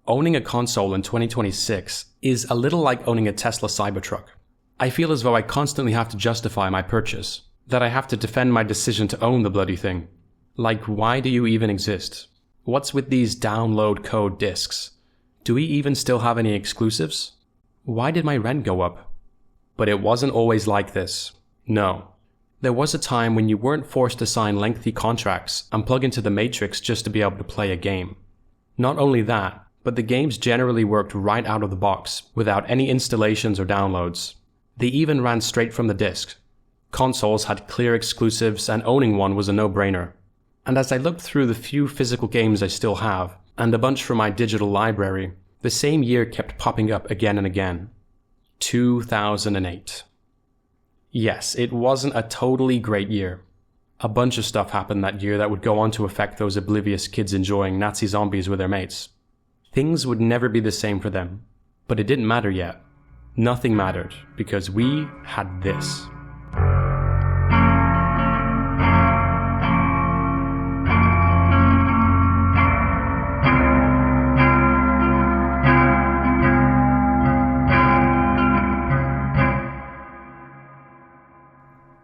Owning a console in 2026 is a little like owning a Tesla Cybertruck. I feel as though I constantly have to justify my purchase, that I have to defend my decision to own the bloody thing. Like, why do you even exist? What's with these download code discs? Do we even still have any exclusives? Why did my rent go up? But it wasn't always like this. No. There was a time when you weren't forced to sign lengthy contracts and plug into the Matrix just to be able to play a game. Not only that, but the games generally worked right out of the box, without any installations or downloads. They even ran straight from the disc. Consoles had clear exclusives, and owning one was a no-brainer. And as I looked through the few physical games I still have, and a bunch from my digital library, the same year kept popping up again and again. 2008. Yes, it wasn't a totally great year. A bunch of stuff happened that year that would go on to affect those oblivious kids enjoying Nazi zombies with their mates. Things would never be the same for them. But it didn't matter yet. Nothing mattered, because we had this.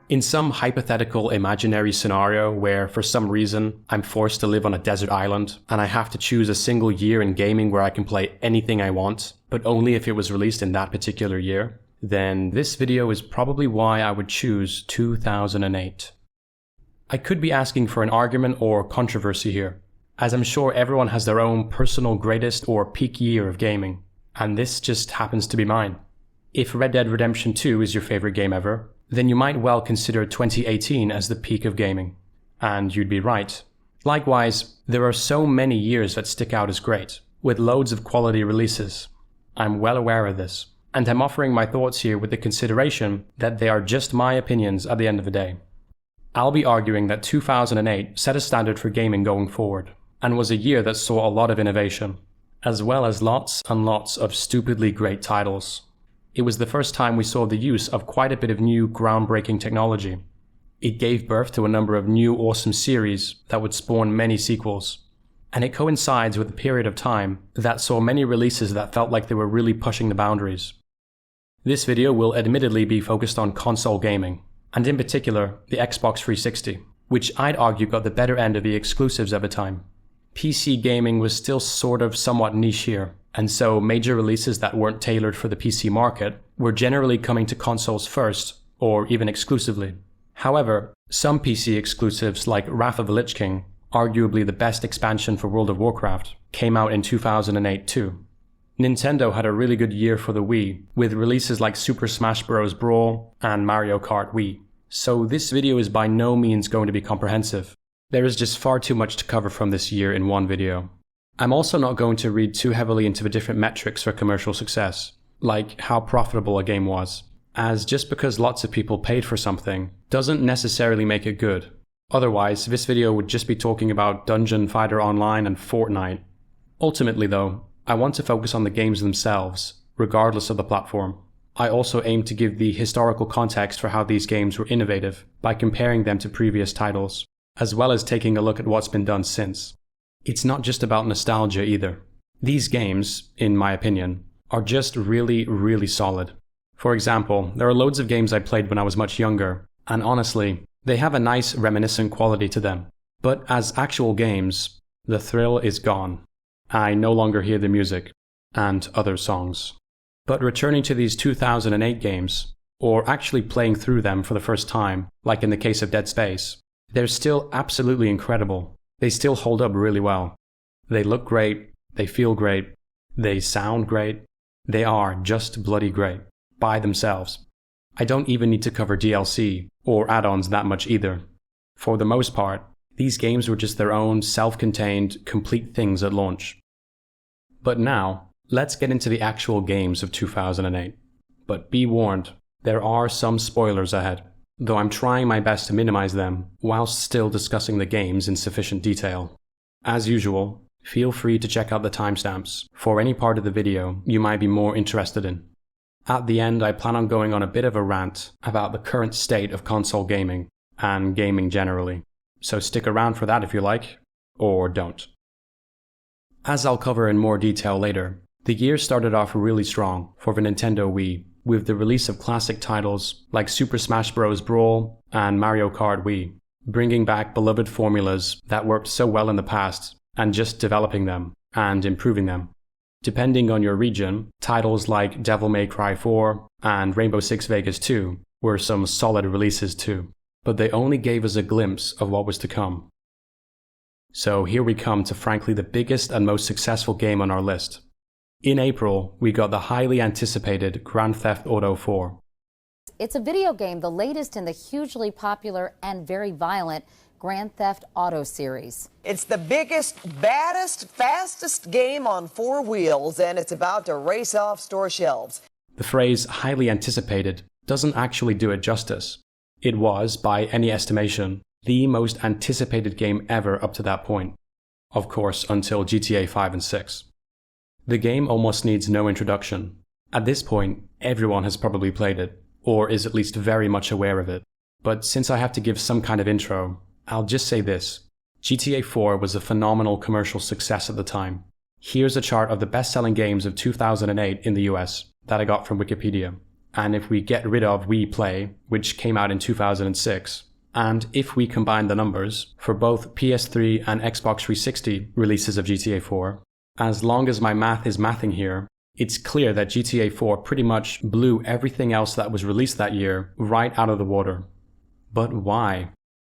In some hypothetical imaginary scenario where, for some reason, I'm forced to live on a desert island and I have to choose a single year in gaming where I can play anything I want, but only if it was released in that particular year, then this video is probably why I would choose 2008. I could be asking for an argument or controversy here, as I'm sure everyone has their own personal greatest or peak year of gaming, and this just happens to be mine. If Red Dead Redemption 2 is your favorite game ever, then you might well consider 2018 as the peak of gaming. And you'd be right. Likewise, there are so many years that stick out as great, with loads of quality releases. I'm well aware of this, and I'm offering my thoughts here with the consideration that they are just my opinions at the end of the day. I'll be arguing that 2008 set a standard for gaming going forward, and was a year that saw a lot of innovation, as well as lots and lots of stupidly great titles. It was the first time we saw the use of quite a bit of new groundbreaking technology. It gave birth to a number of new awesome series that would spawn many sequels. And it coincides with a period of time that saw many releases that felt like they were really pushing the boundaries. This video will admittedly be focused on console gaming, and in particular, the Xbox 360, which I'd argue got the better end of the exclusives at the time. PC gaming was still sort of somewhat niche here, and so major releases that weren't tailored for the PC market were generally coming to consoles first, or even exclusively. However, some PC exclusives like Wrath of the Lich King, arguably the best expansion for World of Warcraft, came out in 2008 too. Nintendo had a really good year for the Wii, with releases like Super Smash Bros. Brawl and Mario Kart Wii. So this video is by no means going to be comprehensive. There is just far too much to cover from this year in one video. I'm also not going to read too heavily into the different metrics for commercial success, like how profitable a game was, as just because lots of people paid for something doesn't necessarily make it good. Otherwise, this video would just be talking about Dungeon Fighter Online and Fortnite. Ultimately though, I want to focus on the games themselves, regardless of the platform. I also aim to give the historical context for how these games were innovative by comparing them to previous titles, as well as taking a look at what's been done since. It's not just about nostalgia either. These games, in my opinion, are just really, really solid. For example, there are loads of games I played when I was much younger, and honestly, they have a nice reminiscent quality to them. But as actual games, the thrill is gone. I no longer hear the music, and other songs. But returning to these 2008 games, or actually playing through them for the first time, like in the case of Dead Space, they're still absolutely incredible. They still hold up really well. They look great, they feel great, they sound great. They are just bloody great, by themselves. I don't even need to cover DLC or add-ons that much either. For the most part, these games were just their own self-contained, complete things at launch. But now, let's get into the actual games of 2008. But be warned, there are some spoilers ahead, though I'm trying my best to minimize them whilst still discussing the games in sufficient detail. As usual, feel free to check out the timestamps for any part of the video you might be more interested in. At the end, I plan on going on a bit of a rant about the current state of console gaming, and gaming generally, so stick around for that if you like, or don't. As I'll cover in more detail later, the year started off really strong for the Nintendo Wii, with the release of classic titles like Super Smash Bros. Brawl and Mario Kart Wii, bringing back beloved formulas that worked so well in the past and just developing them and improving them. Depending on your region, titles like Devil May Cry 4 and Rainbow Six Vegas 2 were some solid releases too, but they only gave us a glimpse of what was to come. So here we come to frankly the biggest and most successful game on our list. In April, we got the highly anticipated Grand Theft Auto 4. It's a video game, the latest in the hugely popular and very violent Grand Theft Auto series. It's the biggest, baddest, fastest game on four wheels, and it's about to race off store shelves. The phrase highly anticipated doesn't actually do it justice. It was, by any estimation, the most anticipated game ever up to that point. Of course, until GTA 5 and 6. The game almost needs no introduction. At this point, everyone has probably played it, or is at least very much aware of it. But since I have to give some kind of intro, I'll just say this. GTA 4 was a phenomenal commercial success at the time. Here's a chart of the best-selling games of 2008 in the US that I got from Wikipedia. And if we get rid of Wii Play, which came out in 2006, and if we combine the numbers for both PS3 and Xbox 360 releases of GTA 4, as long as my math is mathing here, it's clear that GTA 4 pretty much blew everything else that was released that year right out of the water. But why?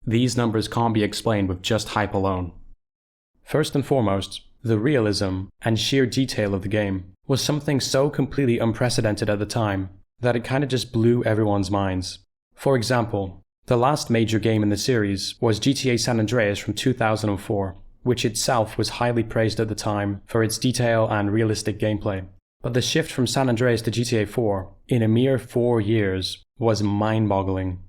These numbers can't be explained with just hype alone. First and foremost, the realism and sheer detail of the game was something so completely unprecedented at the time that it kind of just blew everyone's minds. For example, the last major game in the series was GTA San Andreas from 2004, which itself was highly praised at the time for its detail and realistic gameplay. But the shift from San Andreas to GTA 4 in a mere 4 years was mind-boggling.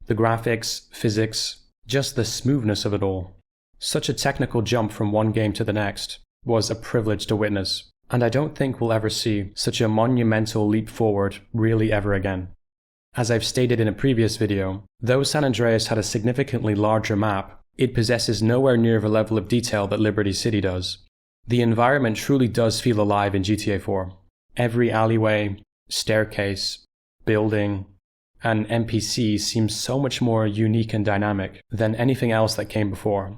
The graphics, physics, just the smoothness of it all. Such a technical jump from one game to the next was a privilege to witness, and I don't think we'll ever see such a monumental leap forward really ever again. As I've stated in a previous video, though San Andreas had a significantly larger map, it possesses nowhere near the level of detail that Liberty City does. The environment truly does feel alive in GTA 4. Every alleyway, staircase, building, and NPC seems so much more unique and dynamic than anything else that came before.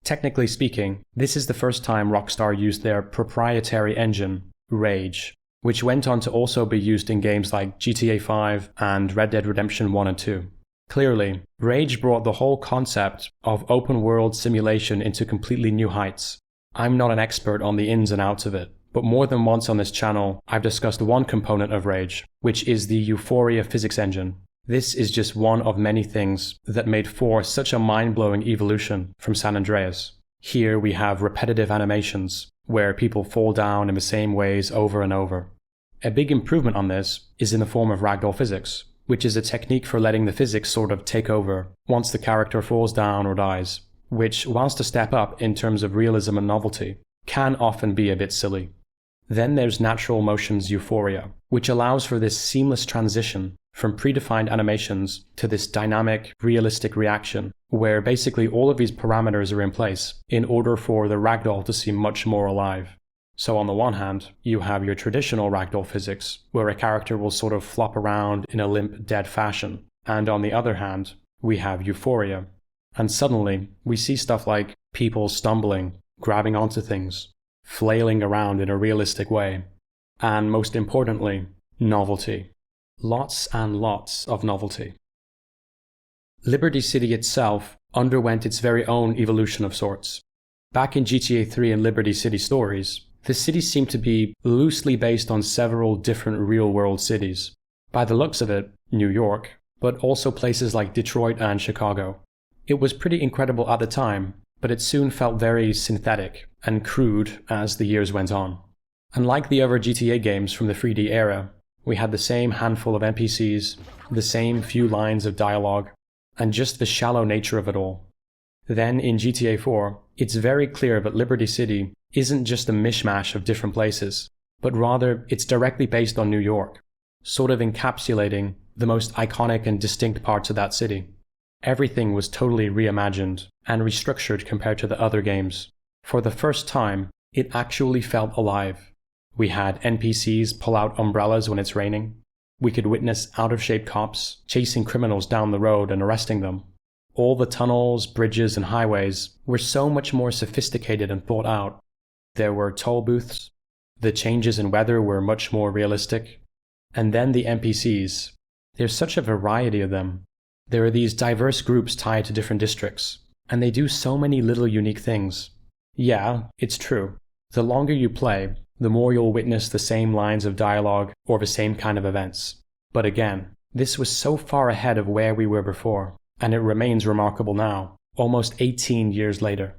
Technically speaking, this is the first time Rockstar used their proprietary engine, Rage, which went on to also be used in games like GTA 5 and Red Dead Redemption 1 and 2. Clearly, Rage brought the whole concept of open-world simulation into completely new heights. I'm not an expert on the ins and outs of it, but more than once on this channel, I've discussed one component of Rage, which is the Euphoria physics engine. This is just one of many things that made 4 such a mind-blowing evolution from San Andreas. Here we have repetitive animations, where people fall down in the same ways over and over. A big improvement on this is in the form of ragdoll physics, which is a technique for letting the physics sort of take over once the character falls down or dies, which, whilst a step up in terms of realism and novelty, can often be a bit silly. Then there's Natural Motion's Euphoria, which allows for this seamless transition from predefined animations to this dynamic, realistic reaction, where basically all of these parameters are in place in order for the ragdoll to seem much more alive. So on the one hand, you have your traditional ragdoll physics, where a character will sort of flop around in a limp, dead fashion. And on the other hand, we have Euphoria. And suddenly, we see stuff like people stumbling, grabbing onto things, flailing around in a realistic way. And most importantly, novelty. Lots and lots of novelty. Liberty City itself underwent its very own evolution of sorts. Back in GTA 3 and Liberty City stories, the city seemed to be loosely based on several different real-world cities. By the looks of it, New York, but also places like Detroit and Chicago. It was pretty incredible at the time, but it soon felt very synthetic and crude as the years went on. Unlike the other GTA games from the 3D era, we had the same handful of NPCs, the same few lines of dialogue, and just the shallow nature of it all. Then in GTA 4, it's very clear that Liberty City isn't just a mishmash of different places, but rather it's directly based on New York, sort of encapsulating the most iconic and distinct parts of that city. Everything was totally reimagined and restructured compared to the other games. For the first time, It actually felt alive. We had NPCs pull out umbrellas when it's raining. We could witness out-of-shape cops chasing criminals down the road and arresting them. All the tunnels, bridges, and highways were so much more sophisticated and thought out. There were toll booths. The changes in weather were much more realistic. And then the NPCs. There's such a variety of them. There are these diverse groups tied to different districts, and they do so many little unique things. Yeah, it's true. The longer you play, the more you'll witness the same lines of dialogue or the same kind of events. But again, this was so far ahead of where we were before, and it remains remarkable now, almost 18 years later.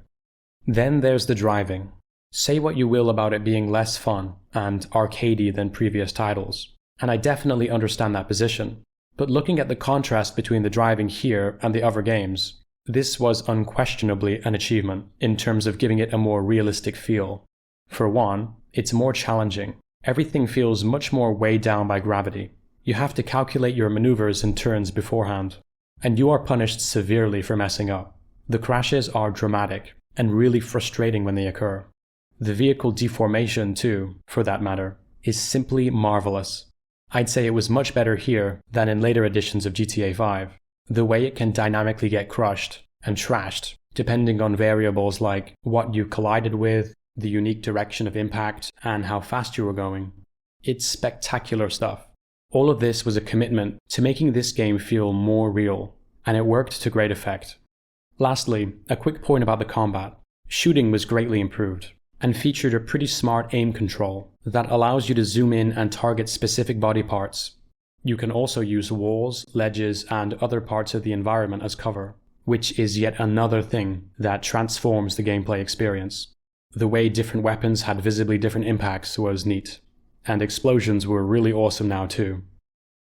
Then there's the driving. Say what you will about it being less fun and arcadey than previous titles, and I definitely understand that position. But looking at the contrast between the driving here and the other games, this was unquestionably an achievement in terms of giving it a more realistic feel. For one, it's more challenging. Everything feels much more weighed down by gravity. You have to calculate your maneuvers and turns beforehand, and you are punished severely for messing up. The crashes are dramatic and really frustrating when they occur. The vehicle deformation too, for that matter, is simply marvelous. I'd say it was much better here than in later editions of GTA 5. The way it can dynamically get crushed and trashed, depending on variables like what you collided with, the unique direction of impact, and how fast you were going. It's spectacular stuff. All of this was a commitment to making this game feel more real, and it worked to great effect. Lastly, a quick point about the combat. Shooting was greatly improved, and featured a pretty smart aim control that allows you to zoom in and target specific body parts. You can also use walls, ledges, and other parts of the environment as cover, which is yet another thing that transforms the gameplay experience. The way different weapons had visibly different impacts was neat, and explosions were really awesome now too.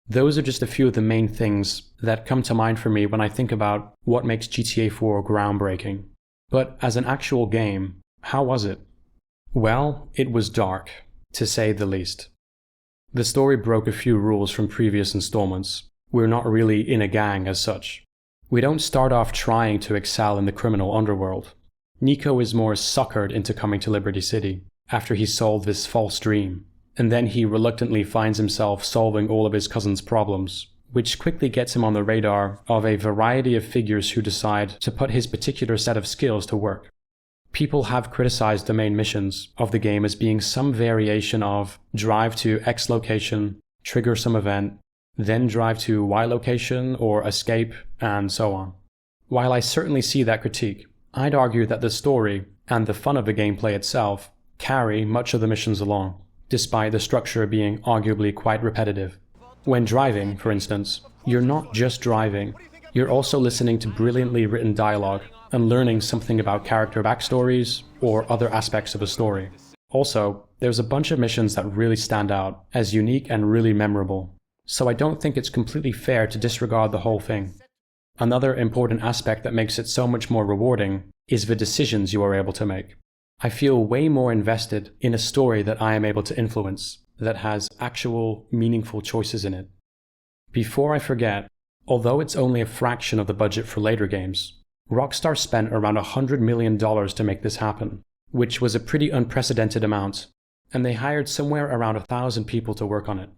Those are just a few of the main things that come to mind for me when I think about what makes GTA 4 groundbreaking. But as an actual game, how was it? Well, it was dark, to say the least. The story broke a few rules from previous installments. We're not really in a gang as such. We don't start off trying to excel in the criminal underworld. Nico is more suckered into coming to Liberty City after he solved this false dream, and then he reluctantly finds himself solving all of his cousin's problems, which quickly gets him on the radar of a variety of figures who decide to put his particular set of skills to work. People have criticized the main missions of the game as being some variation of drive to X location, trigger some event, then drive to Y location or escape, and so on. While I certainly see that critique, I'd argue that the story and the fun of the gameplay itself carry much of the missions along, despite the structure being arguably quite repetitive. When driving, for instance, you're not just driving, you're also listening to brilliantly written dialogue and learning something about character backstories or other aspects of a story. Also, there's a bunch of missions that really stand out as unique and really memorable, so I don't think it's completely fair to disregard the whole thing. Another important aspect that makes it so much more rewarding is the decisions you are able to make. I feel way more invested in a story that I am able to influence, that has actual, meaningful choices in it. Before I forget, although it's only a fraction of the budget for later games, Rockstar spent around $100 million to make this happen, which was a pretty unprecedented amount, and they hired somewhere around 1,000 people to work on it.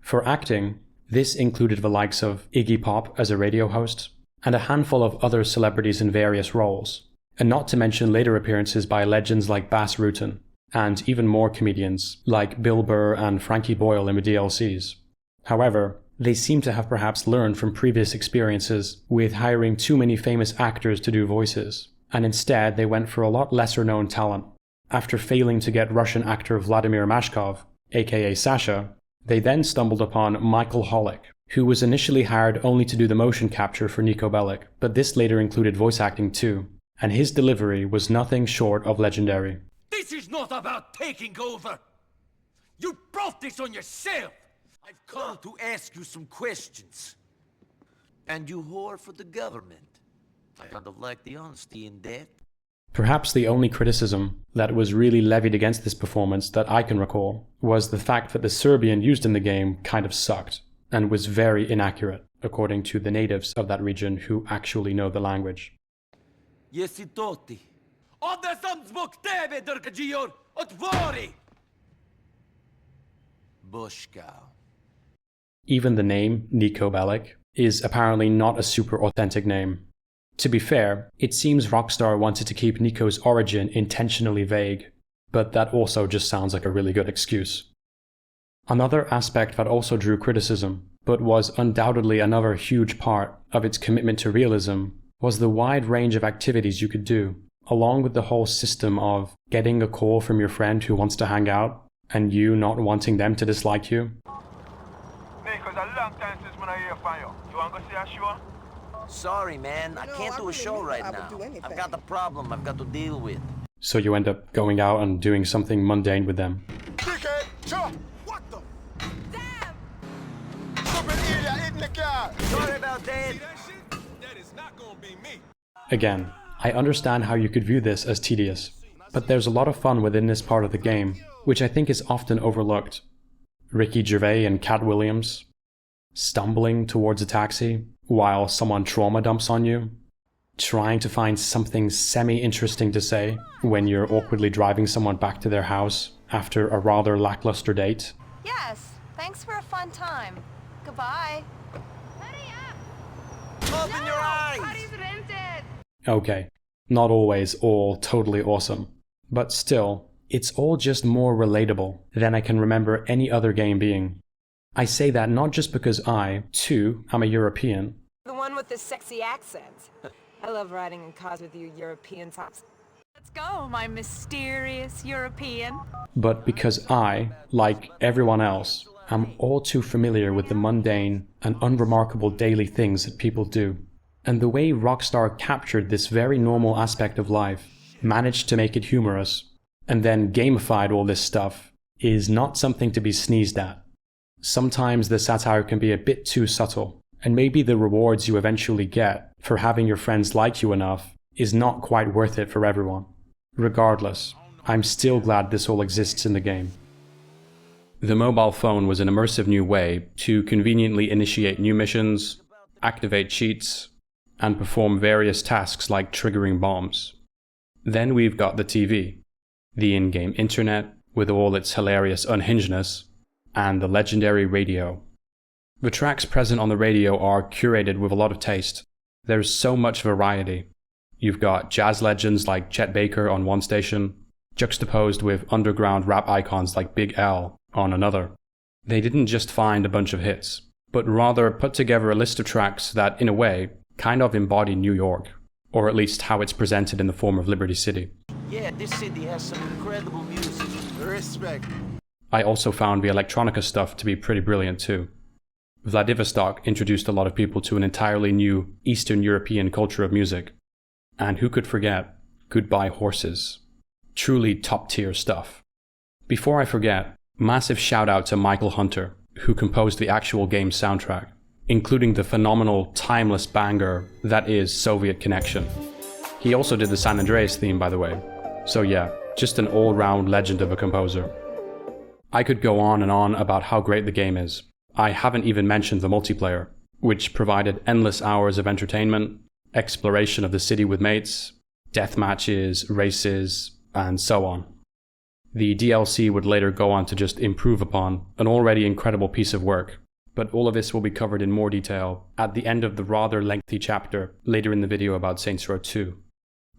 For acting, this included the likes of Iggy Pop as a radio host, and a handful of other celebrities in various roles, and not to mention later appearances by legends like Bas Rutten, and even more comedians like Bill Burr and Frankie Boyle in the DLCs. However, they seem to have perhaps learned from previous experiences with hiring too many famous actors to do voices, and instead they went for a lot lesser known talent. After failing to get Russian actor Vladimir Mashkov, aka Sasha, they then stumbled upon Michael Hollick, who was initially hired only to do the motion capture for Niko Bellic, but this later included voice acting too, and his delivery was nothing short of legendary. This is not about taking over! You brought this on yourself! I've come to ask you some questions. And you whore for the government. I kind of like the honesty in that. Perhaps the only criticism that was really levied against this performance that I can recall was the fact that the Serbian used in the game kind of sucked and was very inaccurate, according to the natives of that region who actually know the language. Jesi to ti? Even the name, Nico Bellic, is apparently not a super authentic name. To be fair, it seems Rockstar wanted to keep Nico's origin intentionally vague, but that also just sounds like a really good excuse. Another aspect that also drew criticism, but was undoubtedly another huge part of its commitment to realism, was the wide range of activities you could do, along with the whole system of getting a call from your friend who wants to hang out, and you not wanting them to dislike you. Nick, it's a long time since I hear from you. You want to go see a show? Sorry, man. I can't do a show right now. I've got a problem I've got to deal with. So you end up going out and doing something mundane with them. Dickhead! Sure! What the? Damn! Stupid idiot in the car! Sorry about that. That is not gonna be me. Again, I understand how you could view this as tedious, but there's a lot of fun within this part of the game, which I think is often overlooked. Ricky Gervais and Cat Williams, stumbling towards a taxi while someone trauma dumps on you, trying to find something semi-interesting to say when you're awkwardly driving someone back to their house after a rather lackluster date. Yes, thanks for a fun time. Goodbye. Hurry up! Open your eyes! Party's rented! Okay, not always all totally awesome, but still, it's all just more relatable than I can remember any other game being. I say that not just because I, too, am a European. The one with the sexy accent. I love riding in cars with you European tops. Let's go, my mysterious European. But because I, like everyone else, am all too familiar with the mundane and unremarkable daily things that people do. And the way Rockstar captured this very normal aspect of life, managed to make it humorous, and then gamified all this stuff, is not something to be sneezed at. Sometimes the satire can be a bit too subtle, and maybe the rewards you eventually get for having your friends like you enough is not quite worth it for everyone. Regardless, I'm still glad this all exists in the game. The mobile phone was an immersive new way to conveniently initiate new missions, activate cheats, and perform various tasks like triggering bombs. Then we've got the TV, the in-game internet with all its hilarious unhingedness, and the legendary radio. The tracks present on the radio are curated with a lot of taste. There's so much variety. You've got jazz legends like Chet Baker on one station, juxtaposed with underground rap icons like Big L on another. They didn't just find a bunch of hits, but rather put together a list of tracks that, in a way, kind of embody New York, or at least how it's presented in the form of Liberty City. Yeah, this city has some incredible music. Respect. I also found the electronica stuff to be pretty brilliant too. Vladivostok introduced a lot of people to an entirely new Eastern European culture of music. And who could forget Goodbye Horses? Truly top-tier stuff. Before I forget, massive shout out to Michael Hunter, who composed the actual game's soundtrack, including the phenomenal, timeless banger that is Soviet Connection. He also did the San Andreas theme, by the way. So yeah, just an all-round legend of a composer. I could go on and on about how great the game is. I haven't even mentioned the multiplayer, which provided endless hours of entertainment, exploration of the city with mates, death matches, races, and so on. The DLC would later go on to just improve upon an already incredible piece of work, but all of this will be covered in more detail at the end of the rather lengthy chapter later in the video about Saints Row 2.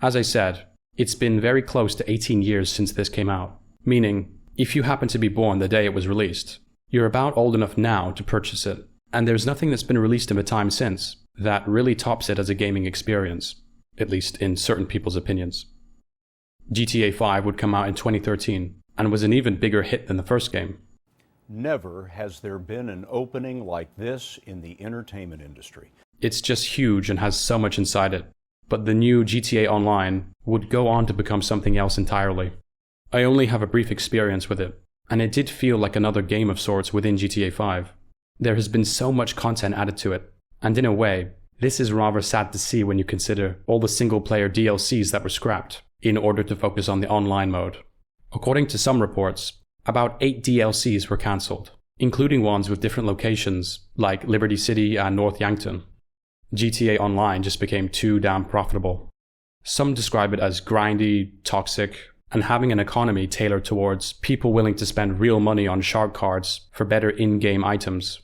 As I said, it's been very close to 18 years since this came out, meaning if you happen to be born the day it was released, you're about old enough now to purchase it, and there's nothing that's been released in the time since that really tops it as a gaming experience, at least in certain people's opinions. GTA 5 would come out in 2013, and was an even bigger hit than the first game. Never has there been an opening like this in the entertainment industry. It's just huge and has so much inside it, but the new GTA Online would go on to become something else entirely. I only have a brief experience with it, and it did feel like another game of sorts within GTA 5. There has been so much content added to it, and in a way, this is rather sad to see when you consider all the single-player DLCs that were scrapped in order to focus on the online mode. According to some reports, about 8 DLCs were cancelled, including ones with different locations like Liberty City and North Yankton. GTA Online just became too damn profitable. Some describe it as grindy, toxic, and having an economy tailored towards people willing to spend real money on shark cards for better in-game items.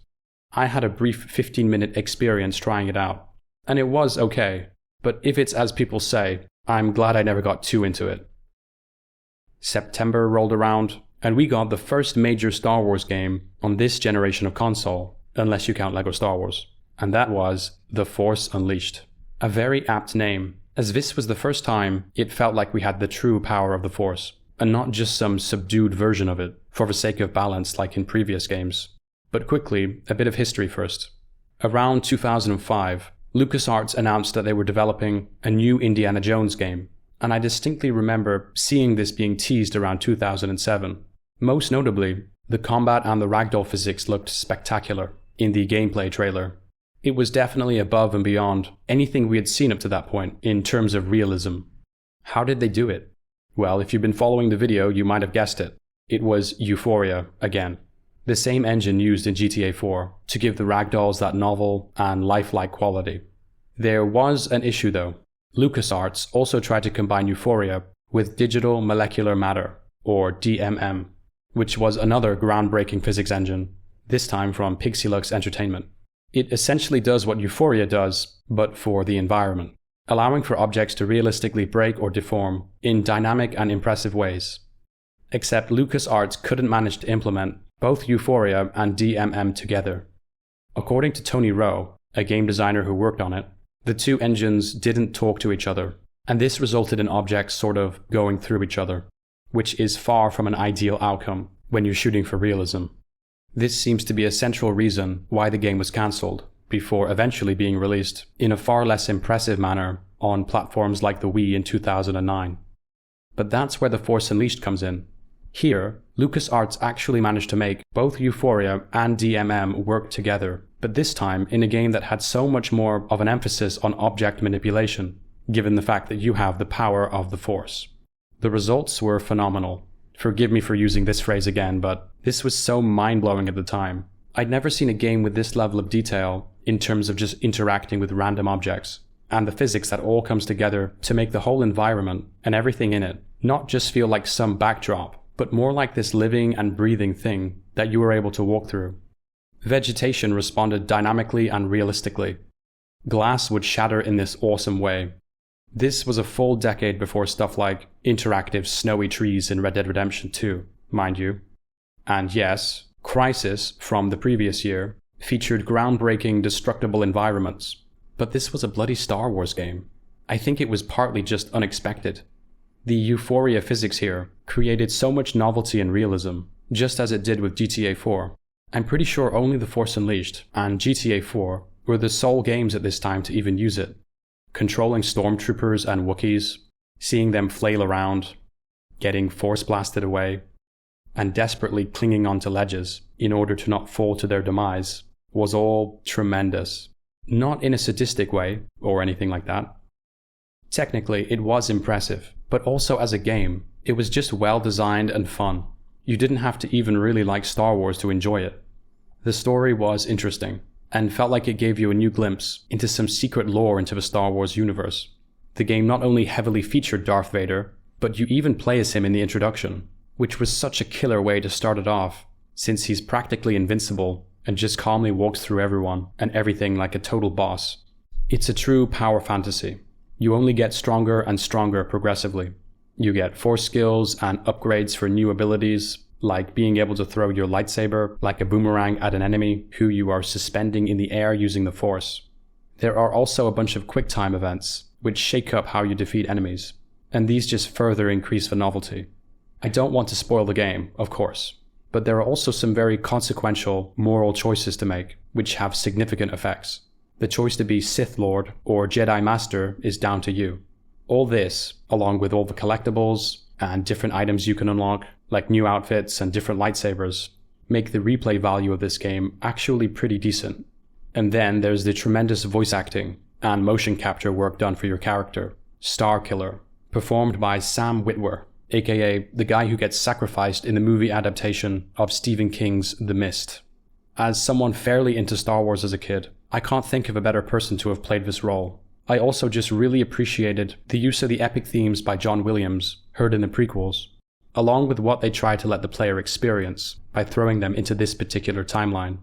I had a brief 15-minute experience trying it out, and it was okay, but if it's as people say, I'm glad I never got too into it. September rolled around, and we got the first major Star Wars game on this generation of console, unless you count LEGO Star Wars, and that was The Force Unleashed. A very apt name, as this was the first time it felt like we had the true power of the Force, and not just some subdued version of it for the sake of balance like in previous games. But quickly, a bit of history first. Around 2005, LucasArts announced that they were developing a new Indiana Jones game, and I distinctly remember seeing this being teased around 2007. Most notably, the combat and the ragdoll physics looked spectacular in the gameplay trailer. It was definitely above and beyond anything we had seen up to that point in terms of realism. How did they do it? Well, if you've been following the video, you might have guessed it. It was Euphoria again. The same engine used in GTA 4 to give the ragdolls that novel and lifelike quality. There was an issue though. LucasArts also tried to combine Euphoria with digital molecular matter, or DMM, which was another groundbreaking physics engine, this time from Pixilux Entertainment. It essentially does what Euphoria does, but for the environment, allowing for objects to realistically break or deform in dynamic and impressive ways. Except LucasArts couldn't manage to implement both Euphoria and DMM together. According to Tony Rowe, a game designer who worked on it, the two engines didn't talk to each other, and this resulted in objects sort of going through each other, which is far from an ideal outcome when you're shooting for realism. This seems to be a central reason why the game was cancelled, before eventually being released in a far less impressive manner on platforms like the Wii in 2009. But that's where The Force Unleashed comes in. Here, LucasArts actually managed to make both Euphoria and DMM work together, but this time in a game that had so much more of an emphasis on object manipulation, given the fact that you have the power of the Force. The results were phenomenal. Forgive me for using this phrase again, but this was so mind-blowing at the time. I'd never seen a game with this level of detail in terms of just interacting with random objects, and the physics that all comes together to make the whole environment and everything in it not just feel like some backdrop, but more like this living and breathing thing that you were able to walk through. Vegetation responded dynamically and realistically. Glass would shatter in this awesome way. This was a full decade before stuff like interactive snowy trees in Red Dead Redemption 2, mind you. And yes, Crysis from the previous year featured groundbreaking destructible environments, but this was a bloody Star Wars game. I think it was partly just unexpected. The Euphoria physics here created so much novelty and realism, just as it did with GTA 4. I'm pretty sure only The Force Unleashed and GTA 4 were the sole games at this time to even use it. Controlling stormtroopers and Wookiees, seeing them flail around, getting force blasted away, and desperately clinging onto ledges in order to not fall to their demise was all tremendous. Not in a sadistic way or anything like that. Technically, it was impressive, but also as a game, it was just well designed and fun. You didn't have to even really like Star Wars to enjoy it. The story was interesting, and felt like it gave you a new glimpse into some secret lore into the Star Wars universe. The game not only heavily featured Darth Vader, but you even play as him in the introduction, which was such a killer way to start it off, since he's practically invincible and just calmly walks through everyone and everything like a total boss. It's a true power fantasy. You only get stronger and stronger progressively. You get force skills and upgrades for new abilities, like being able to throw your lightsaber like a boomerang at an enemy who you are suspending in the air using the Force. There are also a bunch of quick-time events, which shake up how you defeat enemies, and these just further increase the novelty. I don't want to spoil the game, of course, but there are also some very consequential moral choices to make, which have significant effects. The choice to be Sith Lord or Jedi Master is down to you. All this, along with all the collectibles and different items you can unlock, like new outfits and different lightsabers, make the replay value of this game actually pretty decent. And then there's the tremendous voice acting and motion capture work done for your character, Star Killer, performed by Sam Witwer, aka the guy who gets sacrificed in the movie adaptation of Stephen King's The Mist. As someone fairly into Star Wars as a kid, I can't think of a better person to have played this role. I also just really appreciated the use of the epic themes by John Williams, heard in the prequels, along with what they tried to let the player experience by throwing them into this particular timeline.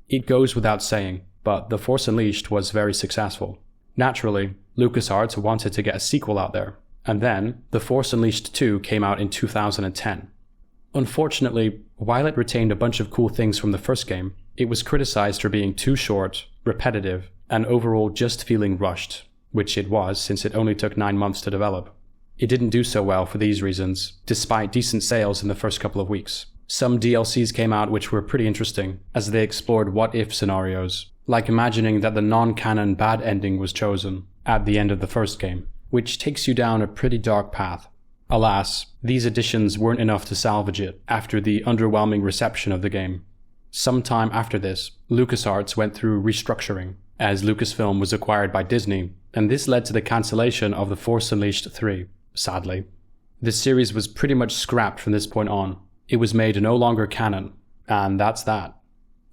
It goes without saying, but The Force Unleashed was very successful. Naturally, LucasArts wanted to get a sequel out there, and then The Force Unleashed 2 came out in 2010. Unfortunately, while it retained a bunch of cool things from the first game, it was criticized for being too short, repetitive, and overall just feeling rushed, which it was since it only took 9 months to develop. It didn't do so well for these reasons, despite decent sales in the first couple of weeks. Some DLCs came out which were pretty interesting, as they explored what-if scenarios, like imagining that the non-canon bad ending was chosen at the end of the first game, which takes you down a pretty dark path. Alas, these additions weren't enough to salvage it after the underwhelming reception of the game. Sometime after this, LucasArts went through restructuring, as Lucasfilm was acquired by Disney, and this led to the cancellation of The Force Unleashed 3, sadly. The series was pretty much scrapped from this point on. It was made no longer canon, and that's that.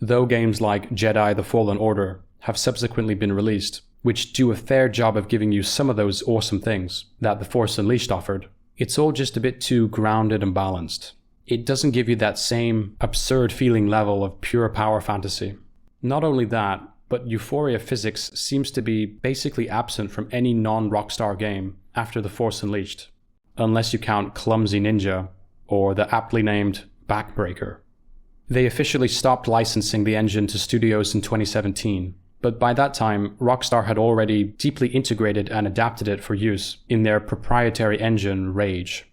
Though games like Jedi: The Fallen Order have subsequently been released, which do a fair job of giving you some of those awesome things that The Force Unleashed offered, it's all just a bit too grounded and balanced. It doesn't give you that same absurd feeling level of pure power fantasy. Not only that, but Euphoria physics seems to be basically absent from any non-Rockstar game after The Force Unleashed, unless you count Clumsy Ninja or the aptly named Backbreaker. They officially stopped licensing the engine to studios in 2017, but by that time, Rockstar had already deeply integrated and adapted it for use in their proprietary engine, Rage.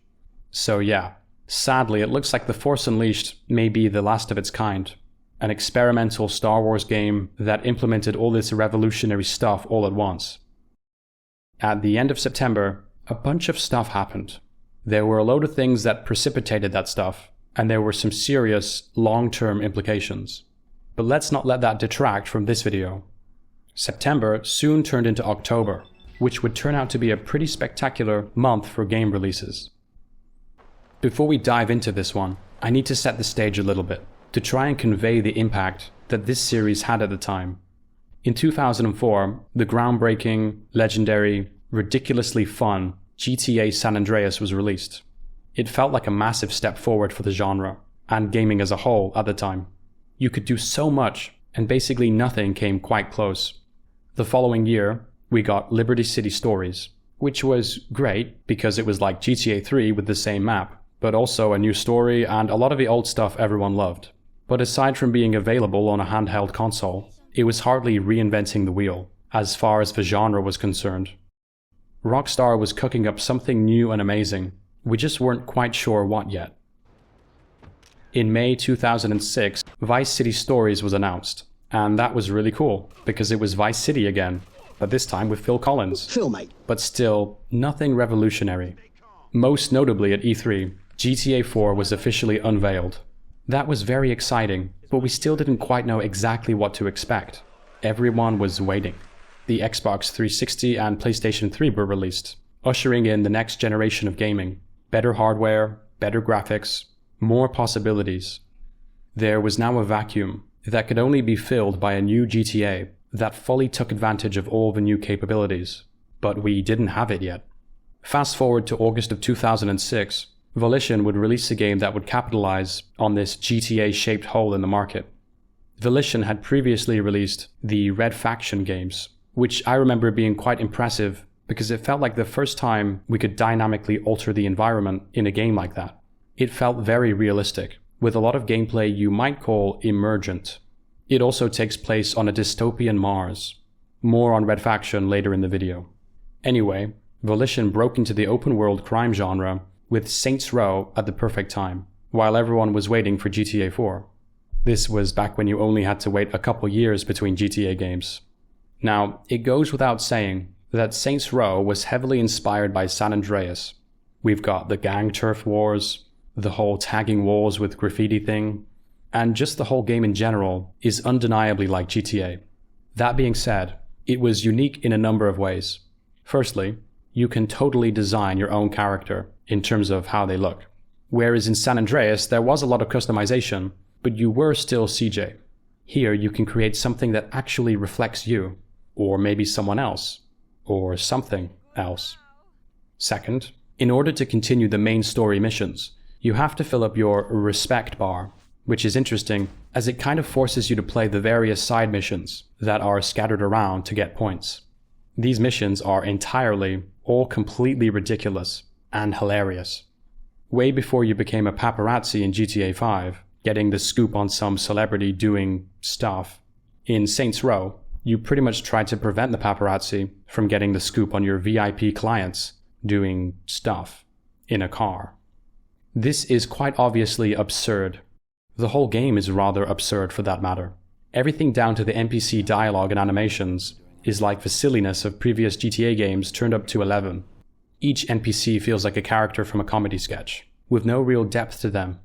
So yeah, sadly it looks like The Force Unleashed may be the last of its kind, an experimental Star Wars game that implemented all this revolutionary stuff all at once. At the end of September, a bunch of stuff happened. There were a load of things that precipitated that stuff, and there were some serious, long-term implications. But let's not let that detract from this video. September soon turned into October, which would turn out to be a pretty spectacular month for game releases. Before we dive into this one, I need to set the stage a little bit, to try and convey the impact that this series had at the time. In 2004, the groundbreaking, legendary, ridiculously fun GTA San Andreas was released. It felt like a massive step forward for the genre, and gaming as a whole at the time. You could do so much, and basically nothing came quite close. The following year, we got Liberty City Stories, which was great because it was like GTA 3 with the same map, but also a new story and a lot of the old stuff everyone loved. But aside from being available on a handheld console, it was hardly reinventing the wheel, as far as the genre was concerned. Rockstar was cooking up something new and amazing. We just weren't quite sure what yet. In May 2006, Vice City Stories was announced, and that was really cool, because it was Vice City again, but this time with Phil Collins. But still, nothing revolutionary. Most notably at E3, GTA 4 was officially unveiled. That was very exciting, but we still didn't quite know exactly what to expect. Everyone was waiting. The Xbox 360 and PlayStation 3 were released, ushering in the next generation of gaming. Better hardware, better graphics, more possibilities. There was now a vacuum that could only be filled by a new GTA that fully took advantage of all the new capabilities, but we didn't have it yet. Fast forward to August of 2006, Volition would release a game that would capitalize on this GTA-shaped hole in the market. Volition had previously released the Red Faction games, which I remember being quite impressive because it felt like the first time we could dynamically alter the environment in a game like that. It felt very realistic, with a lot of gameplay you might call emergent. It also takes place on a dystopian Mars. More on Red Faction later in the video. Anyway, Volition broke into the open-world crime genre with Saints Row at the perfect time, while everyone was waiting for GTA 4. This was back when you only had to wait a couple years between GTA games. Now, it goes without saying that Saints Row was heavily inspired by San Andreas. We've got the gang turf wars, the whole tagging walls with graffiti thing, and just the whole game in general is undeniably like GTA. That being said, it was unique in a number of ways. Firstly, you can totally design your own character in terms of how they look. Whereas in San Andreas, there was a lot of customization, but you were still CJ. Here, you can create something that actually reflects you, or maybe someone else, or something else. Second, in order to continue the main story missions, you have to fill up your respect bar, which is interesting as it kind of forces you to play the various side missions that are scattered around to get points. These missions are entirely, all completely ridiculous and hilarious. Way before you became a paparazzi in GTA 5, getting the scoop on some celebrity doing stuff, in Saints Row, you pretty much tried to prevent the paparazzi from getting the scoop on your VIP clients doing stuff in a car. This is quite obviously absurd. The whole game is rather absurd for that matter. Everything down to the NPC dialogue and animations is like the silliness of previous GTA games turned up to 11. Each NPC feels like a character from a comedy sketch, with no real depth to them.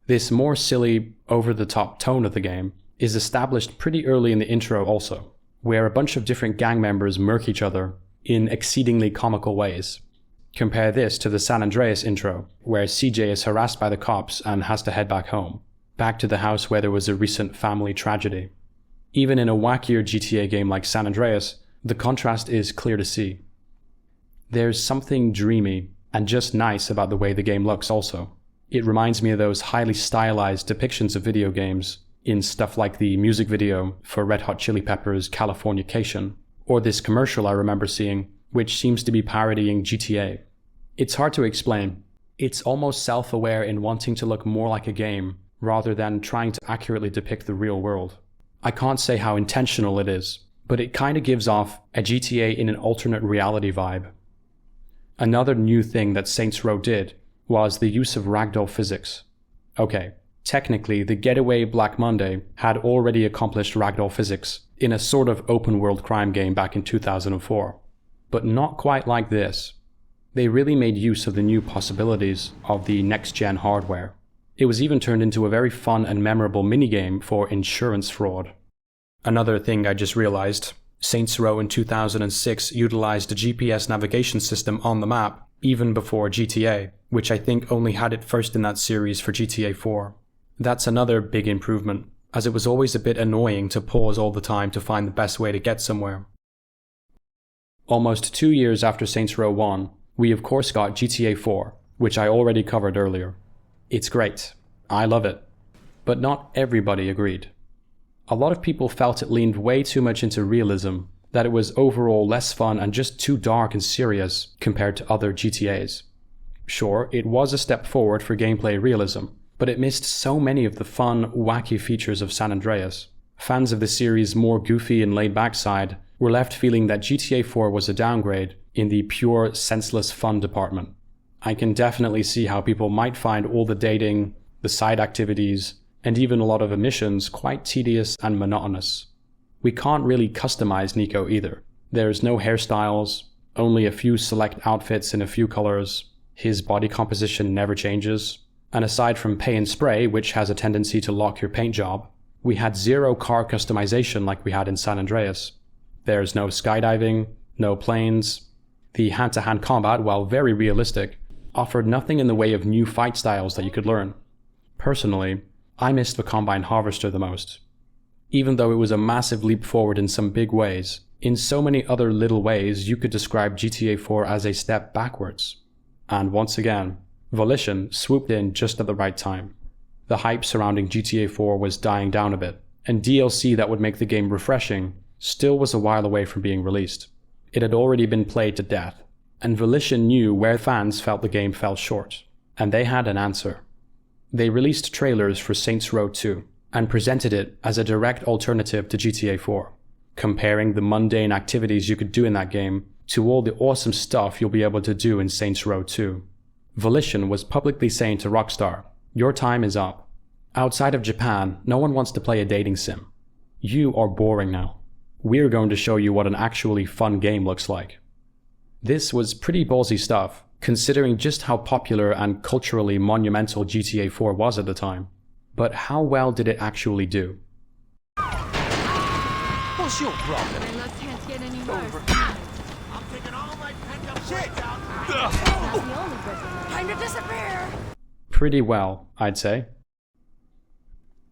This more silly, over-the-top tone of the game is established pretty early in the intro also, where a bunch of different gang members murk each other in exceedingly comical ways. Compare this to the San Andreas intro, where CJ is harassed by the cops and has to head back home, back to the house where there was a recent family tragedy. Even in a wackier GTA game like San Andreas, the contrast is clear to see. There's something dreamy and just nice about the way the game looks also. It reminds me of those highly stylized depictions of video games in stuff like the music video for Red Hot Chili Peppers' Californication, or this commercial I remember seeing, which seems to be parodying GTA. It's hard to explain. It's almost self-aware in wanting to look more like a game, rather than trying to accurately depict the real world. I can't say how intentional it is, but it kinda gives off a GTA in an alternate reality vibe. Another new thing that Saints Row did was the use of ragdoll physics. Okay, technically the Getaway Black Monday had already accomplished ragdoll physics in a sort of open-world crime game back in 2004, but not quite like this. They really made use of the new possibilities of the next-gen hardware. It was even turned into a very fun and memorable minigame for insurance fraud. Another thing I just realized, Saints Row in 2006 utilized a GPS navigation system on the map even before GTA, which I think only had it first in that series for GTA 4. That's another big improvement, as it was always a bit annoying to pause all the time to find the best way to get somewhere. Almost 2 years after Saints Row 1, we of course got GTA 4, which I already covered earlier. It's great. I love it. But not everybody agreed. A lot of people felt it leaned way too much into realism, that it was overall less fun and just too dark and serious compared to other GTAs. Sure, it was a step forward for gameplay realism, but it missed so many of the fun, wacky features of San Andreas. Fans of the series' more goofy and laid-back side were left feeling that GTA 4 was a downgrade in the pure, senseless fun department. I can definitely see how people might find all the dating, the side activities, and even a lot of the missions quite tedious and monotonous. We can't really customize Nico either. There's no hairstyles, only a few select outfits in a few colors, his body composition never changes, and aside from pay and spray, which has a tendency to lock your paint job, we had zero car customization like we had in San Andreas. There's no skydiving, no planes. The hand-to-hand combat, while very realistic, offered nothing in the way of new fight styles that you could learn. Personally, I missed the Combine Harvester the most. Even though it was a massive leap forward in some big ways, in so many other little ways you could describe GTA 4 as a step backwards. And once again, Volition swooped in just at the right time. The hype surrounding GTA 4 was dying down a bit, and DLC that would make the game refreshing still was a while away from being released. It had already been played to death, and Volition knew where fans felt the game fell short, and they had an answer. They released trailers for Saints Row 2, and presented it as a direct alternative to GTA 4, comparing the mundane activities you could do in that game to all the awesome stuff you'll be able to do in Saints Row 2. Volition was publicly saying to Rockstar, "Your time is up. Outside of Japan, no one wants to play a dating sim. You are boring now. We're going to show you what an actually fun game looks like." This was pretty ballsy stuff, considering just how popular and culturally monumental GTA 4 was at the time. But how well did it actually do? What's your problem? My luck can't get any worse. I'm taking all my pent-up shit out. That's the only good thing. Time to disappear! Pretty well, I'd say.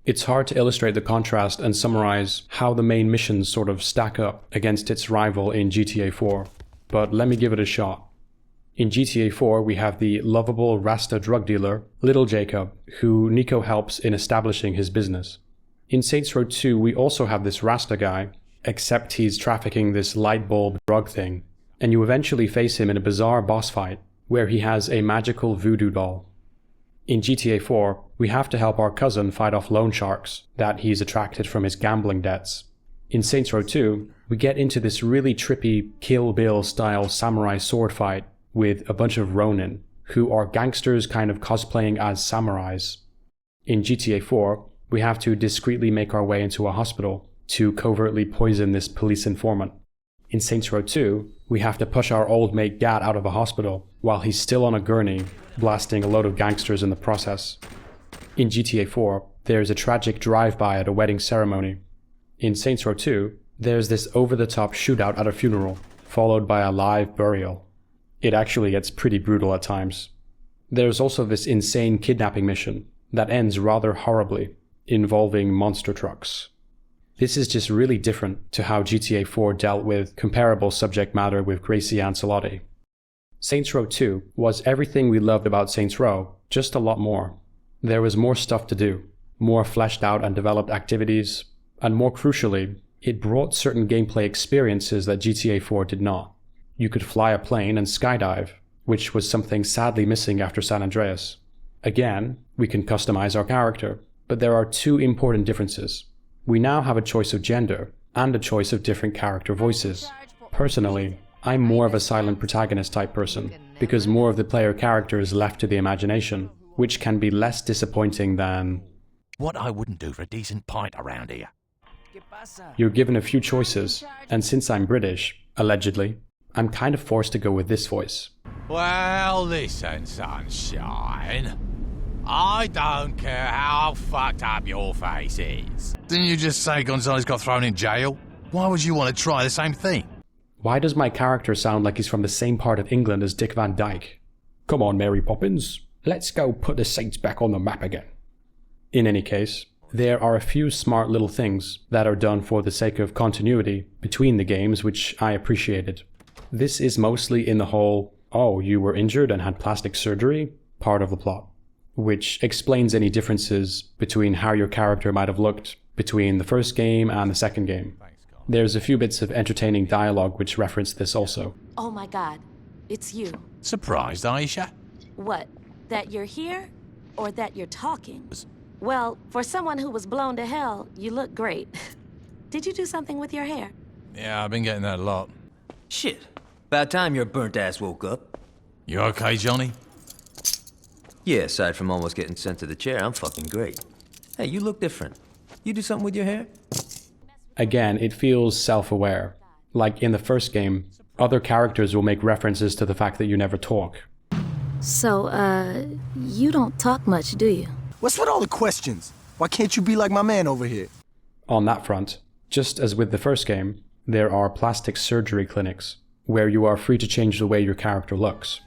It's hard to illustrate the contrast and summarize how the main missions sort of stack up against its rival in GTA 4, but let me give it a shot. In GTA 4, we have the lovable Rasta drug dealer, Little Jacob, who Nico helps in establishing his business. In Saints Row 2, we also have this Rasta guy, except he's trafficking this light bulb drug thing, and you eventually face him in a bizarre boss fight where he has a magical voodoo doll. In GTA 4, we have to help our cousin fight off loan sharks that he's attracted from his gambling debts. In Saints Row 2, we get into this really trippy Kill Bill style samurai sword fight with a bunch of Ronin, who are gangsters kind of cosplaying as samurais. In GTA 4, we have to discreetly make our way into a hospital to covertly poison this police informant. In Saints Row 2, we have to push our old mate Gat out of a hospital while he's still on a gurney, blasting a load of gangsters in the process. In GTA 4, there's a tragic drive-by at a wedding ceremony. In Saints Row 2, there's this over-the-top shootout at a funeral, followed by a live burial. It actually gets pretty brutal at times. There's also this insane kidnapping mission that ends rather horribly, involving monster trucks. This is just really different to how GTA 4 dealt with comparable subject matter with Gracie Ancelotti. Saints Row 2 was everything we loved about Saints Row, just a lot more. There was more stuff to do, more fleshed out and developed activities, and more crucially, it brought certain gameplay experiences that GTA 4 did not. You could fly a plane and skydive, which was something sadly missing after San Andreas. Again, we can customize our character, but there are two important differences. We now have a choice of gender, and a choice of different character voices. Personally, I'm more of a silent protagonist type person, because more of the player character is left to the imagination, which can be less disappointing than what I wouldn't do for a decent pint around here. You're given a few choices, and since I'm British, allegedly, I'm kind of forced to go with this voice. Well, listen, sunshine. I don't care how fucked up your face is. Didn't you just say Gonzalez got thrown in jail? Why would you want to try the same thing? Why does my character sound like he's from the same part of England as Dick Van Dyke? Come on, Mary Poppins. Let's go put the Saints back on the map again. In any case, there are a few smart little things that are done for the sake of continuity between the games which I appreciated. This is mostly in the whole, oh, you were injured and had plastic surgery part of the plot, which explains any differences between how your character might have looked between the first game and the second game. There's a few bits of entertaining dialogue which reference this also. Oh my god, it's you. Surprised, Aisha? What, that you're here? Or that you're talking? Well, for someone who was blown to hell, you look great. Did you do something with your hair? Yeah, I've been getting that a lot. Shit. About time your burnt ass woke up. You okay, Johnny? Yeah, aside from almost getting sent to the chair, I'm fucking great. Hey, you look different. You do something with your hair? Again, it feels self-aware. Like in the first game, other characters will make references to the fact that you never talk. So, you don't talk much, do you? What's with all the questions? Why can't you be like my man over here? On that front, just as with the first game, there are plastic surgery clinics, where you are free to change the way your character looks.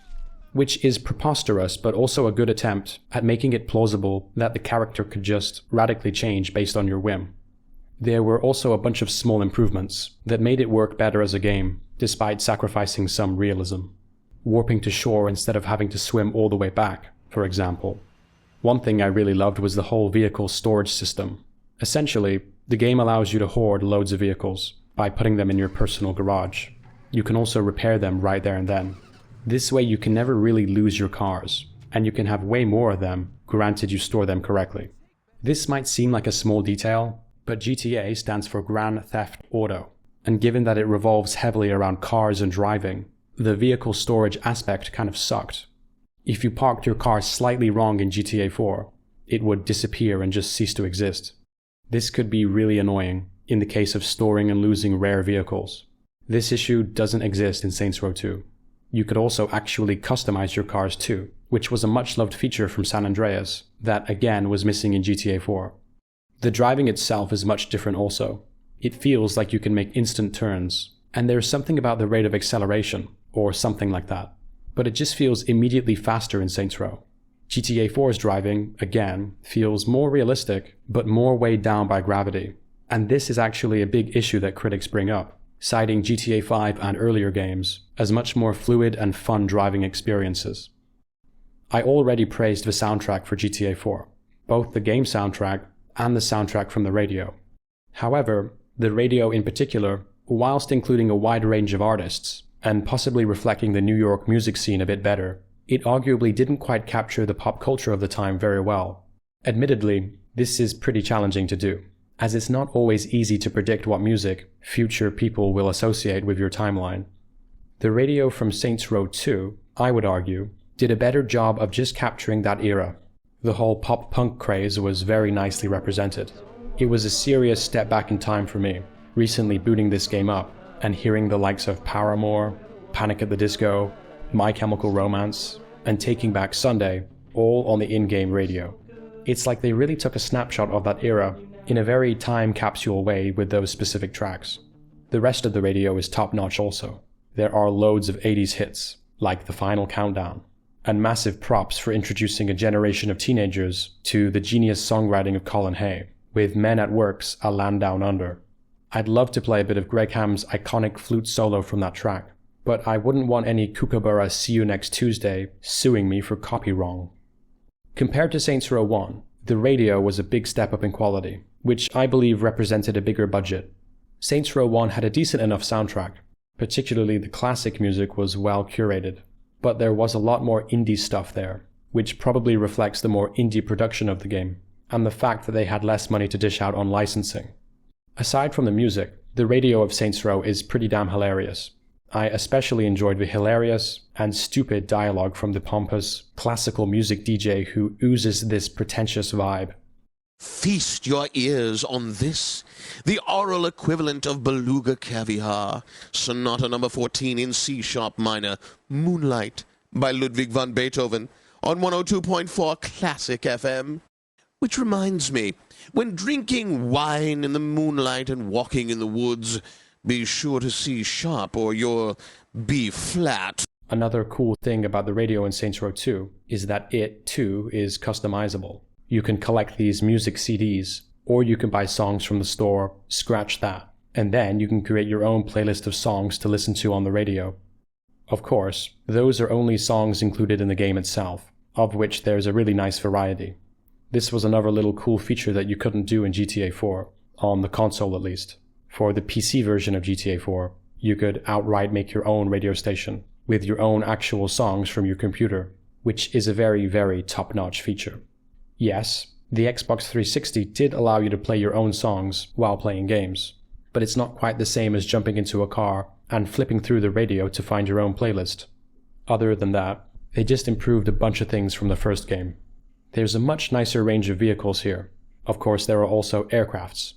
Which is preposterous, but also a good attempt at making it plausible that the character could just radically change based on your whim. There were also a bunch of small improvements that made it work better as a game, despite sacrificing some realism. Warping to shore instead of having to swim all the way back, for example. One thing I really loved was the whole vehicle storage system. Essentially, the game allows you to hoard loads of vehicles by putting them in your personal garage. You can also repair them right there and then. This way you can never really lose your cars, and you can have way more of them, granted you store them correctly. This might seem like a small detail, but GTA stands for Grand Theft Auto, and given that it revolves heavily around cars and driving, the vehicle storage aspect kind of sucked. If you parked your car slightly wrong in GTA 4, it would disappear and just cease to exist. This could be really annoying in the case of storing and losing rare vehicles. This issue doesn't exist in Saints Row 2. You could also actually customize your cars too, which was a much-loved feature from San Andreas that again was missing in GTA 4. The driving itself is much different also. It feels like you can make instant turns, and there's something about the rate of acceleration, or something like that. But it just feels immediately faster in Saints Row. GTA 4's driving, again, feels more realistic, but more weighed down by gravity. And this is actually a big issue that critics bring up, citing GTA 5 and earlier games as much more fluid and fun driving experiences. I already praised the soundtrack for GTA 4, both the game soundtrack and the soundtrack from the radio. However, the radio in particular, whilst including a wide range of artists, and possibly reflecting the New York music scene a bit better, it arguably didn't quite capture the pop culture of the time very well. Admittedly, this is pretty challenging to do, as it's not always easy to predict what music future people will associate with your timeline. The radio from Saints Row 2, I would argue, did a better job of just capturing that era. The whole pop-punk craze was very nicely represented. It was a serious step back in time for me, recently booting this game up and hearing the likes of Paramore, Panic at the Disco, My Chemical Romance, and Taking Back Sunday, all on the in-game radio. It's like they really took a snapshot of that era in a very time capsule way with those specific tracks. The rest of the radio is top-notch also. There are loads of 80s hits, like The Final Countdown, and massive props for introducing a generation of teenagers to the genius songwriting of Colin Hay, with Men at Work's A Land Down Under. I'd love to play a bit of Greg Ham's iconic flute solo from that track, but I wouldn't want any Kookaburra See You Next Tuesday suing me for copy wrong. Compared to Saints Row 1, the radio was a big step up in quality, which I believe represented a bigger budget. Saints Row 1 had a decent enough soundtrack, particularly the classic music was well curated, but there was a lot more indie stuff there, which probably reflects the more indie production of the game, and the fact that they had less money to dish out on licensing. Aside from the music, the radio of Saints Row is pretty damn hilarious. I especially enjoyed the hilarious and stupid dialogue from the pompous, classical music DJ who oozes this pretentious vibe. Feast your ears on this, the oral equivalent of beluga caviar, Sonata No. 14 in C-sharp minor, Moonlight, by Ludwig van Beethoven, on 102.4 Classic FM. Which reminds me, when drinking wine in the moonlight and walking in the woods, be sure to C sharp or you'll B flat. Another cool thing about the radio in Saints Row 2 is that it, too, is customizable. You can collect these music CDs, or you can buy songs from the store, scratch that, and then you can create your own playlist of songs to listen to on the radio. Of course, those are only songs included in the game itself, of which there's a really nice variety. This was another little cool feature that you couldn't do in GTA 4, on the console at least. For the PC version of GTA 4, you could outright make your own radio station, with your own actual songs from your computer, which is a very, very top-notch feature. Yes, the Xbox 360 did allow you to play your own songs while playing games, but it's not quite the same as jumping into a car and flipping through the radio to find your own playlist. Other than that, they just improved a bunch of things from the first game. There's a much nicer range of vehicles here. Of course, there are also aircrafts.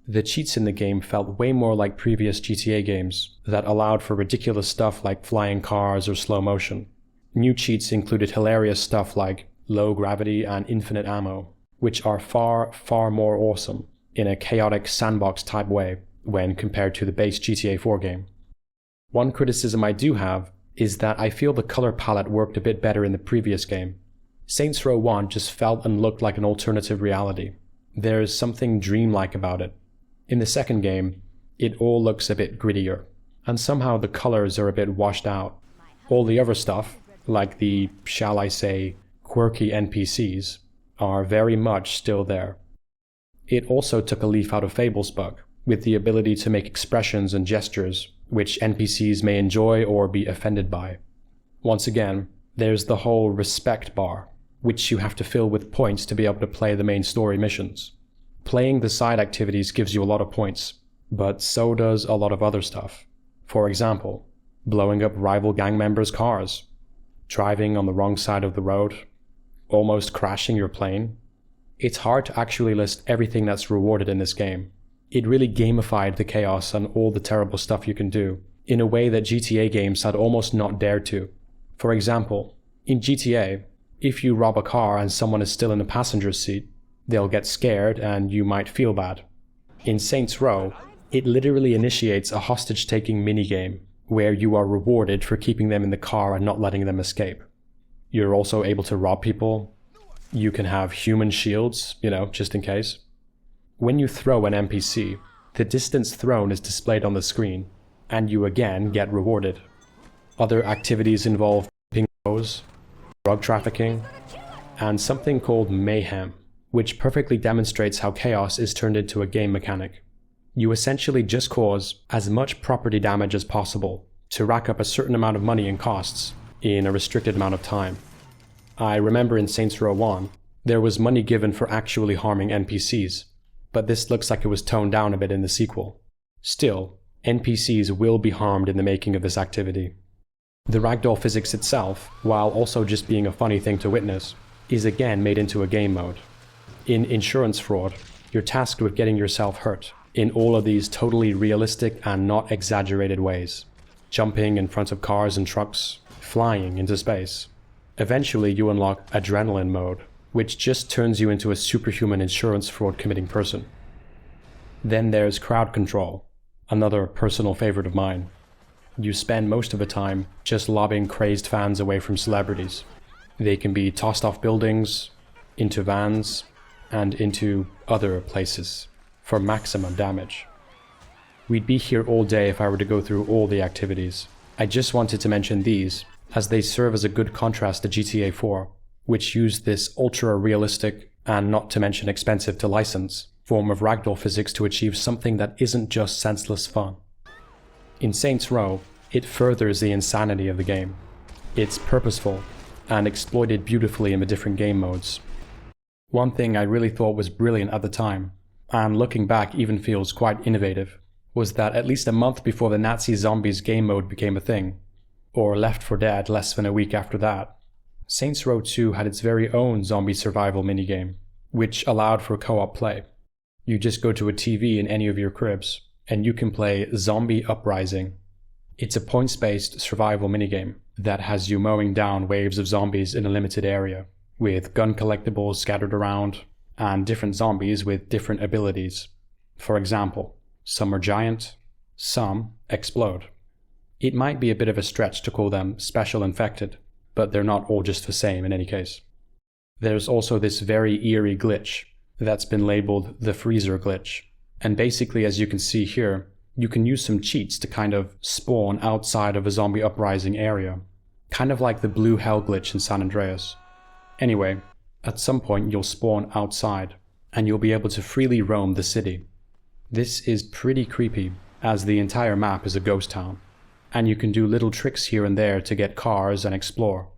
The cheats in the game felt way more like previous GTA games that allowed for ridiculous stuff like flying cars or slow motion. New cheats included hilarious stuff like low gravity and infinite ammo, which are far, far more awesome in a chaotic sandbox type way when compared to the base GTA 4 game. One criticism I do have is that I feel the color palette worked a bit better in the previous game. Saints Row 1 just felt and looked like an alternative reality. There's something dreamlike about it. In the second game, it all looks a bit grittier, and somehow the colors are a bit washed out. All the other stuff, like the, shall I say, quirky NPCs, are very much still there. It also took a leaf out of Fable's book, with the ability to make expressions and gestures, which NPCs may enjoy or be offended by. Once again, there's the whole respect bar, which you have to fill with points to be able to play the main story missions. Playing the side activities gives you a lot of points, but so does a lot of other stuff. For example, blowing up rival gang members' cars, driving on the wrong side of the road, almost crashing your plane. It's hard to actually list everything that's rewarded in this game. It really gamified the chaos and all the terrible stuff you can do, in a way that GTA games had almost not dared to. For example, in GTA, if you rob a car and someone is still in the passenger seat, they'll get scared and you might feel bad. In Saints Row, it literally initiates a hostage-taking minigame, where you are rewarded for keeping them in the car and not letting them escape. You're also able to rob people, You can have human shields, just in case. When you throw an NPC, the distance thrown is displayed on the screen, and you again get rewarded. Other activities involve pingos, drug trafficking, and something called mayhem, which perfectly demonstrates how chaos is turned into a game mechanic. You essentially just cause as much property damage as possible to rack up a certain amount of money and costs in a restricted amount of time. I remember in Saints Row 1, there was money given for actually harming NPCs, but this looks like it was toned down a bit in the sequel. Still, NPCs will be harmed in the making of this activity. The ragdoll physics itself, while also just being a funny thing to witness, is again made into a game mode. In insurance fraud, you're tasked with getting yourself hurt in all of these totally realistic and not exaggerated ways. Jumping in front of cars and trucks, flying into space. Eventually you unlock adrenaline mode, which just turns you into a superhuman insurance fraud committing person. Then there's crowd control, another personal favorite of mine. You spend most of the time just lobbing crazed fans away from celebrities. They can be tossed off buildings, into vans, and into other places for maximum damage. We'd be here all day if I were to go through all the activities. I just wanted to mention these, as they serve as a good contrast to GTA 4, which used this ultra-realistic, and not to mention expensive to license, form of ragdoll physics to achieve something that isn't just senseless fun. In Saints Row, it furthers the insanity of the game. It's purposeful, and exploited beautifully in the different game modes. One thing I really thought was brilliant at the time, and looking back even feels quite innovative, was that at least a month before the Nazi Zombies game mode became a thing, or Left 4 Dead less than a week after that, Saints Row 2 had its very own zombie survival minigame, which allowed for co-op play. You just go to a TV in any of your cribs, and you can play Zombie Uprising. It's a points-based survival minigame that has you mowing down waves of zombies in a limited area, with gun collectibles scattered around, and different zombies with different abilities. For example, some are giant, some explode. It might be a bit of a stretch to call them special infected, but they're not all just the same in any case. There's also this very eerie glitch that's been labeled the freezer glitch, and basically, as you can see here, you can use some cheats to kind of spawn outside of a zombie uprising area, kind of like the blue hell glitch in San Andreas. Anyway, at some point you'll spawn outside, and you'll be able to freely roam the city. This is pretty creepy, as the entire map is a ghost town, and you can do little tricks here and there to get cars and explore.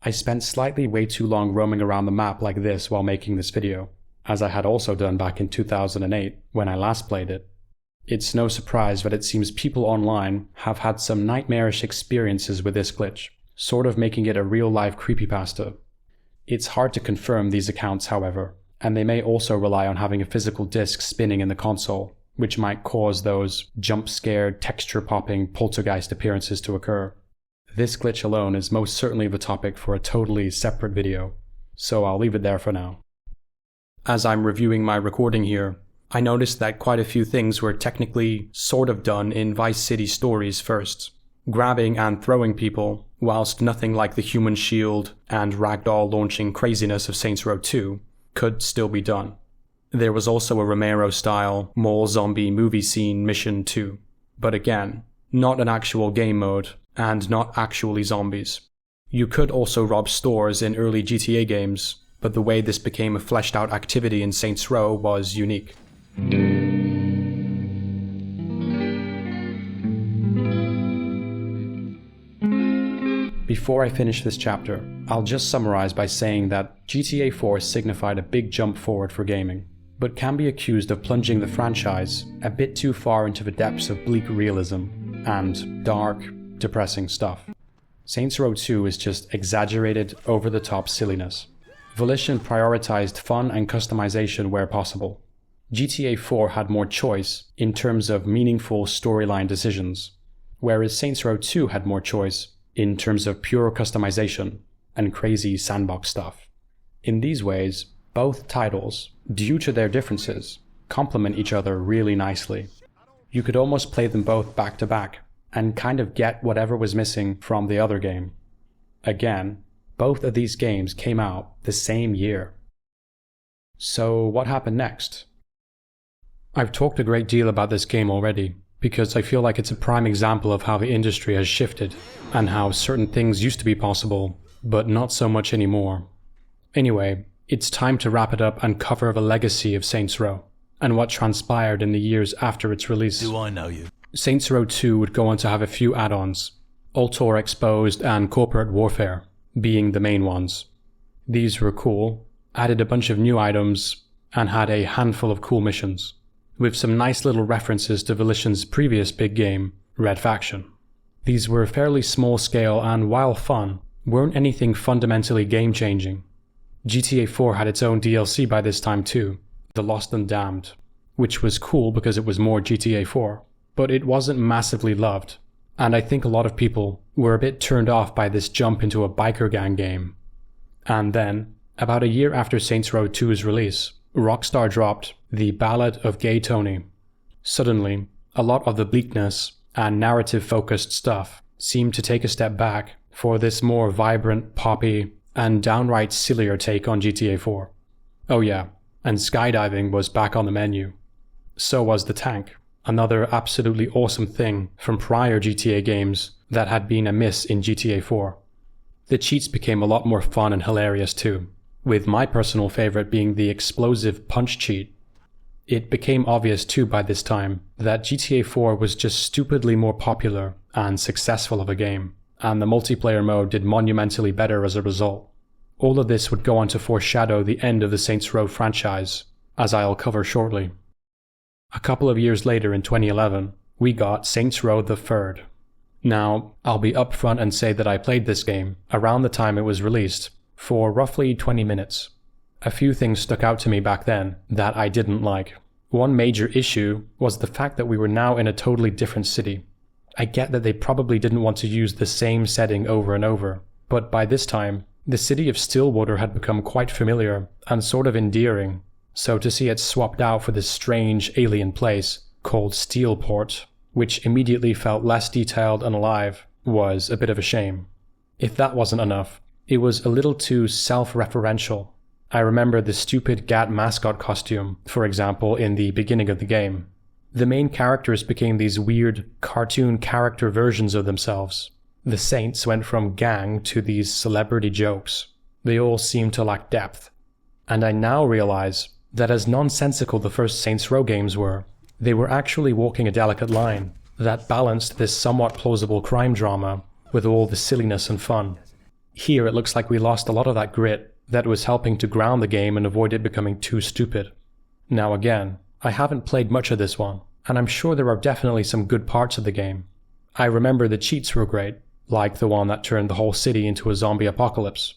I spent slightly way too long roaming around the map like this while making this video, as I had also done back in 2008 when I last played it. It's no surprise that it seems people online have had some nightmarish experiences with this glitch, sort of making it a real-life creepypasta. It's hard to confirm these accounts, however, and they may also rely on having a physical disc spinning in the console, which might cause those jump-scared, texture-popping poltergeist appearances to occur. This glitch alone is most certainly the topic for a totally separate video, so I'll leave it there for now. As I'm reviewing my recording here, I noticed that quite a few things were technically sort of done in Vice City Stories first, grabbing and throwing people, whilst nothing like the human shield and ragdoll launching craziness of Saints Row 2 could still be done. There was also a Romero-style mall zombie movie scene mission too, but again, not an actual game mode, and not actually zombies. You could also rob stores in early GTA games, but the way this became a fleshed out activity in Saints Row was unique. Before I finish this chapter, I'll just summarize by saying that GTA 4 signified a big jump forward for gaming, but can be accused of plunging the franchise a bit too far into the depths of bleak realism and dark, depressing stuff. Saints Row 2 is just exaggerated, over-the-top silliness. Volition prioritized fun and customization where possible. GTA 4 had more choice in terms of meaningful storyline decisions, whereas Saints Row 2 had more choice in terms of pure customization and crazy sandbox stuff. In these ways, both titles, due to their differences, complement each other really nicely. You could almost play them both back to back and kind of get whatever was missing from the other game. Again, Both of these games came out the same year. So what happened next? I've talked a great deal about this game already, because I feel like it's a prime example of how the industry has shifted, and how certain things used to be possible, but not so much anymore. Anyway, it's time to wrap it up and cover the legacy of Saints Row, and what transpired in the years after its release. Do I know you? Saints Row 2 would go on to have a few add-ons, Ultor Exposed and Corporate Warfare being the main ones. These were cool, added a bunch of new items, and had a handful of cool missions, with some nice little references to Volition's previous big game, Red Faction. These were fairly small scale and, while fun, weren't anything fundamentally game-changing. GTA 4 had its own DLC by this time too, The Lost and Damned, which was cool because it was more GTA 4, but it wasn't massively loved, and I think a lot of people were a bit turned off by this jump into a biker gang game. And then, about a year after Saints Row 2's release, Rockstar dropped The Ballad of Gay Tony. Suddenly, a lot of the bleakness and narrative-focused stuff seemed to take a step back for this more vibrant, poppy, and downright sillier take on GTA 4. Oh yeah, and skydiving was back on the menu. So was the tank, another absolutely awesome thing from prior GTA games that had been a miss in GTA 4. The cheats became a lot more fun and hilarious too, with my personal favorite being the explosive punch cheat. It became obvious too by this time that GTA 4 was just stupidly more popular and successful of a game, and the multiplayer mode did monumentally better as a result. All of this would go on to foreshadow the end of the Saints Row franchise, as I'll cover shortly. A couple of years later in 2011, we got Saints Row III. Now, I'll be upfront and say that I played this game, around the time it was released, for roughly 20 minutes. A few things stuck out to me back then that I didn't like. One major issue was the fact that we were now in a totally different city. I get that they probably didn't want to use the same setting over and over, but by this time, the city of Stillwater had become quite familiar and sort of endearing, so to see it swapped out for this strange alien place called Steelport, which immediately felt less detailed and alive, was a bit of a shame. If that wasn't enough, it was a little too self-referential. I remember the stupid GAT mascot costume, for example, in the beginning of the game. The main characters became these weird, cartoon character versions of themselves. The Saints went from gang to these celebrity jokes. They all seemed to lack depth. And I now realize that as nonsensical the first Saints Row games were, they were actually walking a delicate line that balanced this somewhat plausible crime drama with all the silliness and fun. Here it looks like we lost a lot of that grit that was helping to ground the game and avoid it becoming too stupid. Now again, I haven't played much of this one, and I'm sure there are definitely some good parts of the game. I remember the cheats were great, like the one that turned the whole city into a zombie apocalypse.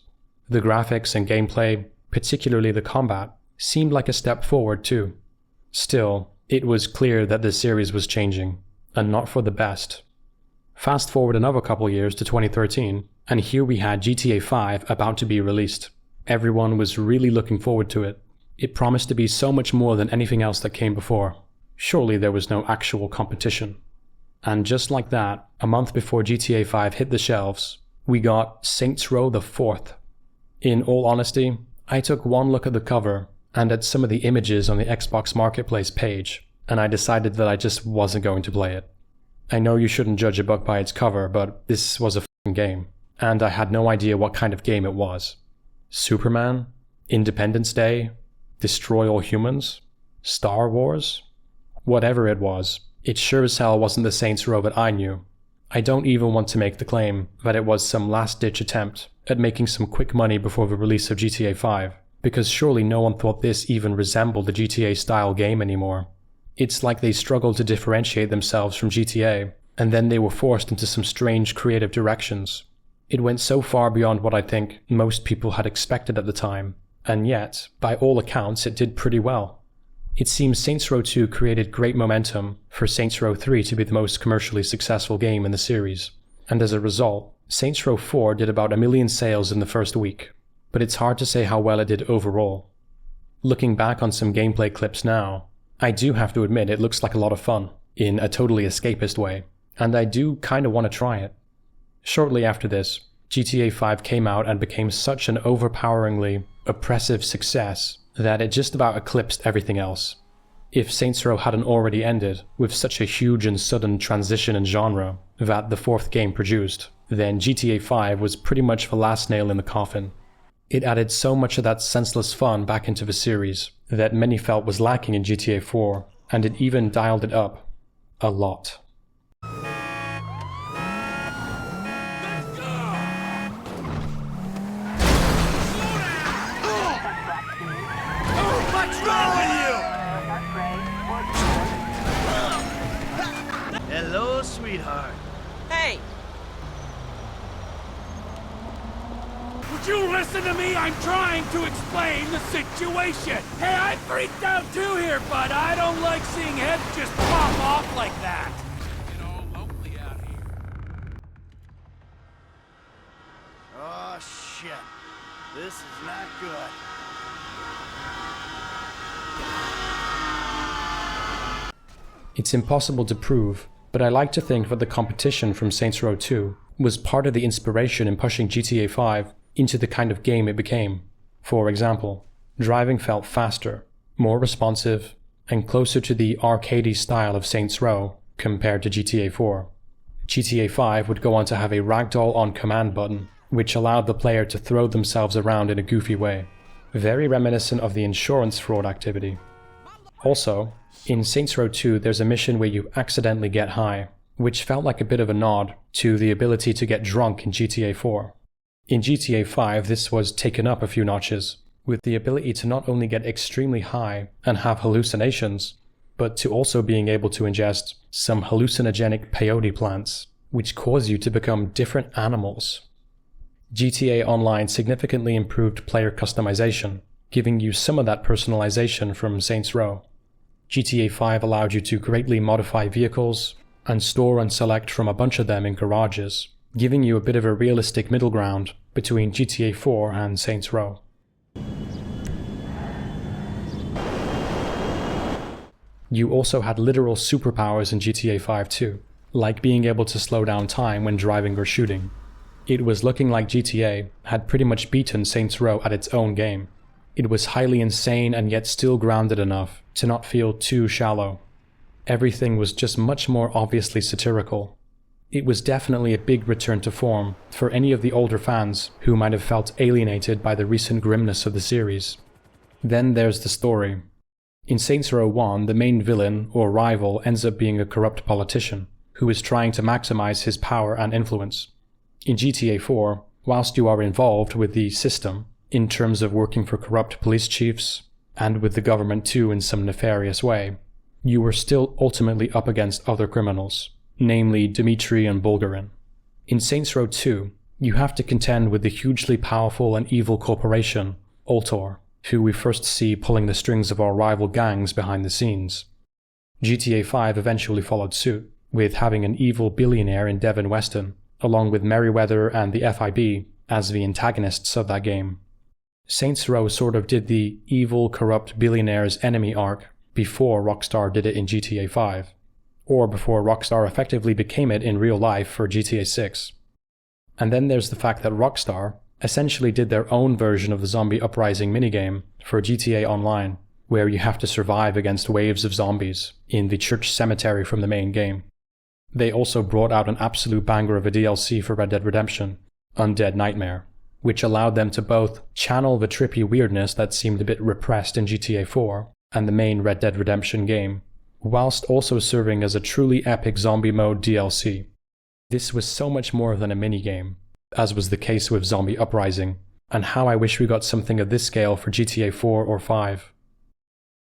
The graphics and gameplay, particularly the combat, seemed like a step forward too. Still, it was clear that the series was changing, and not for the best. Fast forward another couple years to 2013, and here we had GTA 5 about to be released. Everyone was really looking forward to it. It promised to be so much more than anything else that came before. Surely there was no actual competition. And just like that, a month before GTA 5 hit the shelves, we got Saints Row IV. In all honesty, I took one look at the cover and at some of the images on the Xbox Marketplace page, and I decided that I just wasn't going to play it. I know you shouldn't judge a book by its cover, but this was a f***ing game, and I had no idea what kind of game it was. Superman? Independence Day? Destroy All Humans? Star Wars? Whatever it was, it sure as hell wasn't the Saints Row that I knew. I don't even want to make the claim that it was some last-ditch attempt at making some quick money before the release of GTA 5, because surely no one thought this even resembled a GTA-style game anymore. It's like they struggled to differentiate themselves from GTA, and then they were forced into some strange creative directions. It went so far beyond what I think most people had expected at the time, and yet, by all accounts, it did pretty well. It seems Saints Row 2 created great momentum for Saints Row 3 to be the most commercially successful game in the series, and as a result, Saints Row 4 did about 1 million sales in the first week, but it's hard to say how well it did overall. Looking back on some gameplay clips now, I do have to admit it looks like a lot of fun, in a totally escapist way, and I do kinda want to try it. Shortly after this, GTA 5 came out and became such an overpoweringly oppressive success that it just about eclipsed everything else. If Saints Row hadn't already ended with such a huge and sudden transition in genre that the fourth game produced, then GTA 5 was pretty much the last nail in the coffin. It added so much of that senseless fun back into the series that many felt was lacking in GTA 4, and it even dialed it up a lot. What's wrong with you? Hello, sweetheart. Hey! Would you listen to me? I'm trying to explain the situation. Hey, I freaked out too here, bud. I don't like seeing heads just pop off like that. Get all lonely out here. Oh, shit. This is not good. It's impossible to prove, but I like to think that the competition from Saints Row 2 was part of the inspiration in pushing GTA 5 into the kind of game it became. For example, driving felt faster, more responsive, and closer to the arcadey style of Saints Row compared to GTA 4. GTA 5 would go on to have a ragdoll on command button, which allowed the player to throw themselves around in a goofy way, very reminiscent of the insurance fraud activity. Also, in Saints Row 2 there's a mission where you accidentally get high, which felt like a bit of a nod to the ability to get drunk in GTA 4. In GTA 5 this was taken up a few notches, with the ability to not only get extremely high and have hallucinations, but to also being able to ingest some hallucinogenic peyote plants, which cause you to become different animals. GTA Online significantly improved player customization, giving you some of that personalization from Saints Row. GTA 5 allowed you to greatly modify vehicles and store and select from a bunch of them in garages, giving you a bit of a realistic middle ground between GTA 4 and Saints Row. You also had literal superpowers in GTA 5 too, like being able to slow down time when driving or shooting. It was looking like GTA had pretty much beaten Saints Row at its own game. It was highly insane and yet still grounded enough to not feel too shallow. Everything was just much more obviously satirical. It was definitely a big return to form for any of the older fans who might have felt alienated by the recent grimness of the series. Then there's the story. In Saints Row 1, the main villain or rival ends up being a corrupt politician who is trying to maximize his power and influence. In GTA 4, whilst you are involved with the system, in terms of working for corrupt police chiefs, and with the government too in some nefarious way, you were still ultimately up against other criminals, namely Dmitri and Bulgarin. In Saints Row 2, you have to contend with the hugely powerful and evil corporation, Ultor, who we first see pulling the strings of our rival gangs behind the scenes. GTA 5 eventually followed suit, with having an evil billionaire in Devin Weston, along with Merryweather and the FIB as the antagonists of that game. Saints Row sort of did the evil, corrupt billionaire's enemy arc before Rockstar did it in GTA 5, or before Rockstar effectively became it in real life for GTA 6. And then there's the fact that Rockstar essentially did their own version of the zombie Uprising minigame for GTA Online, where you have to survive against waves of zombies in the church cemetery from the main game. They also brought out an absolute banger of a DLC for Red Dead Redemption, Undead Nightmare, which allowed them to both channel the trippy weirdness that seemed a bit repressed in GTA 4 and the main Red Dead Redemption game, whilst also serving as a truly epic zombie mode DLC. This was so much more than a minigame, as was the case with Zombie Uprising, and how I wish we got something of this scale for GTA 4 or 5.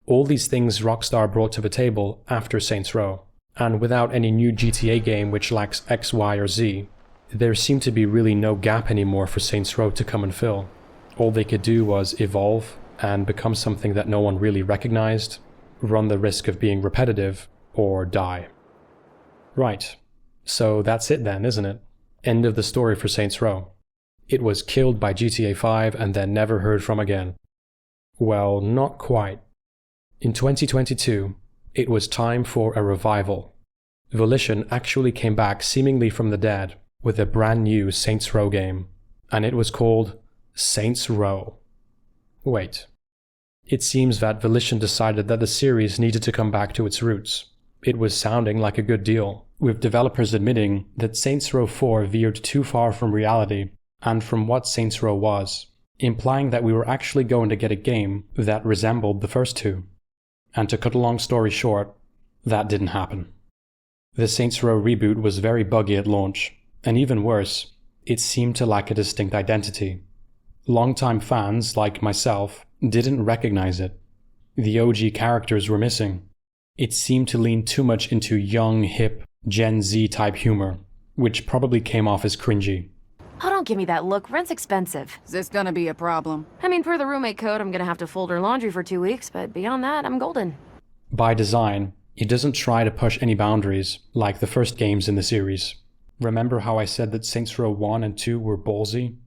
All these things Rockstar brought to the table after Saints Row, and without any new GTA game which lacks X, Y, or Z, there seemed to be really no gap anymore for Saints Row to come and fill. All they could do was evolve and become something that no one really recognized, run the risk of being repetitive, or die. Right, so that's it then, isn't it? End of the story for Saints Row. It was killed by GTA 5 and then never heard from again. Well, not quite. In 2022, it was time for a revival. Volition actually came back seemingly from the dead with a brand new Saints Row game, and it was called Saints Row. Wait. It seems that Volition decided that the series needed to come back to its roots. It was sounding like a good deal, with developers admitting that Saints Row 4 veered too far from reality and from what Saints Row was, implying that we were actually going to get a game that resembled the first two. And to cut a long story short, that didn't happen. The Saints Row reboot was very buggy at launch, and even worse, it seemed to lack a distinct identity. Longtime fans, like myself, didn't recognize it. The OG characters were missing. It seemed to lean too much into young, hip, Gen Z type humor, which probably came off as cringy. Oh, don't give me that look. Rent's expensive. Is this gonna be a problem? I mean, per the roommate code, I'm gonna have to fold her laundry for 2 weeks, but beyond that, I'm golden. By design, it doesn't try to push any boundaries like the first games in the series. Remember how I said that Saints Row 1 and 2 were ballsy?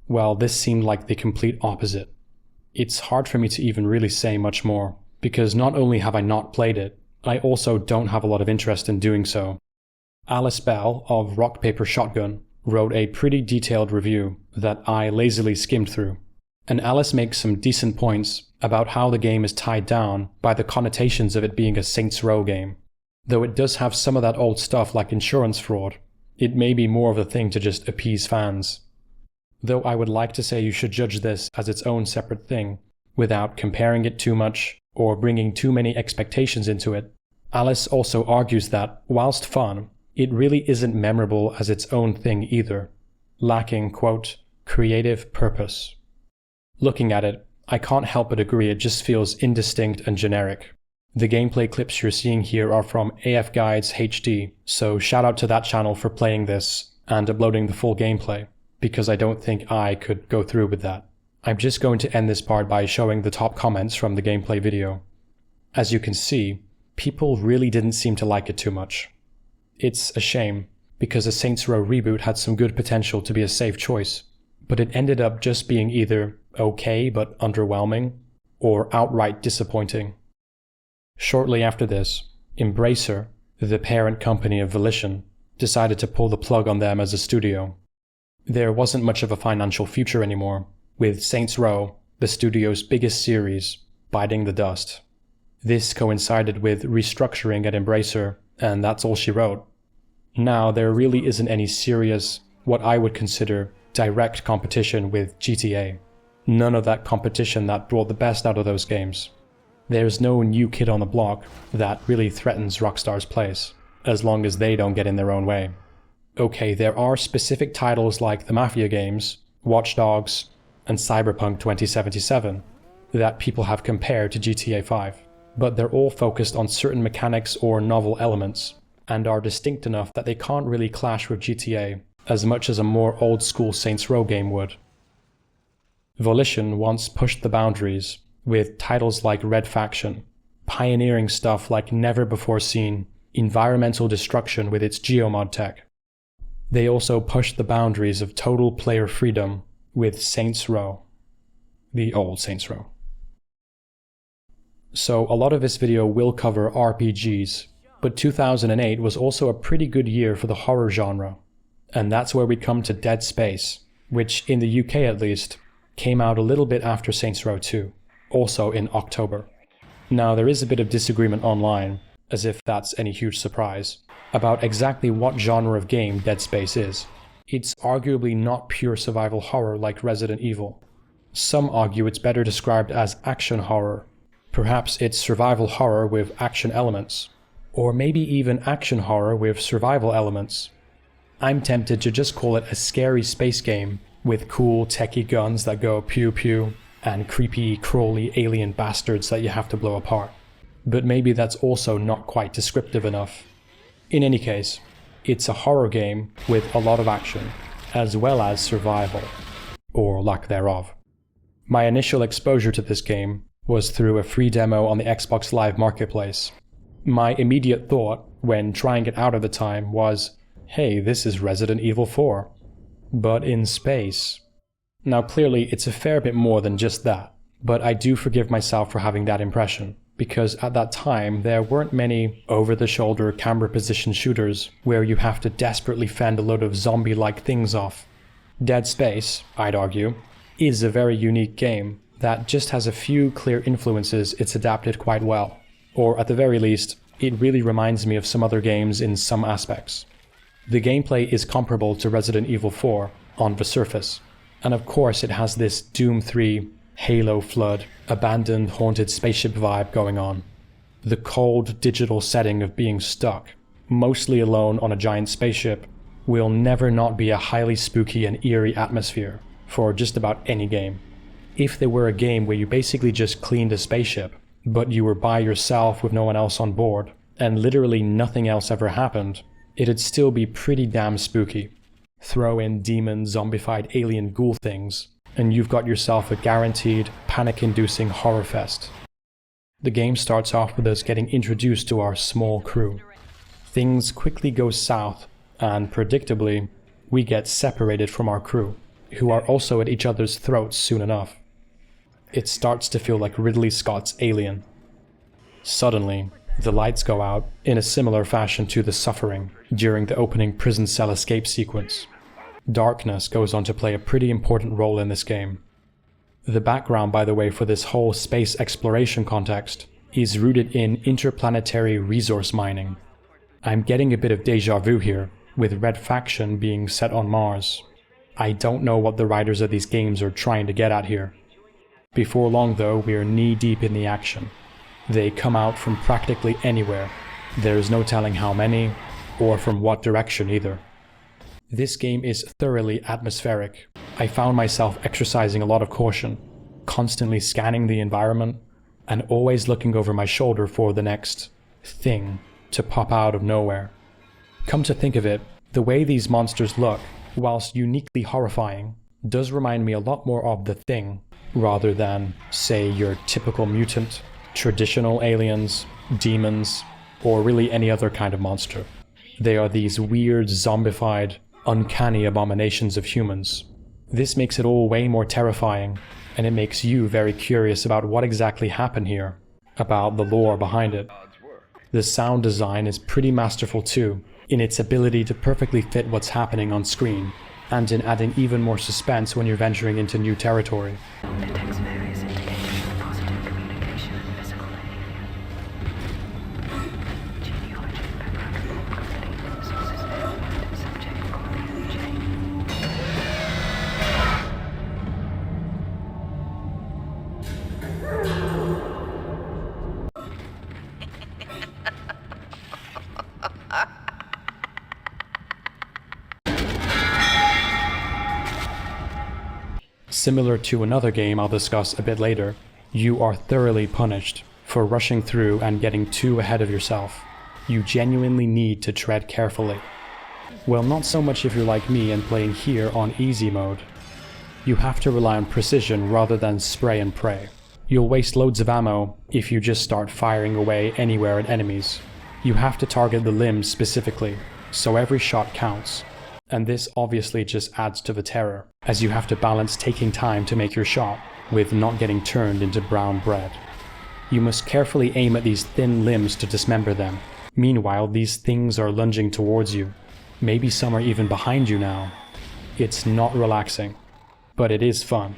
Well, this seemed like the complete opposite. It's hard for me to even really say much more, because not only have I not played it, I also don't have a lot of interest in doing so. Alice Bell of Rock Paper Shotgun wrote a pretty detailed review that I lazily skimmed through, and Alice makes some decent points about how the game is tied down by the connotations of it being a Saints Row game. Though it does have some of that old stuff like insurance fraud, it may be more of a thing to just appease fans. Though I would like to say you should judge this as its own separate thing, without comparing it too much or bringing too many expectations into it, Alice also argues that, whilst fun, it really isn't memorable as its own thing either, lacking, quote, creative purpose. Looking at it, I can't help but agree it just feels indistinct and generic. The gameplay clips you're seeing here are from AF Guides HD, so shout out to that channel for playing this and uploading the full gameplay, because I don't think I could go through with that. I'm just going to end this part by showing the top comments from the gameplay video. As you can see, people really didn't seem to like it too much. It's a shame, because a Saints Row reboot had some good potential to be a safe choice, but it ended up just being either okay but underwhelming, or outright disappointing. Shortly after this, Embracer, the parent company of Volition, decided to pull the plug on them as a studio. There wasn't much of a financial future anymore, with Saints Row, the studio's biggest series, biting the dust. This coincided with restructuring at Embracer, and that's all she wrote. Now there really isn't any serious, what I would consider, direct competition with GTA. None of that competition that brought the best out of those games. There's no new kid on the block that really threatens Rockstar's place, as long as they don't get in their own way. Okay, there are specific titles like the Mafia games, Watch Dogs, and Cyberpunk 2077 that people have compared to GTA 5, but they're all focused on certain mechanics or novel elements, and are distinct enough that they can't really clash with GTA as much as a more old-school Saints Row game would. Volition once pushed the boundaries with titles like Red Faction, pioneering stuff like never before seen environmental destruction with its geomod tech. They also pushed the boundaries of total player freedom with Saints Row, the old Saints Row. So a lot of this video will cover RPGs, but 2008 was also a pretty good year for the horror genre, and that's where we come to Dead Space, which in the UK at least, came out a little bit after Saints Row 2, also in October. Now there is a bit of disagreement online, as if that's any huge surprise, about exactly what genre of game Dead Space is. It's arguably not pure survival horror like Resident Evil. Some argue it's better described as action horror. Perhaps it's survival horror with action elements, or maybe even action horror with survival elements. I'm tempted to just call it a scary space game with cool techie guns that go pew pew and creepy crawly alien bastards that you have to blow apart. But maybe that's also not quite descriptive enough. In any case, it's a horror game with a lot of action, as well as survival, or lack thereof. My initial exposure to this game was through a free demo on the Xbox Live Marketplace. My immediate thought when trying it out at the time was, hey, this is Resident Evil 4, but in space. Now clearly it's a fair bit more than just that, but I do forgive myself for having that impression, because at that time there weren't many over-the-shoulder camera position shooters where you have to desperately fend a load of zombie-like things off. Dead Space, I'd argue, is a very unique game that just has a few clear influences it's adapted quite well. Or at the very least, it really reminds me of some other games in some aspects. The gameplay is comparable to Resident Evil 4 on the surface, and of course it has this Doom 3, Halo Flood, abandoned haunted spaceship vibe going on. The cold digital setting of being stuck, mostly alone on a giant spaceship, will never not be a highly spooky and eerie atmosphere for just about any game. If there were a game where you basically just cleaned a spaceship, but you were by yourself with no one else on board, and literally nothing else ever happened, it'd still be pretty damn spooky. Throw in demon, zombified alien ghoul things, and you've got yourself a guaranteed, panic-inducing horror fest. The game starts off with us getting introduced to our small crew. Things quickly go south, and predictably, we get separated from our crew, who are also at each other's throats soon enough. It starts to feel like Ridley Scott's Alien. Suddenly, the lights go out in a similar fashion to The Suffering during the opening prison cell escape sequence. Darkness goes on to play a pretty important role in this game. The background, by the way, for this whole space exploration context is rooted in interplanetary resource mining. I'm getting a bit of déjà vu here, with Red Faction being set on Mars. I don't know what the writers of these games are trying to get at here. Before long though, we're knee-deep in the action. They come out from practically anywhere. There's no telling how many, or from what direction either. This game is thoroughly atmospheric. I found myself exercising a lot of caution, constantly scanning the environment, and always looking over my shoulder for the next thing to pop out of nowhere. Come to think of it, the way these monsters look, whilst uniquely horrifying, does remind me a lot more of The Thing, rather than, say, your typical mutant, traditional aliens, demons, or really any other kind of monster. They are these weird, zombified, uncanny abominations of humans. This makes it all way more terrifying, and it makes you very curious about what exactly happened here, about the lore behind it. The sound design is pretty masterful too, in its ability to perfectly fit what's happening on screen, and in adding even more suspense when you're venturing into new territory. Similar to another game I'll discuss a bit later, you are thoroughly punished for rushing through and getting too ahead of yourself. You genuinely need to tread carefully. Well, not so much if you're like me and playing here on easy mode. You have to rely on precision rather than spray and pray. You'll waste loads of ammo if you just start firing away anywhere at enemies. You have to target the limbs specifically, so every shot counts. And this obviously just adds to the terror, as you have to balance taking time to make your shot with not getting turned into brown bread. You must carefully aim at these thin limbs to dismember them. Meanwhile, these things are lunging towards you. Maybe some are even behind you now. It's not relaxing, but it is fun.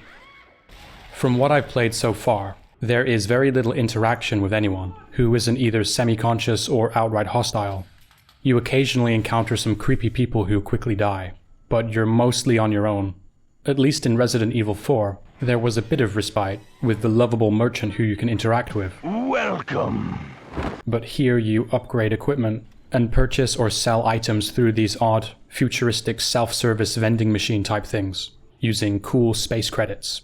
From what I've played so far, there is very little interaction with anyone who isn't either semi-conscious or outright hostile. You occasionally encounter some creepy people who quickly die, but you're mostly on your own. At least in Resident Evil 4, there was a bit of respite with the lovable merchant who you can interact with. Welcome! But here you upgrade equipment and purchase or sell items through these odd, futuristic self-service vending machine type things, using cool space credits.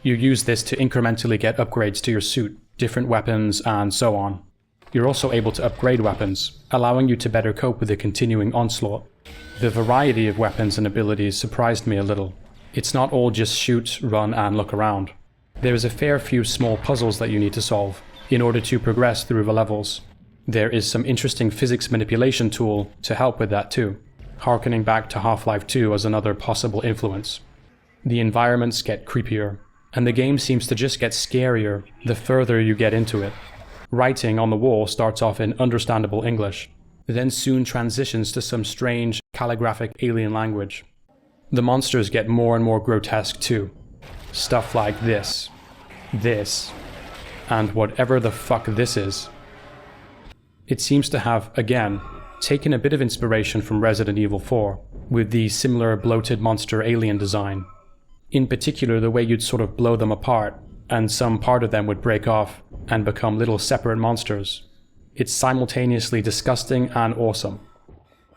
You use this to incrementally get upgrades to your suit, different weapons, and so on. You're also able to upgrade weapons, allowing you to better cope with the continuing onslaught. The variety of weapons and abilities surprised me a little. It's not all just shoot, run, and look around. There's a fair few small puzzles that you need to solve in order to progress through the levels. There is some interesting physics manipulation tool to help with that too, harkening back to Half-Life 2 as another possible influence. The environments get creepier, and the game seems to just get scarier the further you get into it. Writing on the wall starts off in understandable English, then soon transitions to some strange calligraphic alien language. The monsters get more and more grotesque too. Stuff like this, and whatever the fuck this is. It seems to have, again, taken a bit of inspiration from Resident Evil 4, with the similar bloated monster alien design. In particular, the way you'd sort of blow them apart, and some part of them would break off and become little separate monsters. It's simultaneously disgusting and awesome.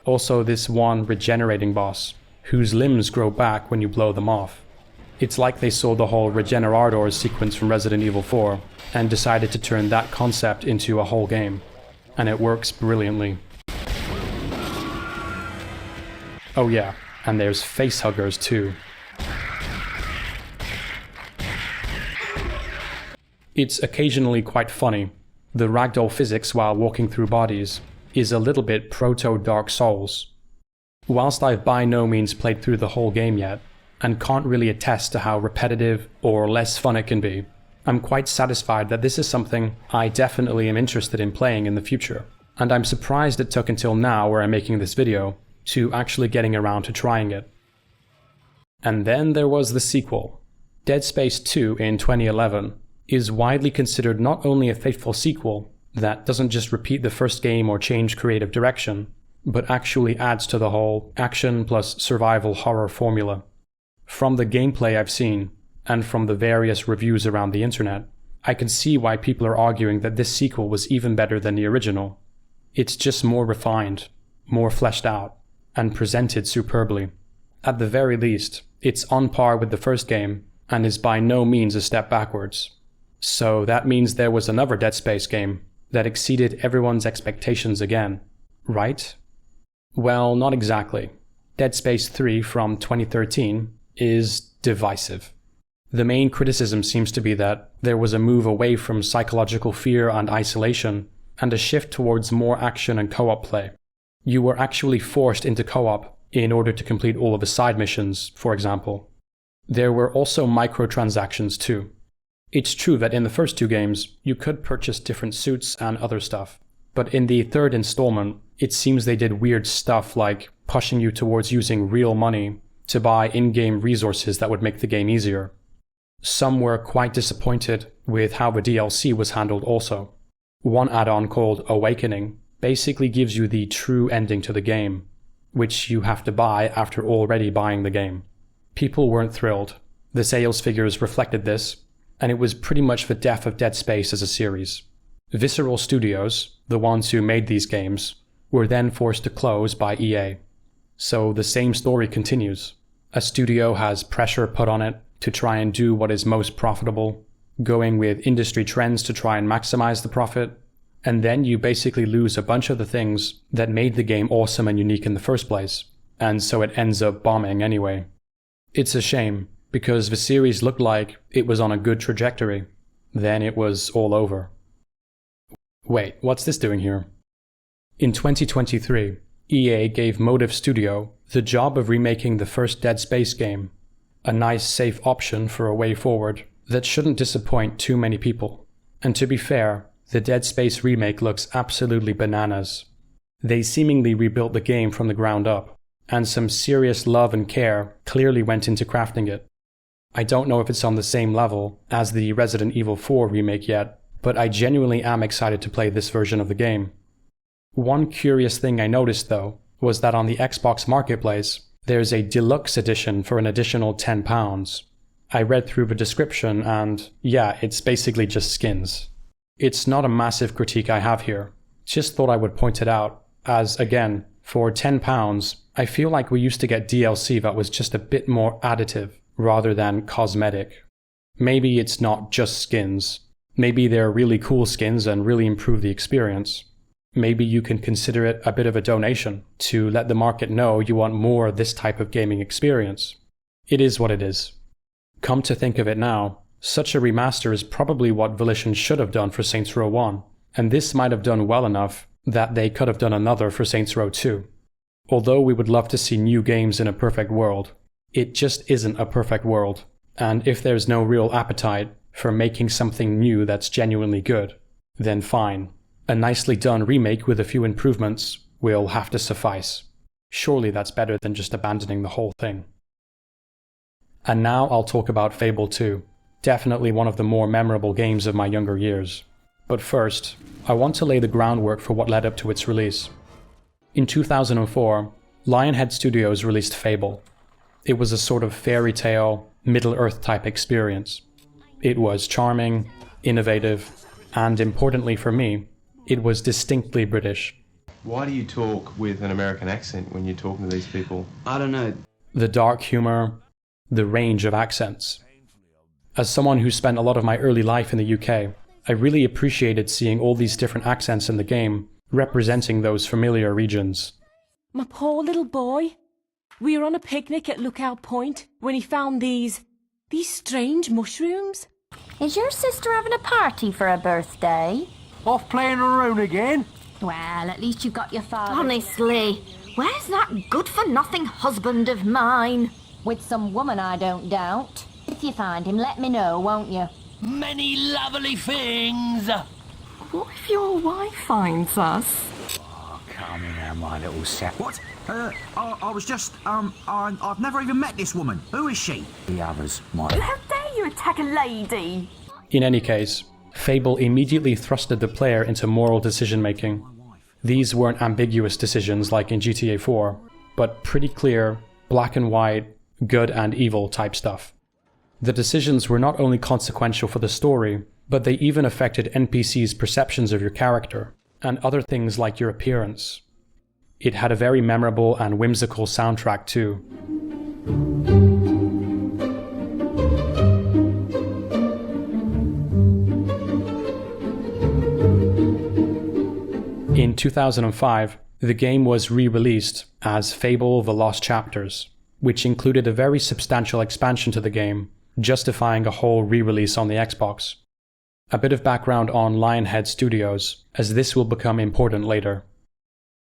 Also, this one regenerating boss, whose limbs grow back when you blow them off. It's like they saw the whole Regenerators sequence from Resident Evil 4 and decided to turn that concept into a whole game. And it works brilliantly. Oh yeah, and there's facehuggers too. It's occasionally quite funny. The ragdoll physics while walking through bodies is a little bit proto-Dark Souls. Whilst I've by no means played through the whole game yet, and can't really attest to how repetitive or less fun it can be, I'm quite satisfied that this is something I definitely am interested in playing in the future, and I'm surprised it took until now, where I'm making this video, to actually getting around to trying it. And then there was the sequel. Dead Space 2 in 2011 is widely considered not only a faithful sequel that doesn't just repeat the first game or change creative direction, but actually adds to the whole action plus survival horror formula. From the gameplay I've seen, and from the various reviews around the internet, I can see why people are arguing that this sequel was even better than the original. It's just more refined, more fleshed out, and presented superbly. At the very least, it's on par with the first game, and is by no means a step backwards. So that means there was another Dead Space game that exceeded everyone's expectations again, right? Well, not exactly. Dead Space 3 from 2013 is divisive. The main criticism seems to be that there was a move away from psychological fear and isolation, and a shift towards more action and co-op play. You were actually forced into co-op in order to complete all of the side missions, for example. There were also microtransactions too. It's true that in the first two games, you could purchase different suits and other stuff, but in the third installment, it seems they did weird stuff like pushing you towards using real money to buy in-game resources that would make the game easier. Some were quite disappointed with how the DLC was handled also. One add-on called Awakening basically gives you the true ending to the game, which you have to buy after already buying the game. People weren't thrilled. The sales figures reflected this, and it was pretty much the death of Dead Space as a series. Visceral Studios, the ones who made these games, were then forced to close by EA. So the same story continues. A studio has pressure put on it to try and do what is most profitable, going with industry trends to try and maximize the profit, and then you basically lose a bunch of the things that made the game awesome and unique in the first place, and so it ends up bombing anyway. It's a shame, because the series looked like it was on a good trajectory. Then it was all over. Wait, what's this doing here? In 2023, EA gave Motive Studio the job of remaking the first Dead Space game, a nice safe option for a way forward that shouldn't disappoint too many people. And to be fair, the Dead Space remake looks absolutely bananas. They seemingly rebuilt the game from the ground up, and some serious love and care clearly went into crafting it. I don't know if it's on the same level as the Resident Evil 4 remake yet, but I genuinely am excited to play this version of the game. One curious thing I noticed though, was that on the Xbox Marketplace, there's a deluxe edition for an additional £10. I read through the description and yeah, it's basically just skins. It's not a massive critique I have here, just thought I would point it out, as again, for £10, I feel like we used to get DLC that was just a bit more additive rather than cosmetic. Maybe it's not just skins. Maybe they're really cool skins and really improve the experience. Maybe you can consider it a bit of a donation to let the market know you want more of this type of gaming experience. It is what it is. Come to think of it now, such a remaster is probably what Volition should have done for Saints Row 1, and this might have done well enough that they could have done another for Saints Row 2. Although we would love to see new games in a perfect world, it just isn't a perfect world, and if there's no real appetite for making something new that's genuinely good, then fine. A nicely done remake with a few improvements will have to suffice. Surely that's better than just abandoning the whole thing. And now I'll talk about Fable II, definitely one of the more memorable games of my younger years. But first, I want to lay the groundwork for what led up to its release. In 2004, Lionhead Studios released Fable. It was a sort of fairy tale, Middle-earth type experience. It was charming, innovative, and importantly for me, it was distinctly British. Why do you talk with an American accent when you're talking to these people? I don't know. The dark humor, the range of accents. As someone who spent a lot of my early life in the UK, I really appreciated seeing all these different accents in the game, representing those familiar regions. My poor little boy. We were on a picnic at Lookout Point when he found these strange mushrooms. Is your sister having a party for her birthday? Off playing her own again? Well, at least you've got your father. Honestly, where's that good-for-nothing husband of mine? With some woman, I don't doubt. If you find him, let me know, won't you? Many lovely things! What if your wife finds us? Oh, come here, my little sap. What? I was just, I've never even met this woman. Who is she? The others might. How dare you attack a lady? In any case, Fable immediately thrusted the player into moral decision-making. These weren't ambiguous decisions like in GTA 4, but pretty clear, black and white, good and evil type stuff. The decisions were not only consequential for the story, but they even affected NPCs' perceptions of your character, and other things like your appearance. It had a very memorable and whimsical soundtrack too. In 2005, the game was re-released as Fable: The Lost Chapters, which included a very substantial expansion to the game, justifying a whole re-release on the Xbox. A bit of background on Lionhead Studios, as this will become important later.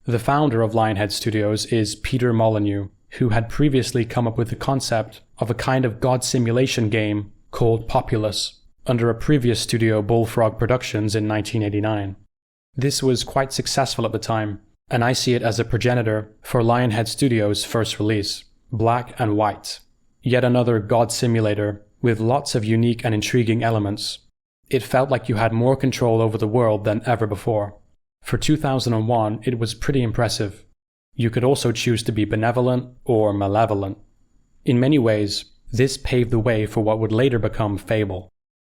The founder of Lionhead Studios is Peter Molyneux, who had previously come up with the concept of a kind of god simulation game called Populous, under a previous studio, Bullfrog Productions, in 1989. This was quite successful at the time, and I see it as a progenitor for Lionhead Studios' first release, Black and White. Yet another god simulator with lots of unique and intriguing elements. It felt like you had more control over the world than ever before. For 2001, it was pretty impressive. You could also choose to be benevolent or malevolent. In many ways, this paved the way for what would later become Fable.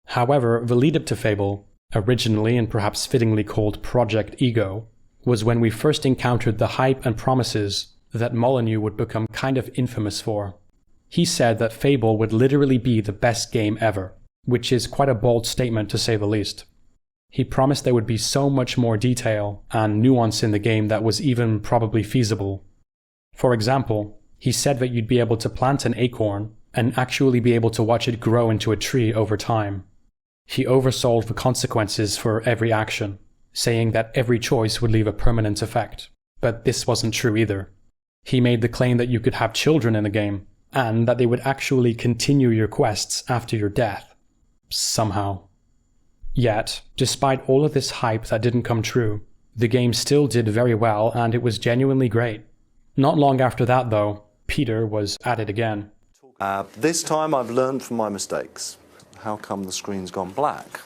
However, the lead-up to Fable, originally and perhaps fittingly called Project Ego, was when we first encountered the hype and promises that Molyneux would become kind of infamous for. He said that Fable would literally be the best game ever, which is quite a bold statement to say the least. He promised there would be so much more detail and nuance in the game that was even probably feasible. For example, he said that you'd be able to plant an acorn and actually be able to watch it grow into a tree over time. He oversold the consequences for every action, saying that every choice would leave a permanent effect. But this wasn't true either. He made the claim that you could have children in the game, and that they would actually continue your quests after your death. Somehow. Yet, despite all of this hype that didn't come true, the game still did very well and it was genuinely great. Not long after that though, Peter was at it again. This time I've learned from my mistakes. How come the screen's gone black?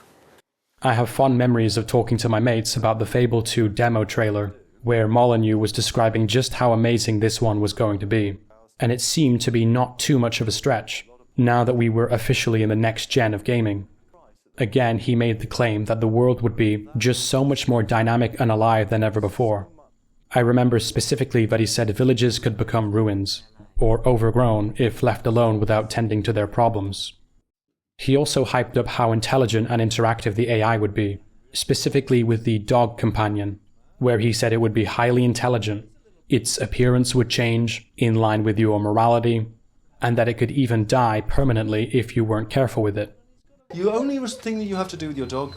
I have fond memories of talking to my mates about the Fable 2 demo trailer, where Molyneux was describing just how amazing this one was going to be. And it seemed to be not too much of a stretch, now that we were officially in the next gen of gaming. Again, he made the claim that the world would be just so much more dynamic and alive than ever before. I remember specifically that he said villages could become ruins, or overgrown if left alone without tending to their problems. He also hyped up how intelligent and interactive the AI would be, specifically with the dog companion, where he said it would be highly intelligent, its appearance would change in line with your morality, and that it could even die permanently if you weren't careful with it. The only thing that you have to do with your dog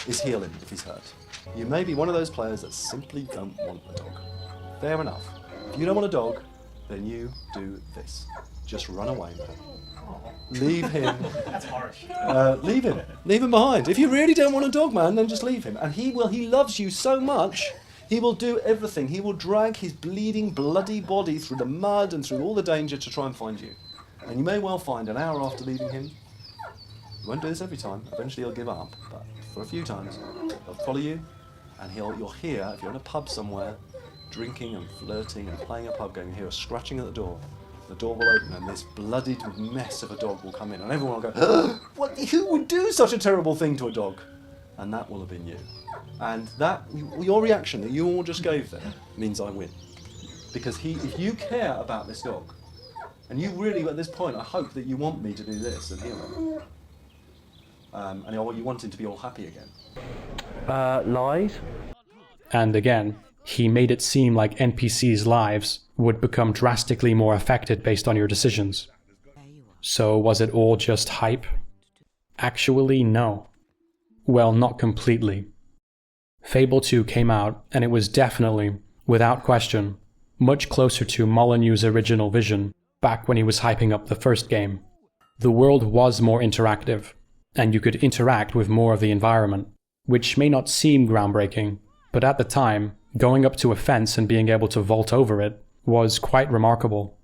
is heal him if he's hurt. You may be one of those players that simply don't want a dog. Fair enough. If you don't want a dog, then you do this. just run away, man. Leave him. That's harsh. Leave him. Leave him behind. If you really don't want a dog, man, then just leave him. And he loves you so much, he will do everything. He will drag his bleeding, bloody body through the mud and through all the danger to try and find you. And you may well find an hour after leaving him, he won't do this every time, eventually he'll give up, but for a few times, he'll follow you, and you'll hear, if you're in a pub somewhere, drinking and flirting and playing a pub game, you hear a scratching at the door will open and this bloodied mess of a dog will come in, and everyone will go, who would do such a terrible thing to a dog? And that will have been you. And your reaction that you all just gave there means I win. Because if you care about this dog, and you really, at this point, I hope that you want me to do this and heal him. And you want him to be all happy again. Lied? And again, he made it seem like NPCs' lives would become drastically more affected based on your decisions. So was it all just hype? Actually, no. Well, not completely. Fable 2 came out, and it was definitely, without question, much closer to Molyneux' original vision back when he was hyping up the first game. The world was more interactive, and you could interact with more of the environment, which may not seem groundbreaking, but at the time, going up to a fence and being able to vault over it was quite remarkable.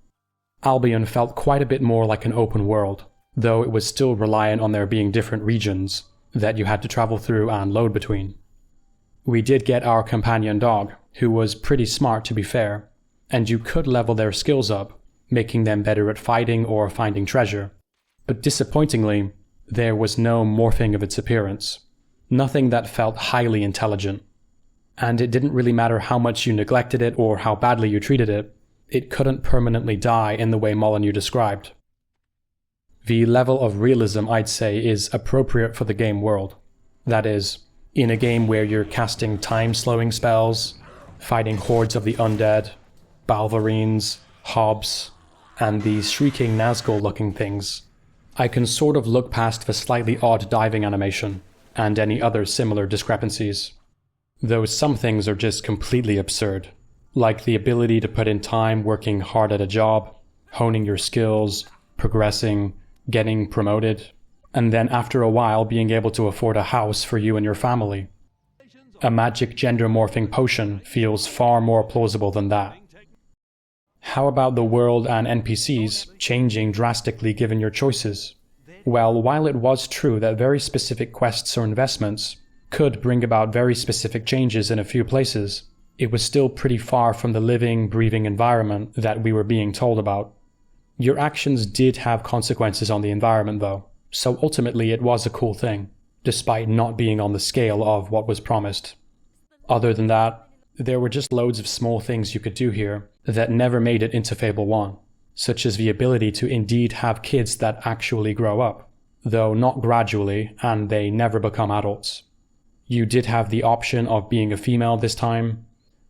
Albion felt quite a bit more like an open world, though it was still reliant on there being different regions that you had to travel through and load between. We did get our companion dog, who was pretty smart to be fair, and you could level their skills up, making them better at fighting or finding treasure. But disappointingly, there was no morphing of its appearance, nothing that felt highly intelligent. And it didn't really matter how much you neglected it or how badly you treated it, it couldn't permanently die in the way Molyneux described. The level of realism, I'd say, is appropriate for the game world. That is, in a game where you're casting time-slowing spells, fighting hordes of the undead, Balverines, Hobbs, and these shrieking Nazgul-looking things, I can sort of look past the slightly odd diving animation and any other similar discrepancies. Though some things are just completely absurd, like the ability to put in time working hard at a job, honing your skills, progressing, getting promoted, and then after a while being able to afford a house for you and your family. A magic gender morphing potion feels far more plausible than that. How about the world and NPCs changing drastically given your choices? Well, while it was true that very specific quests or investments could bring about very specific changes in a few places, it was still pretty far from the living, breathing environment that we were being told about. Your actions did have consequences on the environment though, so ultimately it was a cool thing, despite not being on the scale of what was promised. Other than that, there were just loads of small things you could do here that never made it into Fable 1, such as the ability to indeed have kids that actually grow up, though not gradually, and they never become adults. You did have the option of being a female this time.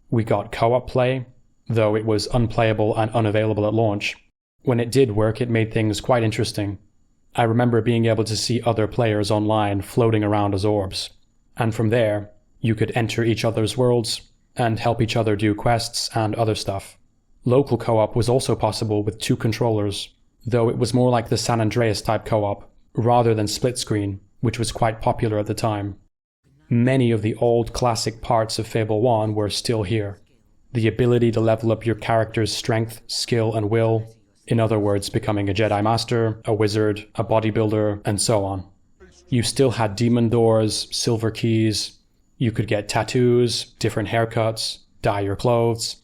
We got co-op play, though it was unplayable and unavailable at launch. When it did work, it made things quite interesting. I remember being able to see other players online floating around as orbs, and from there, you could enter each other's worlds and help each other do quests and other stuff. Local co-op was also possible with 2 controllers, though it was more like the San Andreas type co-op, rather than split screen, which was quite popular at the time. Many of the old classic parts of Fable 1 were still here. The ability to level up your character's strength, skill, and will, in other words, becoming a Jedi Master, a wizard, a bodybuilder, and so on. You still had demon doors, silver keys, you could get tattoos, different haircuts, dye your clothes.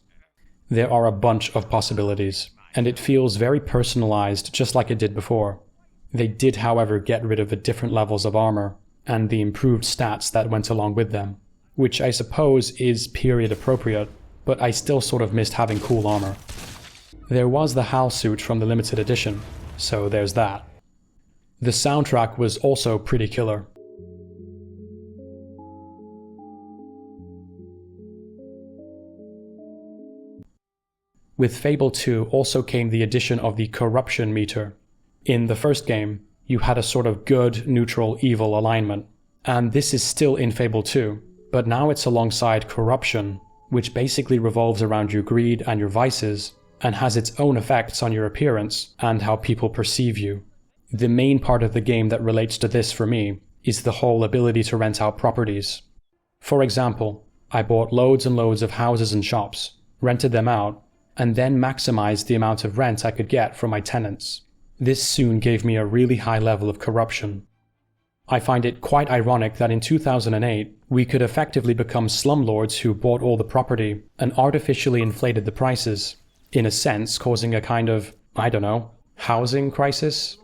There are a bunch of possibilities, and it feels very personalized just like it did before. They did, however, get rid of the different levels of armor, and the improved stats that went along with them, which I suppose is period appropriate, but I still sort of missed having cool armor. There was the HAL suit from the limited edition, so there's that. The soundtrack was also pretty killer. With Fable 2 also came the addition of the corruption meter. In the first game, you had a sort of good, neutral, evil alignment, and this is still in Fable 2, but now it's alongside corruption, which basically revolves around your greed and your vices, and has its own effects on your appearance and how people perceive you. The main part of the game that relates to this for me is the whole ability to rent out properties. For example, I bought loads and loads of houses and shops, rented them out, and then maximized the amount of rent I could get from my tenants. This soon gave me a really high level of corruption. I find it quite ironic that in 2008, we could effectively become slumlords who bought all the property and artificially inflated the prices, in a sense causing a kind of, I don't know, housing crisis?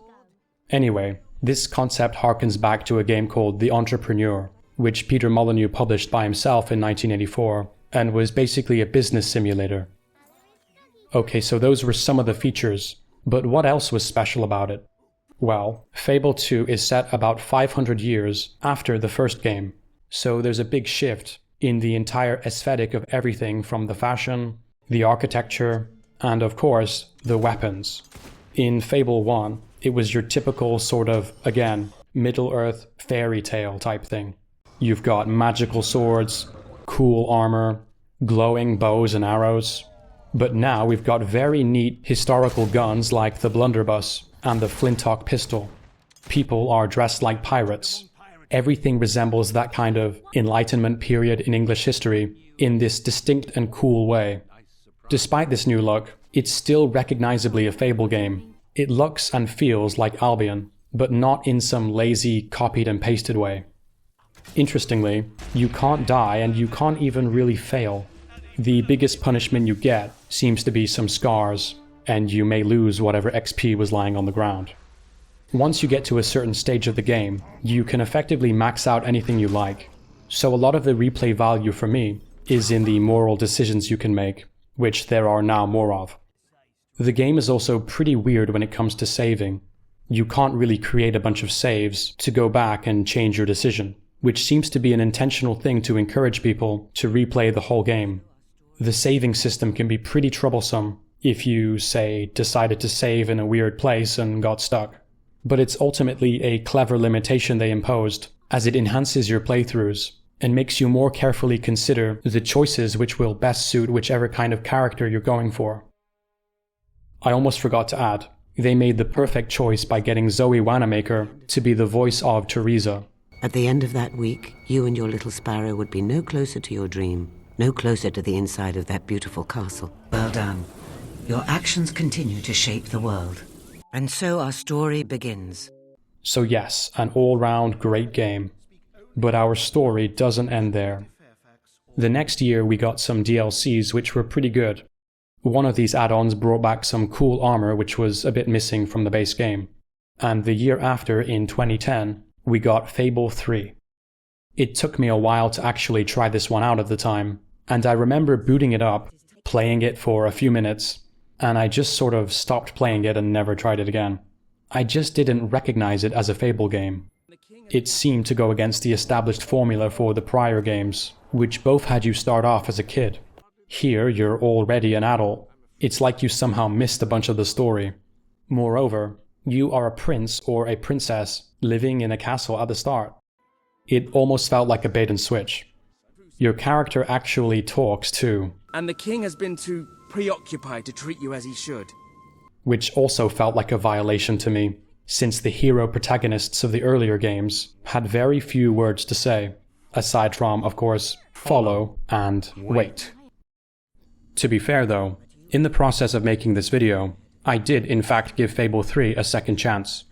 Anyway, this concept harkens back to a game called The Entrepreneur, which Peter Molyneux published by himself in 1984, and was basically a business simulator. Okay, so those were some of the features, but what else was special about it? Well, Fable II is set about 500 years after the first game, so there's a big shift in the entire aesthetic of everything from the fashion, the architecture, and of course, the weapons. In Fable 1, it was your typical sort of, again, Middle-earth fairy tale type thing. You've got magical swords, cool armor, glowing bows and arrows. But now we've got very neat historical guns like the blunderbuss and the flintlock pistol. People are dressed like pirates. Everything resembles that kind of Enlightenment period in English history in this distinct and cool way. Despite this new look, it's still recognizably a Fable game. It looks and feels like Albion, but not in some lazy copied and pasted way. Interestingly, you can't die and you can't even really fail. The biggest punishment you get seems to be some scars, and you may lose whatever XP was lying on the ground. Once you get to a certain stage of the game, you can effectively max out anything you like. So a lot of the replay value for me is in the moral decisions you can make, which there are now more of. The game is also pretty weird when it comes to saving. You can't really create a bunch of saves to go back and change your decision, which seems to be an intentional thing to encourage people to replay the whole game. The saving system can be pretty troublesome if you, say, decided to save in a weird place and got stuck. But it's ultimately a clever limitation they imposed, as it enhances your playthroughs and makes you more carefully consider the choices which will best suit whichever kind of character you're going for. I almost forgot to add, they made the perfect choice by getting Zoe Wanamaker to be the voice of Teresa. At the end of that week, you and your little sparrow would be no closer to your dream, no closer to the inside of that beautiful castle. Well done. Your actions continue to shape the world. And so our story begins. So yes, an all-round great game. But our story doesn't end there. The next year we got some DLCs which were pretty good. One of these add-ons brought back some cool armor which was a bit missing from the base game. And the year after, in 2010, we got Fable III. It took me a while to actually try this one out at the time, and I remember booting it up, playing it for a few minutes, and I just sort of stopped playing it and never tried it again. I just didn't recognize it as a Fable game. It seemed to go against the established formula for the prior games, which both had you start off as a kid. Here, you're already an adult. It's like you somehow missed a bunch of the story. Moreover, you are a prince or a princess living in a castle at the start. It almost felt like a bait and switch. Your character actually talks too. And the king has been too preoccupied to treat you as he should. Which also felt like a violation to me, since the hero protagonists of the earlier games had very few words to say, aside from, of course, follow and wait. To be fair though, in the process of making this video, I did in fact give Fable III a second chance.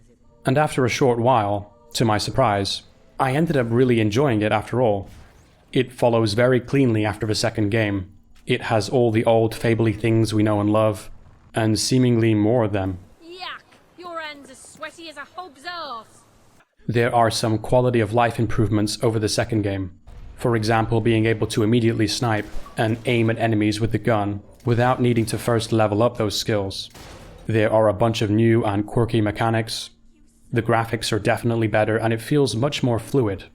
And after a short while, to my surprise, I ended up really enjoying it after all. It follows very cleanly after the second game. It has all the old Fable-y things we know and love, and seemingly more of them. Yuck! Your hands are sweaty as a hog's arse! There are some quality of life improvements over the second game. For example, being able to immediately snipe and aim at enemies with the gun without needing to first level up those skills. There are a bunch of new and quirky mechanics. The graphics are definitely better and it feels much more fluid.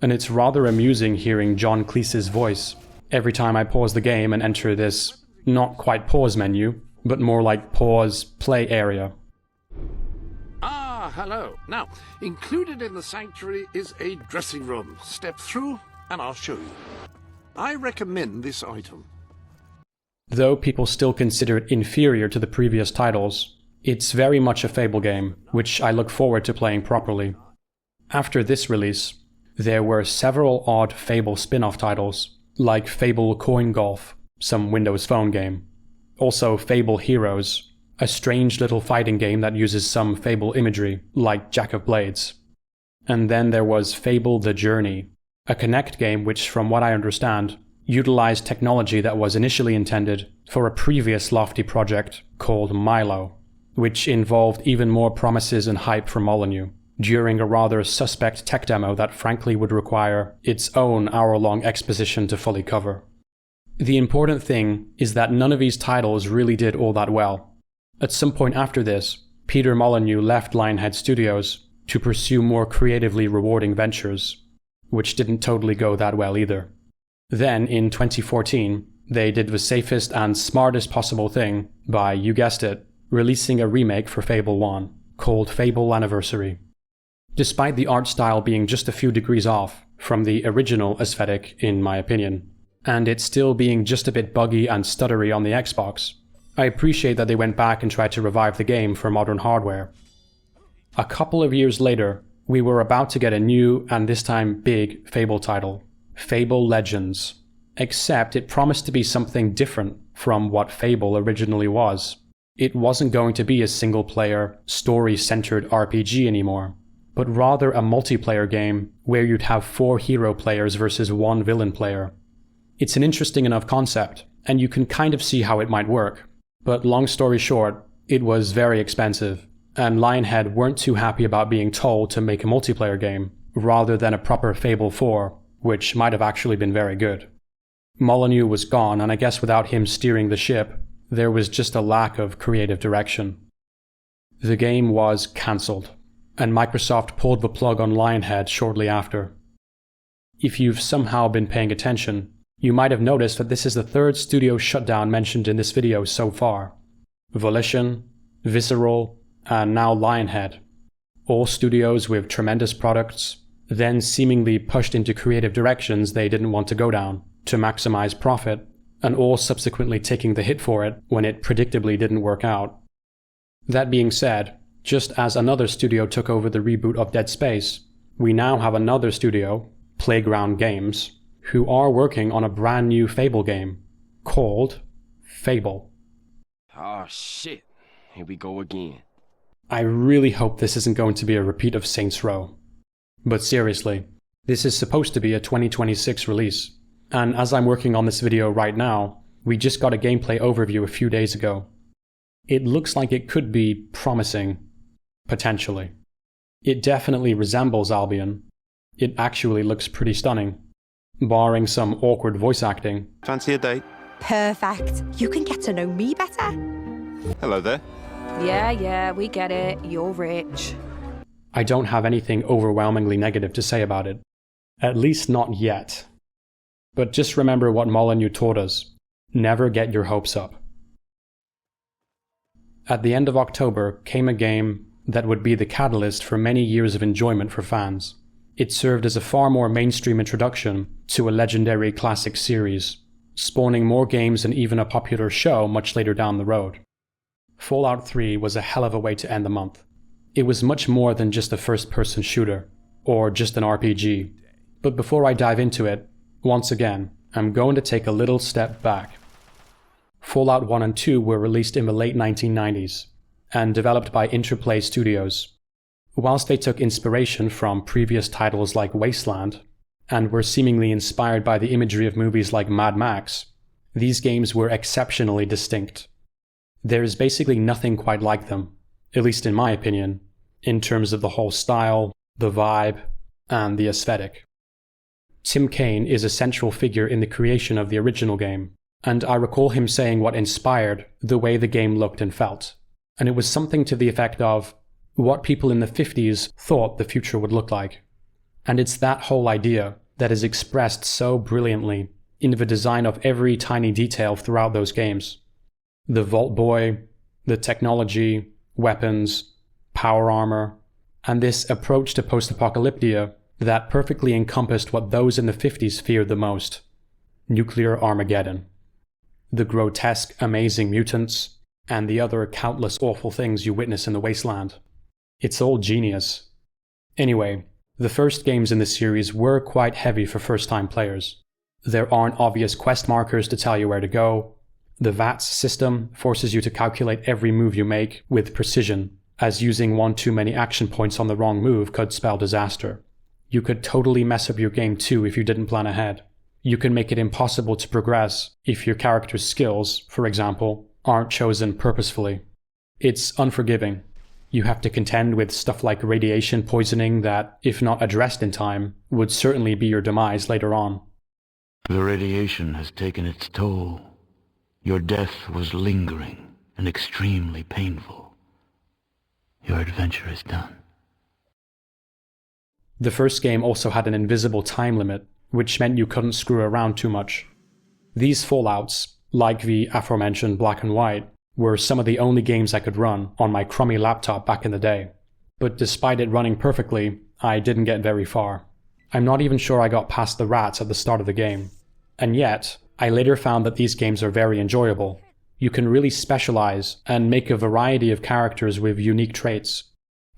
And it's rather amusing hearing John Cleese's voice every time I pause the game and enter this, not quite pause menu, but more like pause play area. Ah, hello. Now, included in the sanctuary is a dressing room. Step through and I'll show you. I recommend this item. Though people still consider it inferior to the previous titles, it's very much a Fable game, which I look forward to playing properly. After this release, there were several odd Fable spin-off titles, like Fable Coin Golf, some Windows Phone game. Also Fable Heroes, a strange little fighting game that uses some Fable imagery, like Jack of Blades. And then there was Fable The Journey, a Kinect game which, from what I understand, utilized technology that was initially intended for a previous lofty project called Milo, which involved even more promises and hype from Molyneux, during a rather suspect tech demo that frankly would require its own hour-long exposition to fully cover. The important thing is that none of these titles really did all that well. At some point after this, Peter Molyneux left Lionhead Studios to pursue more creatively rewarding ventures, which didn't totally go that well either. Then, in 2014, they did the safest and smartest possible thing by, you guessed it, releasing a remake for Fable 1, called Fable Anniversary. Despite the art style being just a few degrees off from the original aesthetic, in my opinion, and it still being just a bit buggy and stuttery on the Xbox, I appreciate that they went back and tried to revive the game for modern hardware. A couple of years later, we were about to get a new, and this time big, Fable title, Fable Legends, except it promised to be something different from what Fable originally was. It wasn't going to be a single-player, story-centered RPG anymore, but rather a multiplayer game where you'd have 4 hero players versus 1 villain player. It's an interesting enough concept, and you can kind of see how it might work, but long story short, it was very expensive, and Lionhead weren't too happy about being told to make a multiplayer game, rather than a proper Fable 4, which might have actually been very good. Molyneux was gone, and I guess without him steering the ship, there was just a lack of creative direction. The game was cancelled, and Microsoft pulled the plug on Lionhead shortly after. If you've somehow been paying attention, you might have noticed that this is the third studio shutdown mentioned in this video so far. Volition, Visceral, and now Lionhead. All studios with tremendous products, then seemingly pushed into creative directions they didn't want to go down to maximize profit, and all subsequently taking the hit for it when it predictably didn't work out. That being said, just as another studio took over the reboot of Dead Space, we now have another studio, Playground Games, who are working on a brand new Fable game, called Fable. Oh shit, here we go again. I really hope this isn't going to be a repeat of Saints Row. But seriously, this is supposed to be a 2026 release, and as I'm working on this video right now, we just got a gameplay overview a few days ago. It looks like it could be promising, potentially. It definitely resembles Albion. It actually looks pretty stunning, barring some awkward voice acting. Fancy a date? Perfect. You can get to know me better. Hello there. Yeah, we get it. You're rich. I don't have anything overwhelmingly negative to say about it. At least not yet. But just remember what Molyneux taught us. Never get your hopes up. At the end of October came a game that would be the catalyst for many years of enjoyment for fans. It served as a far more mainstream introduction to a legendary classic series, spawning more games and even a popular show much later down the road. Fallout 3 was a hell of a way to end the month. It was much more than just a first-person shooter, or just an RPG. But before I dive into it, once again, I'm going to take a little step back. Fallout 1 and 2 were released in the late 1990s, and developed by Interplay Studios. Whilst they took inspiration from previous titles like Wasteland, and were seemingly inspired by the imagery of movies like Mad Max, these games were exceptionally distinct. There is basically nothing quite like them, at least in my opinion, in terms of the whole style, the vibe, and the aesthetic. Tim Kaine is a central figure in the creation of the original game, and I recall him saying what inspired the way the game looked and felt, and it was something to the effect of what people in the 50s thought the future would look like. And it's that whole idea that is expressed so brilliantly in the design of every tiny detail throughout those games. The Vault Boy, the technology, weapons, power armor, and this approach to post-apocalyptia that perfectly encompassed what those in the 50s feared the most: nuclear Armageddon. the grotesque, amazing mutants, and the other countless awful things you witness in the wasteland. It's all genius. Anyway, the first games in the series were quite heavy for first-time players. There aren't obvious quest markers to tell you where to go. The VATS system forces you to calculate every move you make with precision, as using one too many action points on the wrong move could spell disaster. You could totally mess up your game too if you didn't plan ahead. You can make it impossible to progress if your character's skills, for example, aren't chosen purposefully. It's unforgiving. You have to contend with stuff like radiation poisoning that, if not addressed in time, would certainly be your demise later on. The radiation has taken its toll. Your death was lingering and extremely painful. Your adventure is done. The first game also had an invisible time limit, which meant you couldn't screw around too much. These Fallouts, like the aforementioned Black and White, were some of the only games I could run on my crummy laptop back in the day. But despite it running perfectly, I didn't get very far. I'm not even sure I got past the rats at the start of the game. And yet, I later found that these games are very enjoyable. You can really specialize and make a variety of characters with unique traits.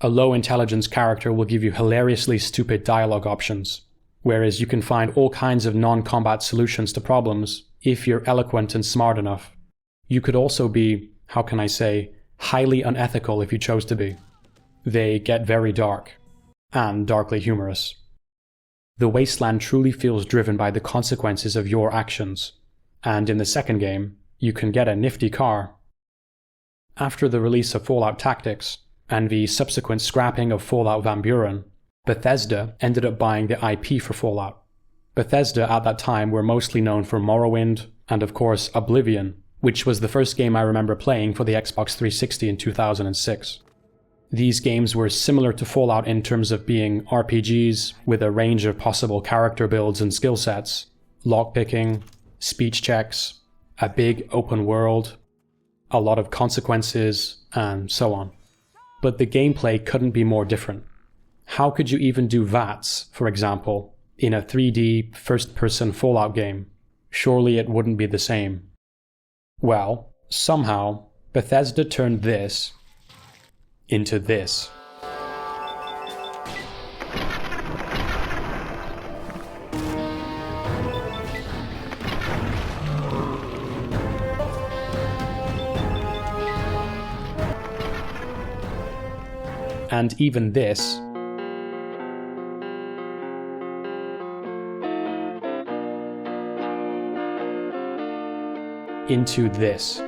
A low intelligence character will give you hilariously stupid dialogue options, whereas you can find all kinds of non-combat solutions to problems if you're eloquent and smart enough. You could also be, how can I say, highly unethical if you chose to be. They get very dark, and darkly humorous. The wasteland truly feels driven by the consequences of your actions, and in the second game, you can get a nifty car. After the release of Fallout Tactics, and the subsequent scrapping of Fallout Van Buren, Bethesda ended up buying the IP for Fallout. Bethesda at that time were mostly known for Morrowind, and of course Oblivion, which was the first game I remember playing for the Xbox 360 in 2006. These games were similar to Fallout in terms of being RPGs with a range of possible character builds and skill sets, lockpicking, speech checks, a big open world, a lot of consequences, and so on. But the gameplay couldn't be more different. How could you even do VATS, for example, in a 3D first-person Fallout game? Surely it wouldn't be the same. Well, somehow, Bethesda turned this into this. And even this into this.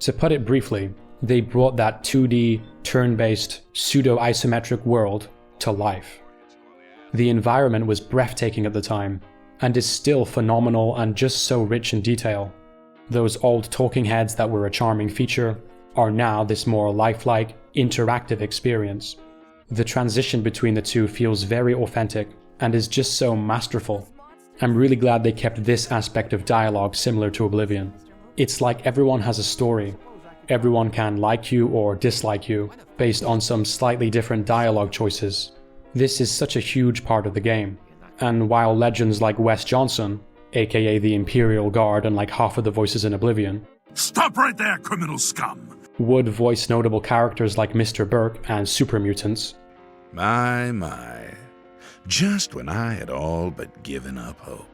To put it briefly, they brought that 2D, turn-based, pseudo-isometric world to life. The environment was breathtaking at the time, and is still phenomenal and just so rich in detail. Those old talking heads that were a charming feature are now this more lifelike, interactive experience. The transition between the two feels very authentic and is just so masterful. I'm really glad they kept this aspect of dialogue similar to Oblivion. It's like everyone has a story. Everyone can like you or dislike you based on some slightly different dialogue choices. This is such a huge part of the game. And while legends like Wes Johnson, aka the Imperial Guard and like half of the voices in Oblivion, "Stop right there, criminal scum!" would voice notable characters like Mr. Burke and super mutants. My. Just when I had all but given up hope.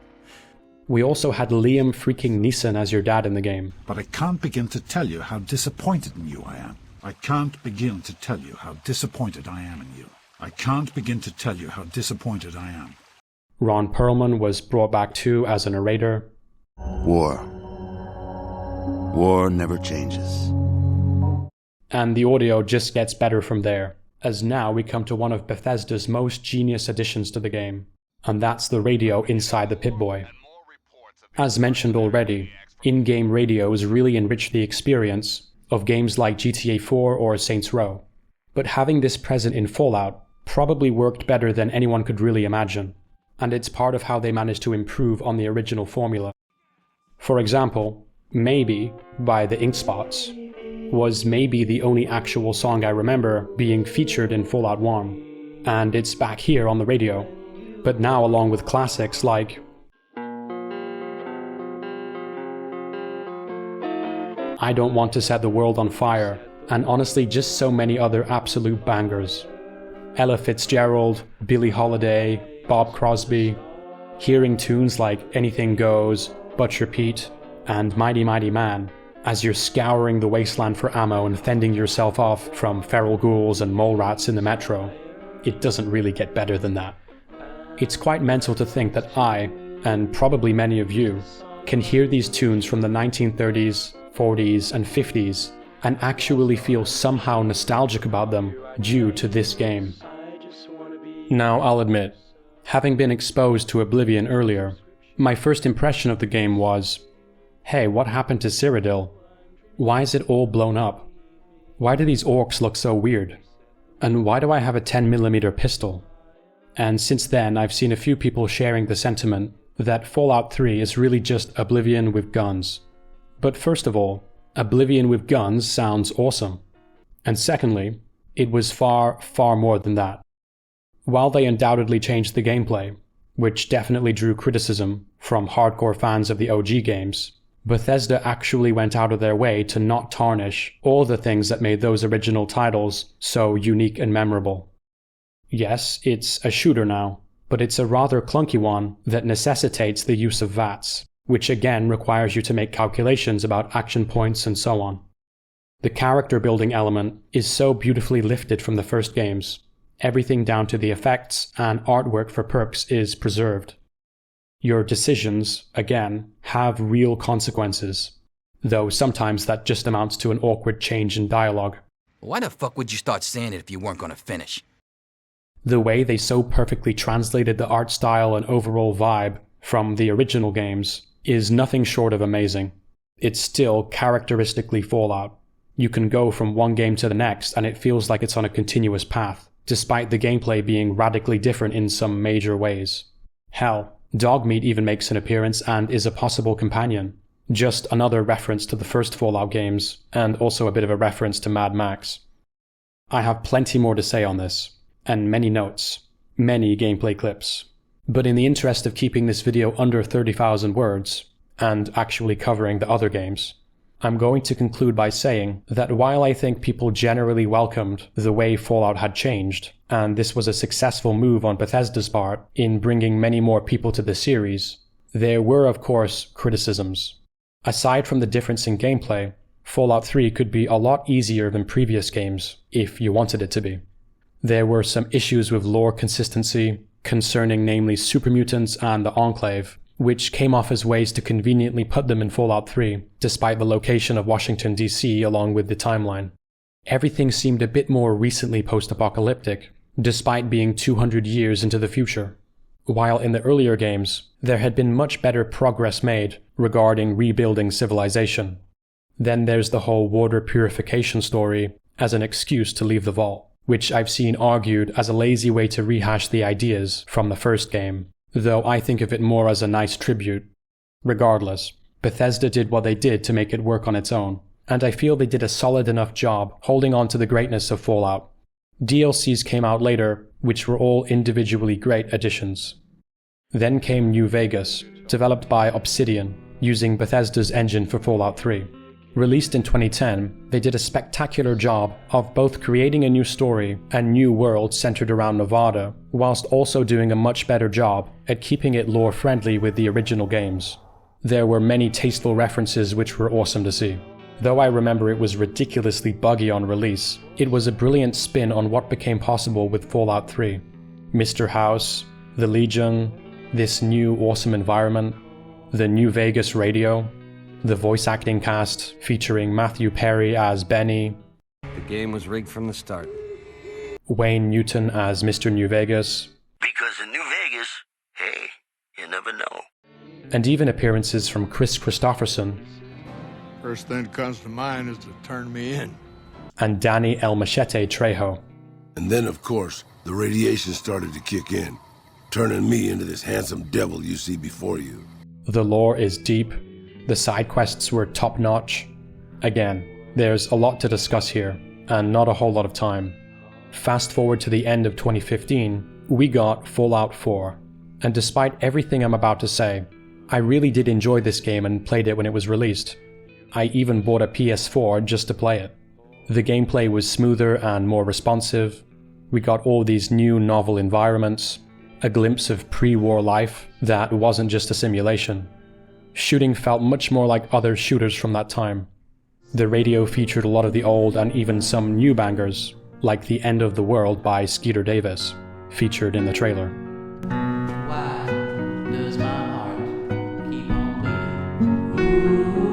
We also had Liam freaking Neeson as your dad in the game. But I can't begin to tell you how disappointed in you I am. I can't begin to tell you how disappointed I am in you. I can't begin to tell you how disappointed I am. Ron Perlman was brought back too as a narrator. War never changes. And the audio just gets better from there, as now we come to one of Bethesda's most genius additions to the game, and that's the radio inside the Pip-Boy. As mentioned already, in-game radios really enrich the experience of games like GTA 4 or Saints Row, but having this present in Fallout probably worked better than anyone could really imagine, and it's part of how they managed to improve on the original formula. For example, Maybe by the Ink Spots was maybe the only actual song I remember being featured in Fallout 1. and it's back here on the radio, but now along with classics like I Don't Want to Set the World on Fire, and honestly just so many other absolute bangers. Ella Fitzgerald, Billie Holiday, Bob Crosby, hearing tunes like Anything Goes, Butcher Pete, and Mighty Mighty Man as you're scouring the wasteland for ammo and fending yourself off from feral ghouls and mole rats in the metro. It doesn't really get better than that. It's quite mental to think that I, and probably many of you, can hear these tunes from the 1930s, 40s, and 50s and actually feel somehow nostalgic about them due to this game. Now, I'll admit, having been exposed to Oblivion earlier, my first impression of the game was, hey, what happened to Cyrodiil? Why is it all blown up? Why do these orcs look so weird? And why do I have a 10mm pistol? And since then, I've seen a few people sharing the sentiment that Fallout 3 is really just Oblivion with guns. But first of all, Oblivion with guns sounds awesome. And secondly, it was far, far more than that. While they undoubtedly changed the gameplay, which definitely drew criticism from hardcore fans of the OG games, Bethesda actually went out of their way to not tarnish all the things that made those original titles so unique and memorable. Yes, it's a shooter now, but it's a rather clunky one that necessitates the use of VATS, which again requires you to make calculations about action points and so on. The character building element is so beautifully lifted from the first games. Everything down to the effects and artwork for perks is preserved. Your decisions, again, have real consequences, though sometimes that just amounts to an awkward change in dialogue. Why the fuck would you start saying it if you weren't gonna finish? The way they so perfectly translated the art style and overall vibe from the original games is nothing short of amazing. It's still characteristically Fallout. You can go from one game to the next and it feels like it's on a continuous path, despite the gameplay being radically different in some major ways. Hell, Dogmeat even makes an appearance and is a possible companion. Just another reference to the first Fallout games, and also a bit of a reference to Mad Max. I have plenty more to say on this, and many notes, many gameplay clips. But in the interest of keeping this video under 30,000 words, and actually covering the other games, I'm going to conclude by saying that while I think people generally welcomed the way Fallout had changed, and this was a successful move on Bethesda's part in bringing many more people to the series, there were of course criticisms. Aside from the difference in gameplay, Fallout 3 could be a lot easier than previous games, if you wanted it to be. There were some issues with lore consistency, concerning namely supermutants and the Enclave, which came off as ways to conveniently put them in Fallout 3, despite the location of Washington, D.C. along with the timeline. Everything seemed a bit more recently post-apocalyptic, despite being 200 years into the future. While in the earlier games, there had been much better progress made regarding rebuilding civilization. Then there's the whole water purification story as an excuse to leave the vault, which I've seen argued as a lazy way to rehash the ideas from the first game, though I think of it more as a nice tribute. Regardless, Bethesda did what they did to make it work on its own, and I feel they did a solid enough job holding on to the greatness of Fallout. DLCs came out later, which were all individually great additions. Then came New Vegas, developed by Obsidian, using Bethesda's engine for Fallout 3. Released in 2010, they did a spectacular job of both creating a new story and new world centered around Nevada, whilst also doing a much better job at keeping it lore-friendly with the original games. There were many tasteful references which were awesome to see. Though I remember it was ridiculously buggy on release, it was a brilliant spin on what became possible with Fallout 3. Mr. House, the Legion, this new awesome environment, the New Vegas radio, the voice acting cast featuring Matthew Perry as Benny, The game was rigged from the start. Wayne Newton as Mr. New Vegas, Because in New Vegas, hey, you never know. and even appearances from Chris Christopherson First thing that comes to mind is to turn me in. and Danny El Machete Trejo. And then, of course, the radiation started to kick in, turning me into this handsome devil you see before you. The lore is deep, the side quests were top-notch. Again, there's a lot to discuss here, and not a whole lot of time. Fast forward to the end of 2015, we got Fallout 4. And despite everything I'm about to say, I really did enjoy this game and played it when it was released. I even bought a PS4 just to play it. The gameplay was smoother and more responsive. We got all these new novel environments, a glimpse of pre-war life that wasn't just a simulation. Shooting felt much more like other shooters from that time. The radio featured a lot of the old and even some new bangers, like The End of the World by Skeeter Davis, featured in the trailer. Why does my heart keep on bleeding?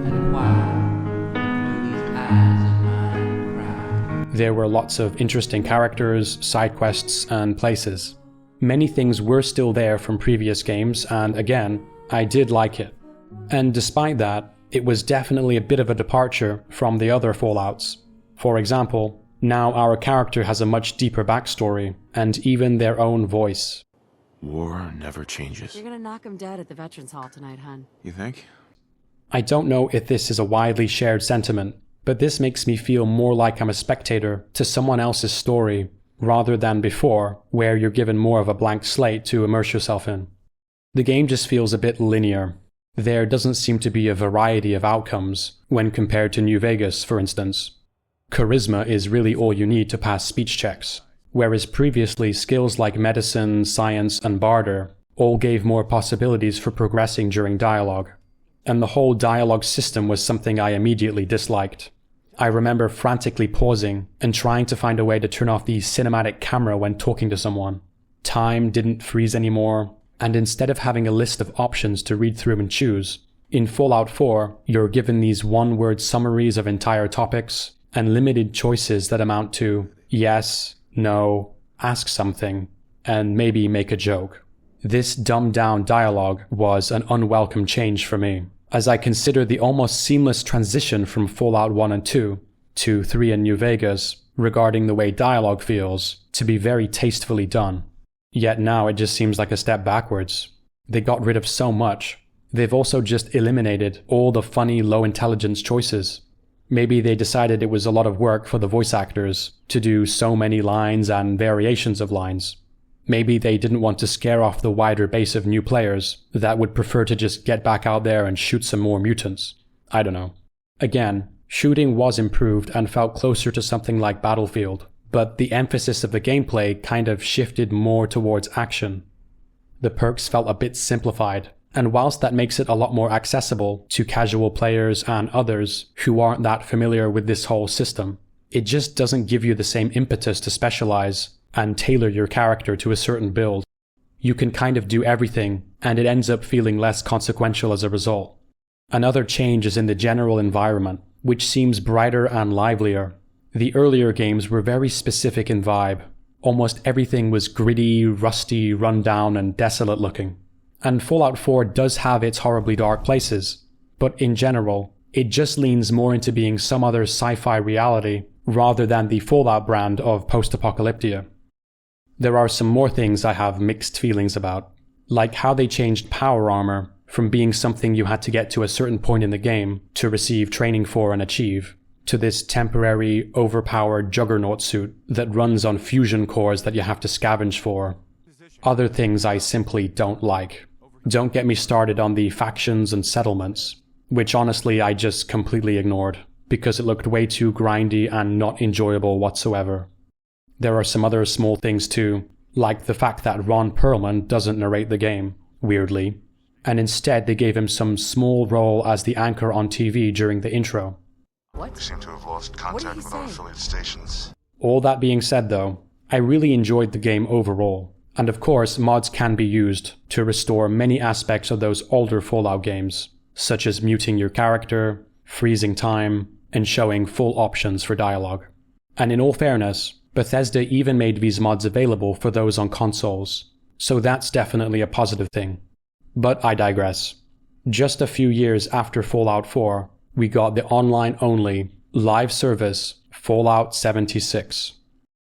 And why do these eyes of mine cry? There were lots of interesting characters, side quests, and places. Many things were still there from previous games, and again, I did like it. And despite that, it was definitely a bit of a departure from the other Fallouts. For example, now our character has a much deeper backstory, and even their own voice. War never changes. You're gonna knock him dead at the Veterans Hall tonight, hun. You think? I don't know if this is a widely shared sentiment, but this makes me feel more like I'm a spectator to someone else's story, rather than before, where you're given more of a blank slate to immerse yourself in. The game just feels a bit linear. There doesn't seem to be a variety of outcomes when compared to New Vegas, for instance. Charisma is really all you need to pass speech checks, whereas previously skills like medicine, science, and barter all gave more possibilities for progressing during dialogue. And the whole dialogue system was something I immediately disliked. I remember frantically pausing and trying to find a way to turn off the cinematic camera when talking to someone. Time didn't freeze anymore, and instead of having a list of options to read through and choose, in Fallout 4, you're given these one-word summaries of entire topics and limited choices that amount to yes, no, ask something, and maybe make a joke. This dumbed-down dialogue was an unwelcome change for me, as I consider the almost seamless transition from Fallout 1 and 2 to 3 and New Vegas regarding the way dialogue feels to be very tastefully done. Yet now it just seems like a step backwards. They got rid of so much. They've also just eliminated all the funny, low-intelligence choices. Maybe they decided it was a lot of work for the voice actors to do so many lines and variations of lines. Maybe they didn't want to scare off the wider base of new players that would prefer to just get back out there and shoot some more mutants. I don't know. Again, shooting was improved and felt closer to something like Battlefield, but the emphasis of the gameplay kind of shifted more towards action. The perks felt a bit simplified, and whilst that makes it a lot more accessible to casual players and others who aren't that familiar with this whole system, it just doesn't give you the same impetus to specialize and tailor your character to a certain build. You can kind of do everything, and it ends up feeling less consequential as a result. Another change is in the general environment, which seems brighter and livelier. The earlier games were very specific in vibe. Almost everything was gritty, rusty, run-down, and desolate looking. And Fallout 4 does have its horribly dark places, but in general, it just leans more into being some other sci-fi reality rather than the Fallout brand of post-apocalyptia. There are some more things I have mixed feelings about, like how they changed power armor from being something you had to get to a certain point in the game to receive training for and achieve, to this temporary, overpowered juggernaut suit that runs on fusion cores that you have to scavenge for. Other things I simply don't like. Don't get me started on the factions and settlements, which honestly I just completely ignored, because it looked way too grindy and not enjoyable whatsoever. There are some other small things too, like the fact that Ron Perlman doesn't narrate the game, weirdly, and instead they gave him some small role as the anchor on TV during the intro. What? We seem to have lost contact with our affiliate stations. All that being said though, I really enjoyed the game overall, and of course mods can be used to restore many aspects of those older Fallout games, such as muting your character, freezing time, and showing full options for dialogue. And in all fairness, Bethesda even made these mods available for those on consoles, so that's definitely a positive thing. But I digress. Just a few years after Fallout 4, we got the online-only, live service Fallout 76.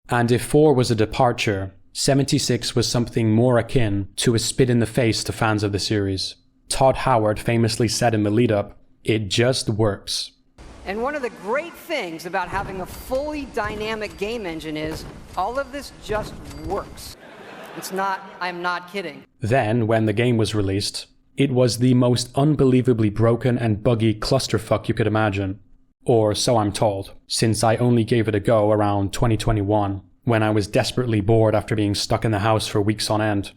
And if 4 was a departure, 76 was something more akin to a spit in the face to fans of the series. Todd Howard famously said in the lead-up, "It just works." And one of the great things about having a fully dynamic game engine is all of this just works. I'm not kidding. Then, when the game was released, it was the most unbelievably broken and buggy clusterfuck you could imagine. Or so I'm told, since I only gave it a go around 2021, when I was desperately bored after being stuck in the house for weeks on end.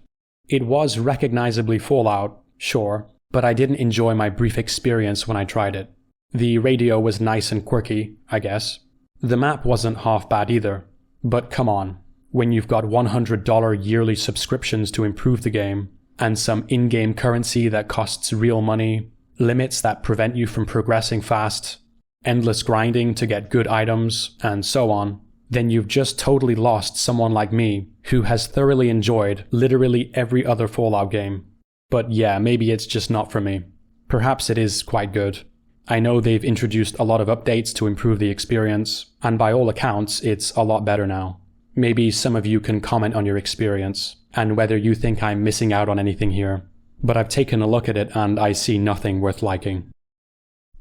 It was recognizably Fallout, sure, but I didn't enjoy my brief experience when I tried it. The radio was nice and quirky, I guess. The map wasn't half bad either. But come on, when you've got $100 yearly subscriptions to improve the game, and some in-game currency that costs real money, limits that prevent you from progressing fast, endless grinding to get good items, and so on, then you've just totally lost someone like me, who has thoroughly enjoyed literally every other Fallout game. But yeah, maybe it's just not for me. Perhaps it is quite good. I know they've introduced a lot of updates to improve the experience, and by all accounts, it's a lot better now. Maybe some of you can comment on your experience, and whether you think I'm missing out on anything here. But I've taken a look at it and I see nothing worth liking.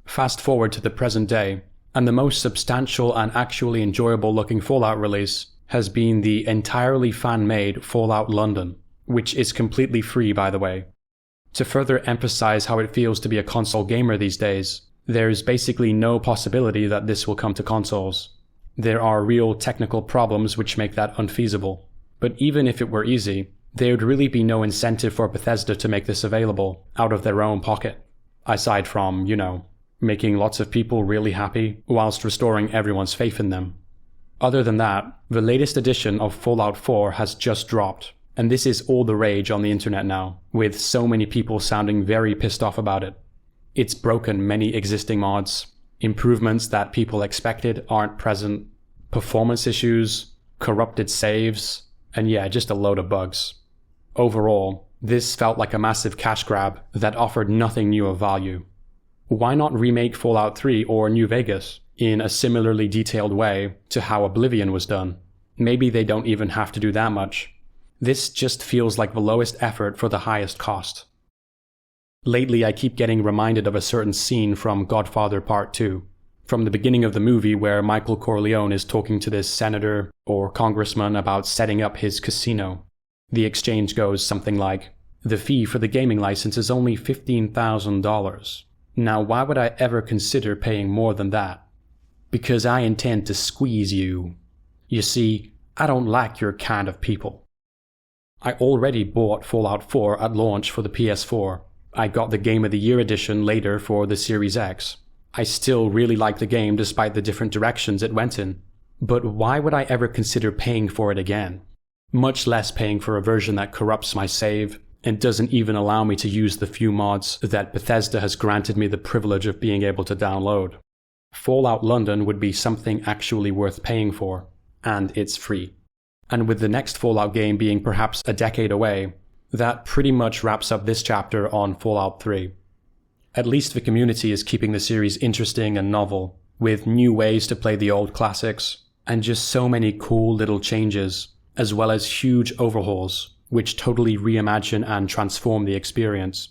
Fast forward to the present day, and the most substantial and actually enjoyable looking Fallout release has been the entirely fan-made Fallout London, which is completely free, by the way. To further emphasize how it feels to be a console gamer these days, there's basically no possibility that this will come to consoles. There are real technical problems which make that unfeasible. But even if it were easy, there would really be no incentive for Bethesda to make this available out of their own pocket. Aside from, making lots of people really happy whilst restoring everyone's faith in them. Other than that, the latest edition of Fallout 4 has just dropped, and this is all the rage on the internet now, with so many people sounding very pissed off about it. It's broken many existing mods, improvements that people expected aren't present, performance issues, corrupted saves, and yeah, just a load of bugs. Overall, this felt like a massive cash grab that offered nothing new of value. Why not remake Fallout 3 or New Vegas in a similarly detailed way to how Oblivion was done? Maybe they don't even have to do that much. This just feels like the lowest effort for the highest cost. Lately, I keep getting reminded of a certain scene from Godfather Part 2, from the beginning of the movie where Michael Corleone is talking to this senator or congressman about setting up his casino. The exchange goes something like, "The fee for the gaming license is only $15,000. Now, why would I ever consider paying more than that? Because I intend to squeeze you. You see, I don't like your kind of people." I already bought Fallout 4 at launch for the PS4. I got the Game of the Year edition later for the Series X. I still really like the game despite the different directions it went in. But why would I ever consider paying for it again? Much less paying for a version that corrupts my save and doesn't even allow me to use the few mods that Bethesda has granted me the privilege of being able to download. Fallout London would be something actually worth paying for, and it's free. And with the next Fallout game being perhaps a decade away, that pretty much wraps up this chapter on Fallout 3. At least the community is keeping the series interesting and novel, with new ways to play the old classics, and just so many cool little changes, as well as huge overhauls, which totally reimagine and transform the experience.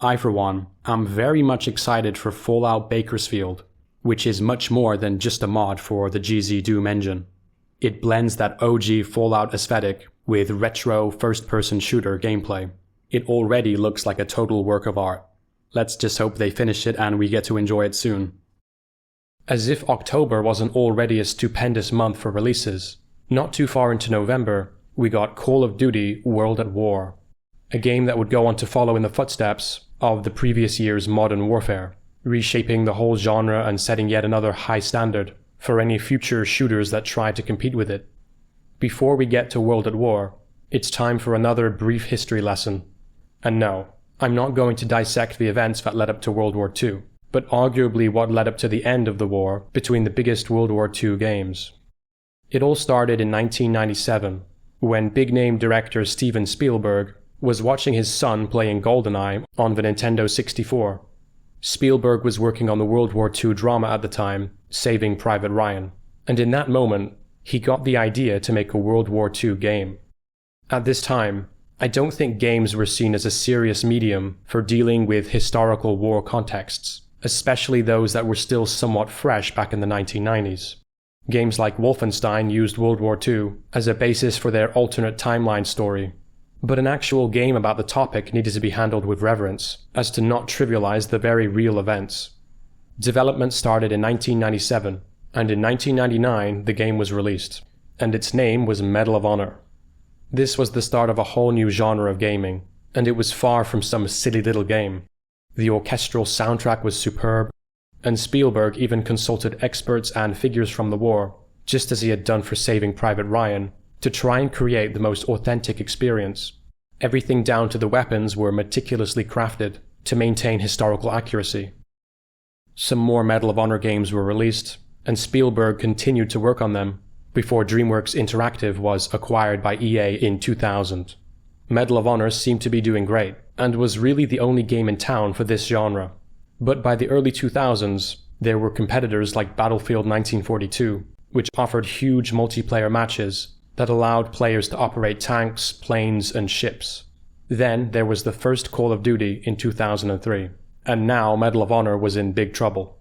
I, for one, am very much excited for Fallout Bakersfield, which is much more than just a mod for the GZ Doom engine. It blends that OG Fallout aesthetic with retro first-person shooter gameplay. It already looks like a total work of art. Let's just hope they finish it and we get to enjoy it soon. As if October wasn't already a stupendous month for releases, not too far into November, we got Call of Duty World at War, a game that would go on to follow in the footsteps of the previous year's Modern Warfare, reshaping the whole genre and setting yet another high standard for any future shooters that try to compete with it. Before we get to World at War, it's time for another brief history lesson. And no, I'm not going to dissect the events that led up to World War II, but arguably what led up to the end of the war between the biggest World War II games. It all started in 1997, when big-name director Steven Spielberg was watching his son playing GoldenEye on the Nintendo 64. Spielberg was working on the World War II drama at the time, Saving Private Ryan, and in that moment, he got the idea to make a World War II game. At this time, I don't think games were seen as a serious medium for dealing with historical war contexts, especially those that were still somewhat fresh back in the 1990s. Games like Wolfenstein used World War II as a basis for their alternate timeline story, but an actual game about the topic needed to be handled with reverence, as to not trivialize the very real events. Development started in 1997, and in 1999 the game was released, and its name was Medal of Honor. This was the start of a whole new genre of gaming, and it was far from some silly little game. The orchestral soundtrack was superb, and Spielberg even consulted experts and figures from the war, just as he had done for Saving Private Ryan, to try and create the most authentic experience. Everything down to the weapons were meticulously crafted to maintain historical accuracy. Some more Medal of Honor games were released, and Spielberg continued to work on them before DreamWorks Interactive was acquired by EA in 2000. Medal of Honor seemed to be doing great, and was really the only game in town for this genre. But by the early 2000s, there were competitors like Battlefield 1942, which offered huge multiplayer matches that allowed players to operate tanks, planes, and ships. Then there was the first Call of Duty in 2003, and now Medal of Honor was in big trouble.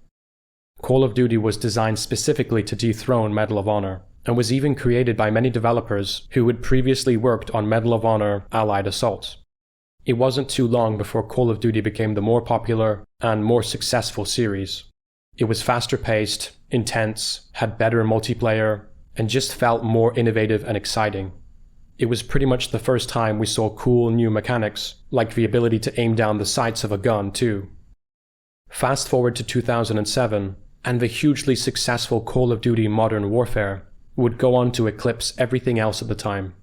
Call of Duty was designed specifically to dethrone Medal of Honor, and was even created by many developers who had previously worked on Medal of Honor Allied Assault. It wasn't too long before Call of Duty became the more popular and more successful series. It was faster paced, intense, had better multiplayer, and just felt more innovative and exciting. It was pretty much the first time we saw cool new mechanics, like the ability to aim down the sights of a gun too. Fast forward to 2007, and the hugely successful Call of Duty Modern Warfare would go on to eclipse everything else at the time.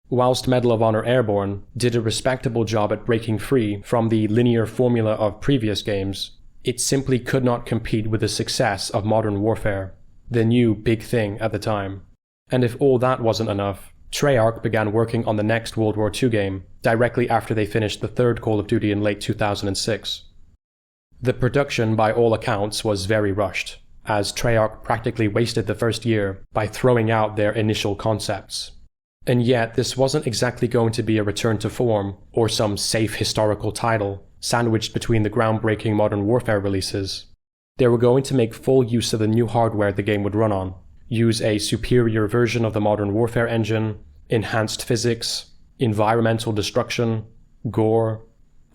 Whilst Medal of Honor Airborne did a respectable job at breaking free from the linear formula of previous games, it simply could not compete with the success of Modern Warfare, the new big thing at the time. And if all that wasn't enough, Treyarch began working on the next World War II game directly after they finished the third Call of Duty in late 2006. The production, by all accounts, was very rushed, as Treyarch practically wasted the first year by throwing out their initial concepts. And yet, this wasn't exactly going to be a return to form or some safe historical title sandwiched between the groundbreaking Modern Warfare releases. They were going to make full use of the new hardware the game would run on, use a superior version of the Modern Warfare engine, enhanced physics, environmental destruction, gore,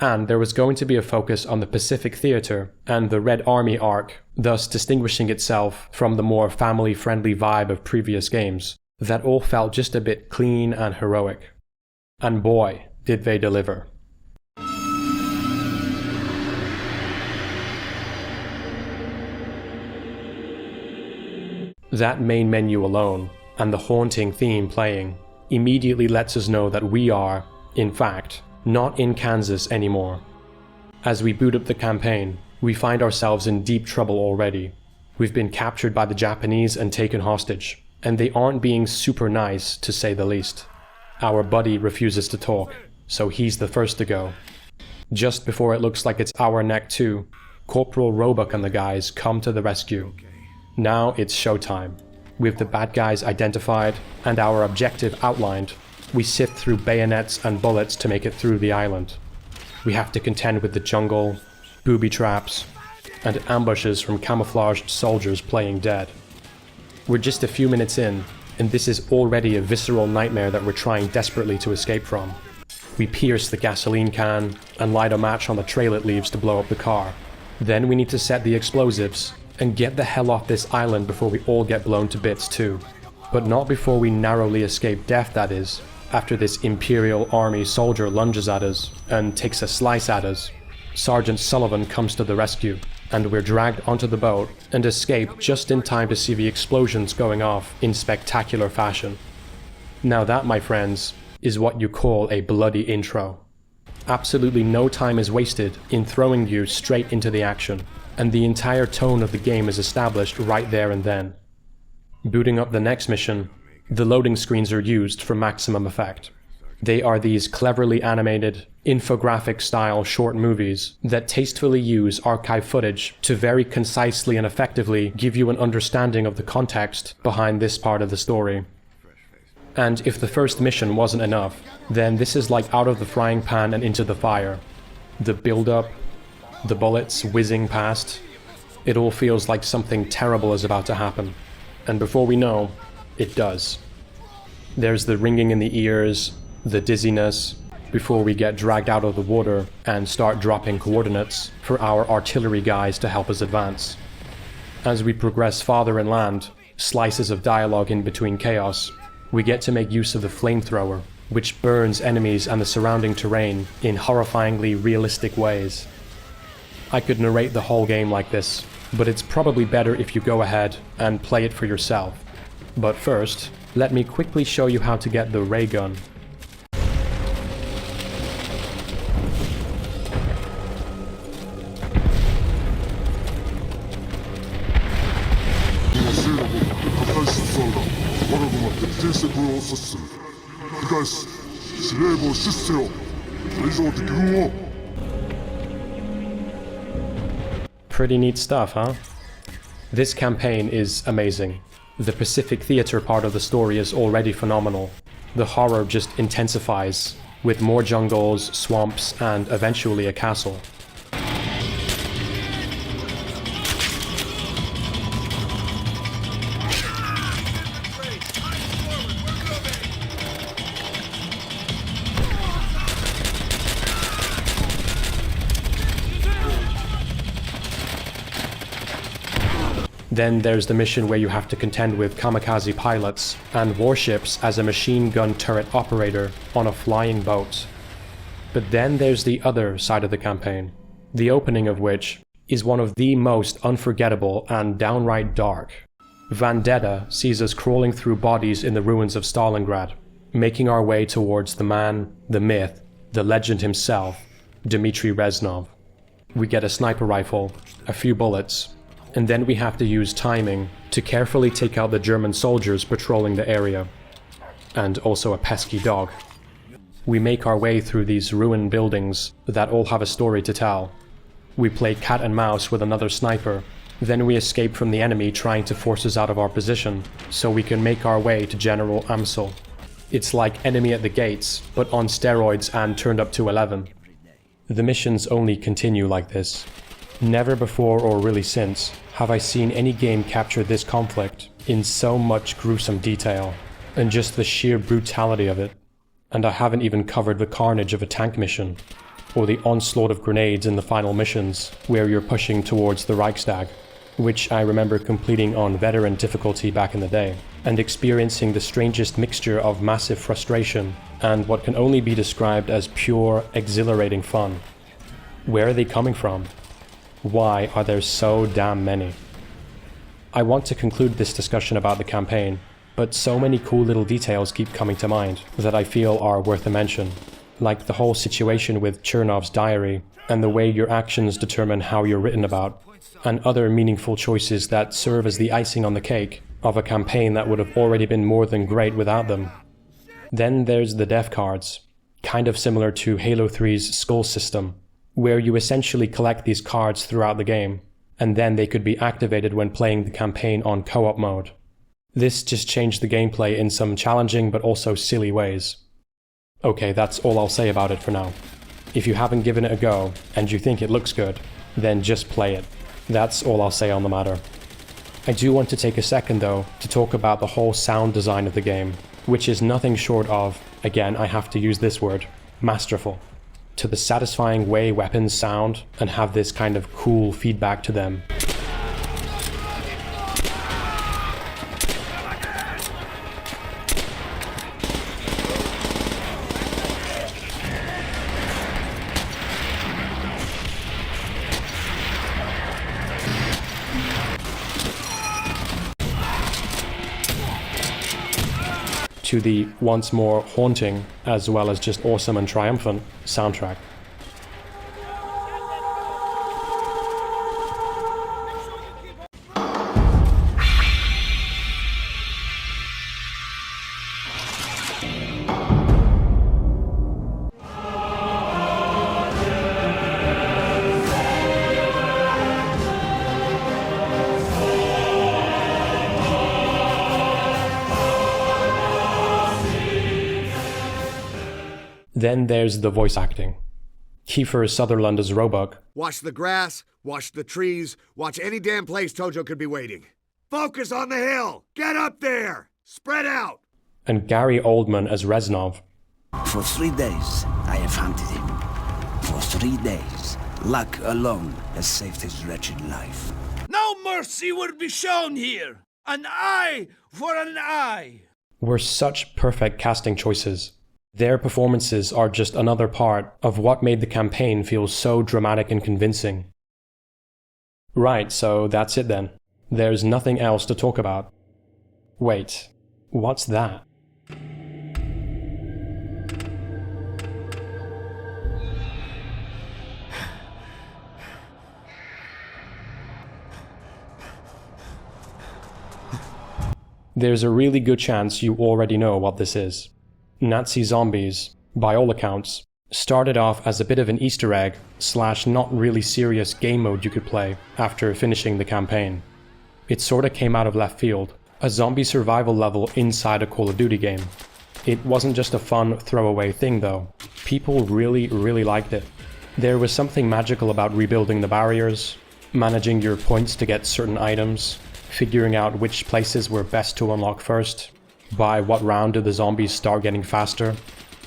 and there was going to be a focus on the Pacific Theater and the Red Army Arc, thus distinguishing itself from the more family-friendly vibe of previous games that all felt just a bit clean and heroic. And boy, did they deliver. That main menu alone, and the haunting theme playing, immediately lets us know that we are, in fact, not in Kansas anymore. As we boot up the campaign, we find ourselves in deep trouble already. We've been captured by the Japanese and taken hostage, and they aren't being super nice, to say the least. Our buddy refuses to talk, so he's the first to go. Just before it looks like it's our neck too, Corporal Roebuck and the guys come to the rescue. Now it's showtime. With the bad guys identified and our objective outlined, we sift through bayonets and bullets to make it through the island. We have to contend with the jungle, booby traps, and ambushes from camouflaged soldiers playing dead. We're just a few minutes in, and this is already a visceral nightmare that we're trying desperately to escape from. We pierce the gasoline can and light a match on the trail it leaves to blow up the car. Then we need to set the explosives and get the hell off this island before we all get blown to bits too. But not before we narrowly escape death, that is, after this Imperial Army soldier lunges at us and takes a slice at us. Sergeant Sullivan comes to the rescue, and we're dragged onto the boat and escape just in time to see the explosions going off in spectacular fashion. Now that, my friends, is what you call a bloody intro. Absolutely no time is wasted in throwing you straight into the action, and the entire tone of the game is established right there and then. Booting up the next mission, the loading screens are used for maximum effect. They are these cleverly animated, infographic-style short movies that tastefully use archive footage to very concisely and effectively give you an understanding of the context behind this part of the story. And if the first mission wasn't enough, then this is like out of the frying pan and into the fire. The build-up, the bullets whizzing past. It all feels like something terrible is about to happen. And before we know, it does. There's the ringing in the ears, the dizziness, before we get dragged out of the water and start dropping coordinates for our artillery guys to help us advance. As we progress farther inland, slices of dialogue in between chaos, we get to make use of the flamethrower, which burns enemies and the surrounding terrain in horrifyingly realistic ways. I could narrate the whole game like this, but it's probably better if you go ahead and play it for yourself. But first, let me quickly show you how to get the ray gun. Pretty neat stuff, huh? This campaign is amazing. The Pacific Theater part of the story is already phenomenal. The horror just intensifies, with more jungles, swamps, and eventually a castle. Then there's the mission where you have to contend with kamikaze pilots and warships as a machine gun turret operator on a flying boat. But then there's the other side of the campaign, the opening of which is one of the most unforgettable and downright dark. Vendetta sees us crawling through bodies in the ruins of Stalingrad, making our way towards the man, the myth, the legend himself, Dmitry Reznov. We get a sniper rifle, a few bullets, and then we have to use timing to carefully take out the German soldiers patrolling the area. And also a pesky dog. We make our way through these ruined buildings that all have a story to tell. We play cat and mouse with another sniper, then we escape from the enemy trying to force us out of our position, so we can make our way to General Amsel. It's like Enemy at the Gates, but on steroids and turned up to 11. The missions only continue like this. Never before, or really since, have I seen any game capture this conflict in so much gruesome detail, and just the sheer brutality of it. And I haven't even covered the carnage of a tank mission, or the onslaught of grenades in the final missions, where you're pushing towards the Reichstag, which I remember completing on veteran difficulty back in the day, and experiencing the strangest mixture of massive frustration and what can only be described as pure, exhilarating fun. Where are they coming from? Why are there so damn many? I want to conclude this discussion about the campaign, but so many cool little details keep coming to mind that I feel are worth a mention, like the whole situation with Chernov's diary, and the way your actions determine how you're written about, and other meaningful choices that serve as the icing on the cake of a campaign that would have already been more than great without them. Then there's the death cards, kind of similar to Halo 3's Skull system, where you essentially collect these cards throughout the game, and then they could be activated when playing the campaign on co-op mode. This just changed the gameplay in some challenging but also silly ways. Okay, that's all I'll say about it for now. If you haven't given it a go, and you think it looks good, then just play it. That's all I'll say on the matter. I do want to take a second though to talk about the whole sound design of the game, which is nothing short of, again I have to use this word, masterful. To the satisfying way weapons sound and have this kind of cool feedback to them. To the once more haunting, as well as just awesome and triumphant, soundtrack. Then there's the voice acting. Kiefer Sutherland as Roebuck, Watch the grass, watch the trees, watch any damn place Tojo could be waiting. Focus on the hill! Get up there! Spread out! and Gary Oldman as Reznov. For 3 days, I have hunted him. For 3 days, luck alone has saved his wretched life. No mercy will be shown here! An eye for an eye! Were such perfect casting choices. Their performances are just another part of what made the campaign feel so dramatic and convincing. Right, so that's it then. There's nothing else to talk about. Wait, what's that? There's a really good chance you already know what this is. Nazi Zombies, by all accounts, started off as a bit of an Easter egg / not really serious game mode you could play after finishing the campaign. It sorta came out of left field, a zombie survival level inside a Call of Duty game. It wasn't just a fun throwaway thing though. People really liked it. There was something magical about rebuilding the barriers, managing your points to get certain items, figuring out which places were best to unlock first, by what round do the zombies start getting faster,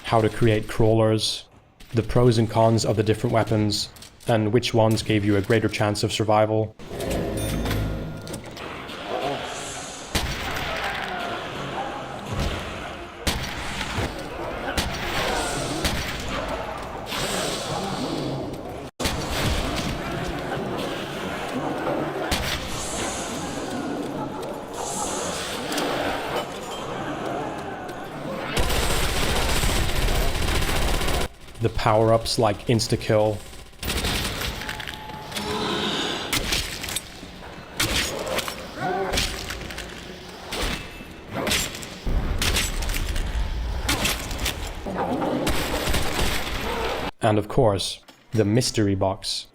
how to create crawlers, the pros and cons of the different weapons, and which ones gave you a greater chance of survival. The power-ups like insta-kill, and of course, the mystery box.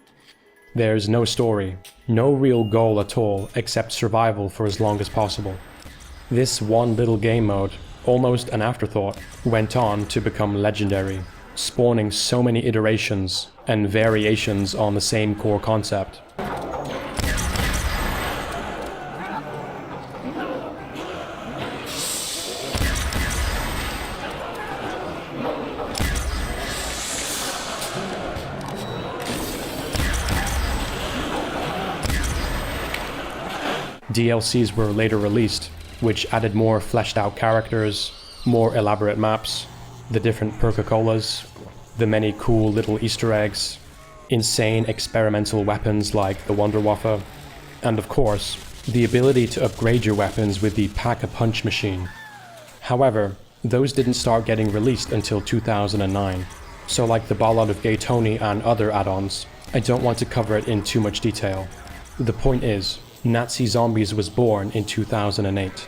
There's no story, no real goal at all except survival for as long as possible. This one little game mode, almost an afterthought, went on to become legendary, spawning so many iterations and variations on the same core concept. DLCs were later released, which added more fleshed out characters, more elaborate maps, the different Perca-Colas, the many cool little Easter eggs, insane experimental weapons like the Wunderwaffe, and of course, the ability to upgrade your weapons with the Pack-a-Punch machine. However, those didn't start getting released until 2009, so like the Ballad of Gay Tony and other add-ons, I don't want to cover it in too much detail. The point is, Nazi Zombies was born in 2008.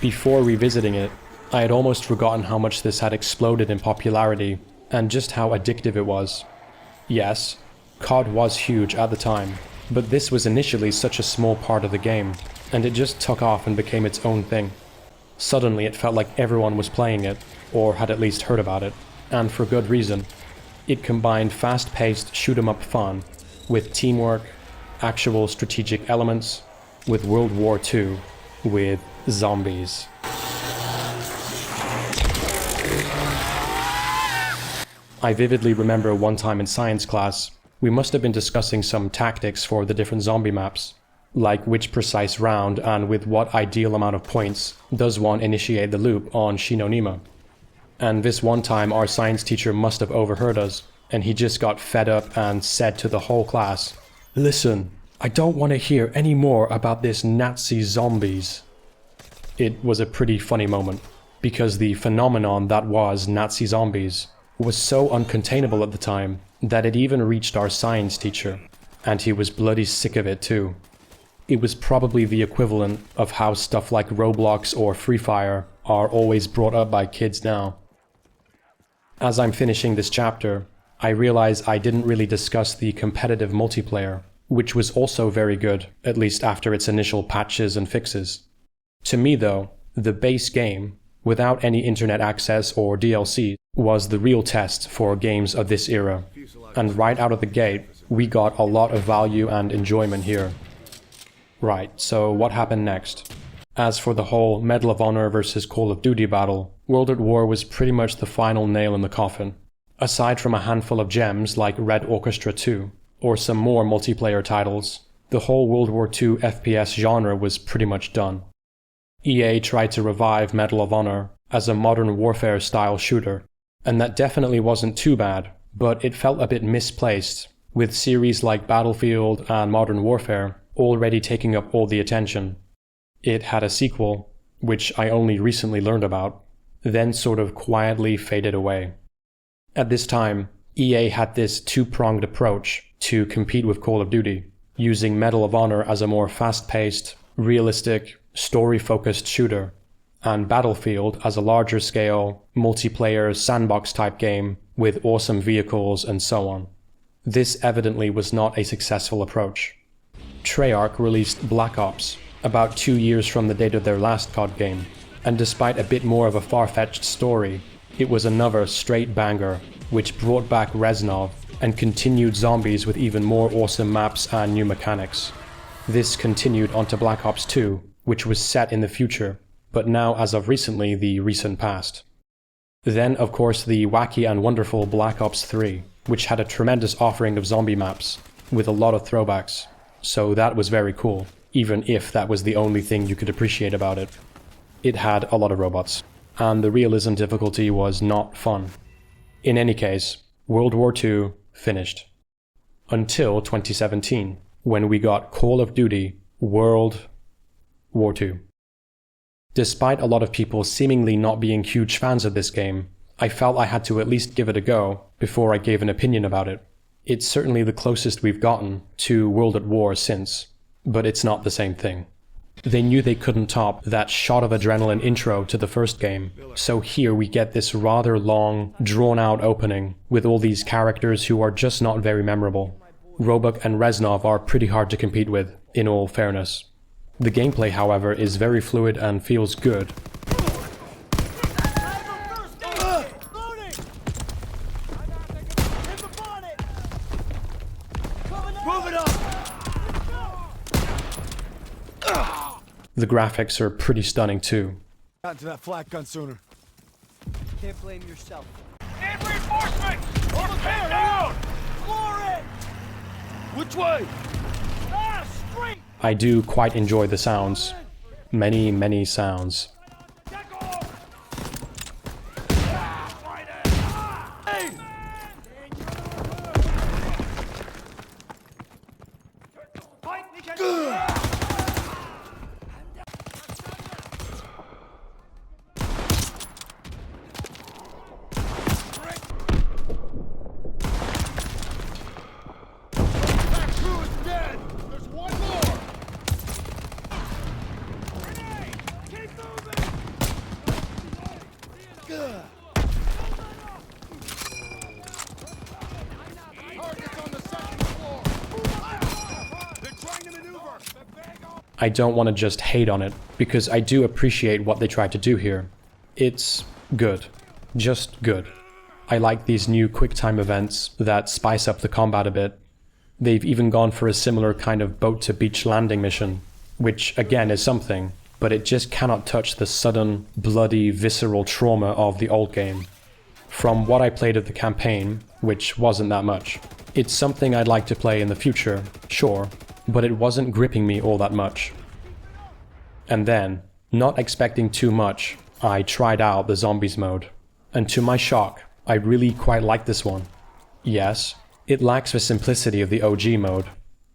Before revisiting it, I had almost forgotten how much this had exploded in popularity and just how addictive it was. Yes, COD was huge at the time, but this was initially such a small part of the game, and it just took off and became its own thing. Suddenly it felt like everyone was playing it, or had at least heard about it, and for good reason. It combined fast-paced shoot-'em-up fun with teamwork, actual strategic elements, with World War II, with zombies. I vividly remember one time in science class, we must have been discussing some tactics for the different zombie maps, like which precise round and with what ideal amount of points does one initiate the loop on Shinonima. And this one time our science teacher must have overheard us, and he just got fed up and said to the whole class, "Listen, I don't want to hear any more about this Nazi zombies." It was a pretty funny moment, because the phenomenon that was Nazi zombies was so uncontainable at the time that it even reached our science teacher, and he was bloody sick of it too. It was probably the equivalent of how stuff like Roblox or Free Fire are always brought up by kids now. As I'm finishing this chapter, I realize I didn't really discuss the competitive multiplayer, which was also very good, at least after its initial patches and fixes. To me though, the base game, without any internet access or DLC, was the real test for games of this era. And right out of the gate, we got a lot of value and enjoyment here. Right, so what happened next? As for the whole Medal of Honor versus Call of Duty battle, World at War was pretty much the final nail in the coffin. Aside from a handful of gems like Red Orchestra 2, or some more multiplayer titles, the whole World War II FPS genre was pretty much done. EA tried to revive Medal of Honor as a modern warfare-style shooter, and that definitely wasn't too bad, but it felt a bit misplaced, with series like Battlefield and Modern Warfare already taking up all the attention. It had a sequel, which I only recently learned about, then sort of quietly faded away. At this time, EA had this two-pronged approach to compete with Call of Duty, using Medal of Honor as a more fast-paced, realistic, story-focused shooter, and Battlefield as a larger-scale, multiplayer, sandbox-type game with awesome vehicles and so on. This evidently was not a successful approach. Treyarch released Black Ops, about 2 years from the date of their last COD game, and despite a bit more of a far-fetched story, it was another straight banger, which brought back Reznov and continued zombies with even more awesome maps and new mechanics. This continued onto Black Ops 2, which was set in the future, but now as of recently the recent past. Then, of course, the wacky and wonderful Black Ops 3, which had a tremendous offering of zombie maps, with a lot of throwbacks, so that was very cool, even if that was the only thing you could appreciate about it. It had a lot of robots, and the realism difficulty was not fun. In any case, World War II finished. Until 2017, when we got Call of Duty World War II. Despite a lot of people seemingly not being huge fans of this game, I felt I had to at least give it a go before I gave an opinion about it. It's certainly the closest we've gotten to World at War since, but it's not the same thing. They knew they couldn't top that shot of adrenaline intro to the first game, so here we get this rather long, drawn-out opening with all these characters who are just not very memorable. Roebuck and Reznov are pretty hard to compete with, in all fairness. The gameplay, however, is very fluid and feels good. The graphics are pretty stunning too. Got to that flak gun sooner. Can't blame yourself. Need reinforcements! Or pinned down! Floor it! Which way? Ah, straight! I do quite enjoy the sounds. Many, many sounds. I don't want to just hate on it, because I do appreciate what they tried to do here. It's good. Just good. I like these new quick-time events that spice up the combat a bit. They've even gone for a similar kind of boat-to-beach landing mission, which again is something, but it just cannot touch the sudden, bloody, visceral trauma of the old game. From what I played of the campaign, which wasn't that much, it's something I'd like to play in the future, sure, but it wasn't gripping me all that much. And then, not expecting too much, I tried out the zombies mode. And to my shock, I really quite like this one. Yes, it lacks the simplicity of the OG mode.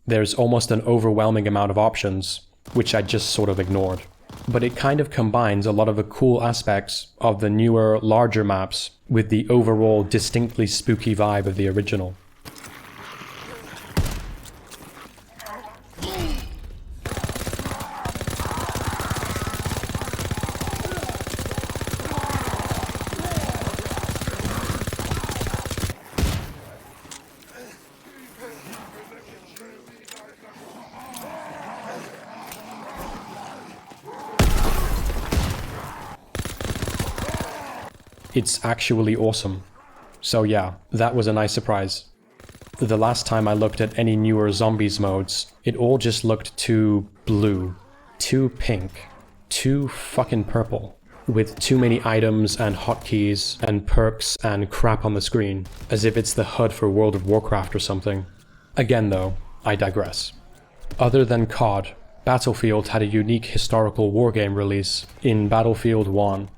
There's almost an overwhelming amount of options, which I just sort of ignored. But it kind of combines a lot of the cool aspects of the newer, larger maps with the overall distinctly spooky vibe of the original. It's actually awesome. So yeah, that was a nice surprise. The last time I looked at any newer zombies modes, it all just looked too blue, too pink, too fucking purple, with too many items and hotkeys and perks and crap on the screen, as if it's the HUD for World of Warcraft or something. Again though, I digress. Other than COD, Battlefield had a unique historical wargame release in Battlefield 1.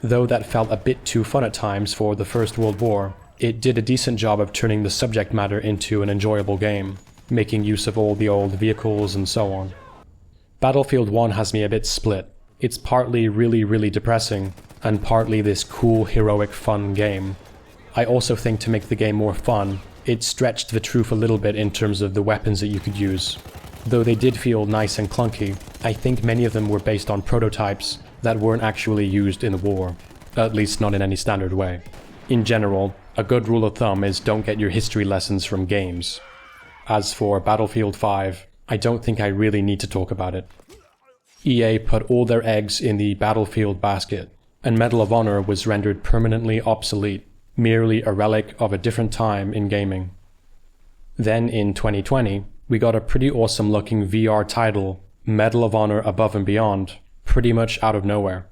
Though that felt a bit too fun at times for the First World War, it did a decent job of turning the subject matter into an enjoyable game, making use of all the old vehicles and so on. Battlefield 1 has me a bit split. It's partly really depressing, and partly this cool, heroic, fun game. I also think to make the game more fun, it stretched the truth a little bit in terms of the weapons that you could use. Though they did feel nice and clunky, I think many of them were based on prototypes that weren't actually used in the war, at least not in any standard way. In general, a good rule of thumb is don't get your history lessons from games. As for Battlefield 5, I don't think I really need to talk about it. EA put all their eggs in the Battlefield basket, and Medal of Honor was rendered permanently obsolete, merely a relic of a different time in gaming. Then in 2020, we got a pretty awesome looking VR title, Medal of Honor Above and Beyond, pretty much out of nowhere.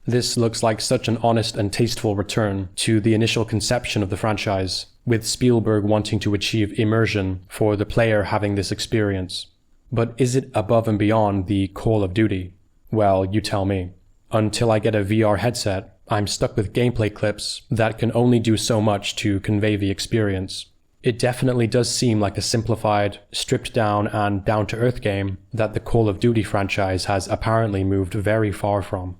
This looks like such an honest and tasteful return to the initial conception of the franchise, with Spielberg wanting to achieve immersion for the player having this experience. But is it above and beyond the Call of Duty? Well, you tell me. Until I get a VR headset, I'm stuck with gameplay clips that can only do so much to convey the experience. It definitely does seem like a simplified, stripped down and down-to-earth game that the Call of Duty franchise has apparently moved very far from.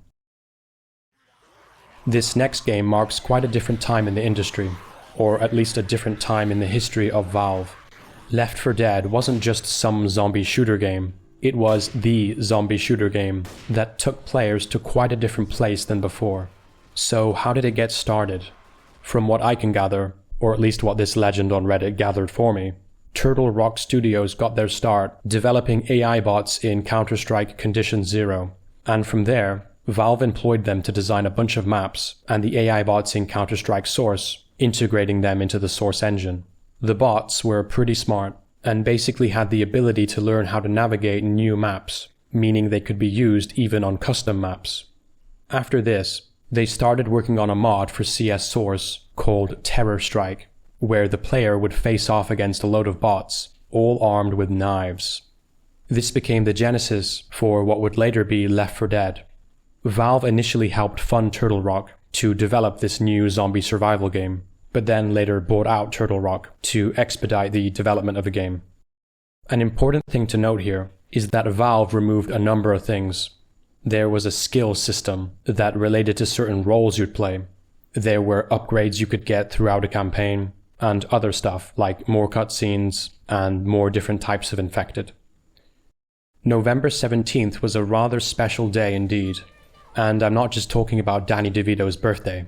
This next game marks quite a different time in the industry, or at least a different time in the history of Valve. Left 4 Dead wasn't just some zombie shooter game, it was the zombie shooter game that took players to quite a different place than before. So how did it get started? From what I can gather, or at least what this legend on Reddit gathered for me, Turtle Rock Studios got their start developing AI bots in Counter-Strike Condition Zero, and from there, Valve employed them to design a bunch of maps and the AI bots in Counter-Strike Source, integrating them into the Source engine. The bots were pretty smart and basically had the ability to learn how to navigate new maps, meaning they could be used even on custom maps. After this, they started working on a mod for CS Source called Terror Strike, where the player would face off against a load of bots, all armed with knives. This became the genesis for what would later be Left 4 Dead. Valve initially helped fund Turtle Rock to develop this new zombie survival game, but then later bought out Turtle Rock to expedite the development of the game. An important thing to note here is that Valve removed a number of things. There was a skill system that related to certain roles you'd play. There were upgrades you could get throughout a campaign, and other stuff like more cutscenes and more different types of infected. November 17th was a rather special day indeed. And I'm not just talking about Danny DeVito's birthday.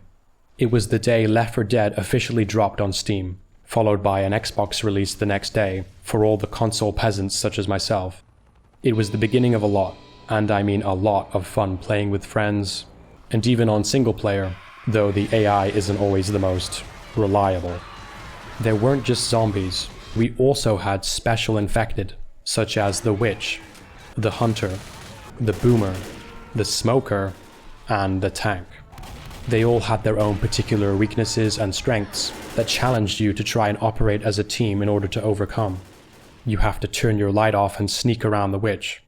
It was the day Left 4 Dead officially dropped on Steam, followed by an Xbox release the next day for all the console peasants such as myself. It was the beginning of a lot, and I mean a lot of fun playing with friends, and even on single player, though the AI isn't always the most reliable. There weren't just zombies, we also had special infected, such as the Witch, the Hunter, the Boomer, the Smoker, and the Tank. They all had their own particular weaknesses and strengths that challenged you to try and operate as a team in order to overcome. You have to turn your light off and sneak around the Witch.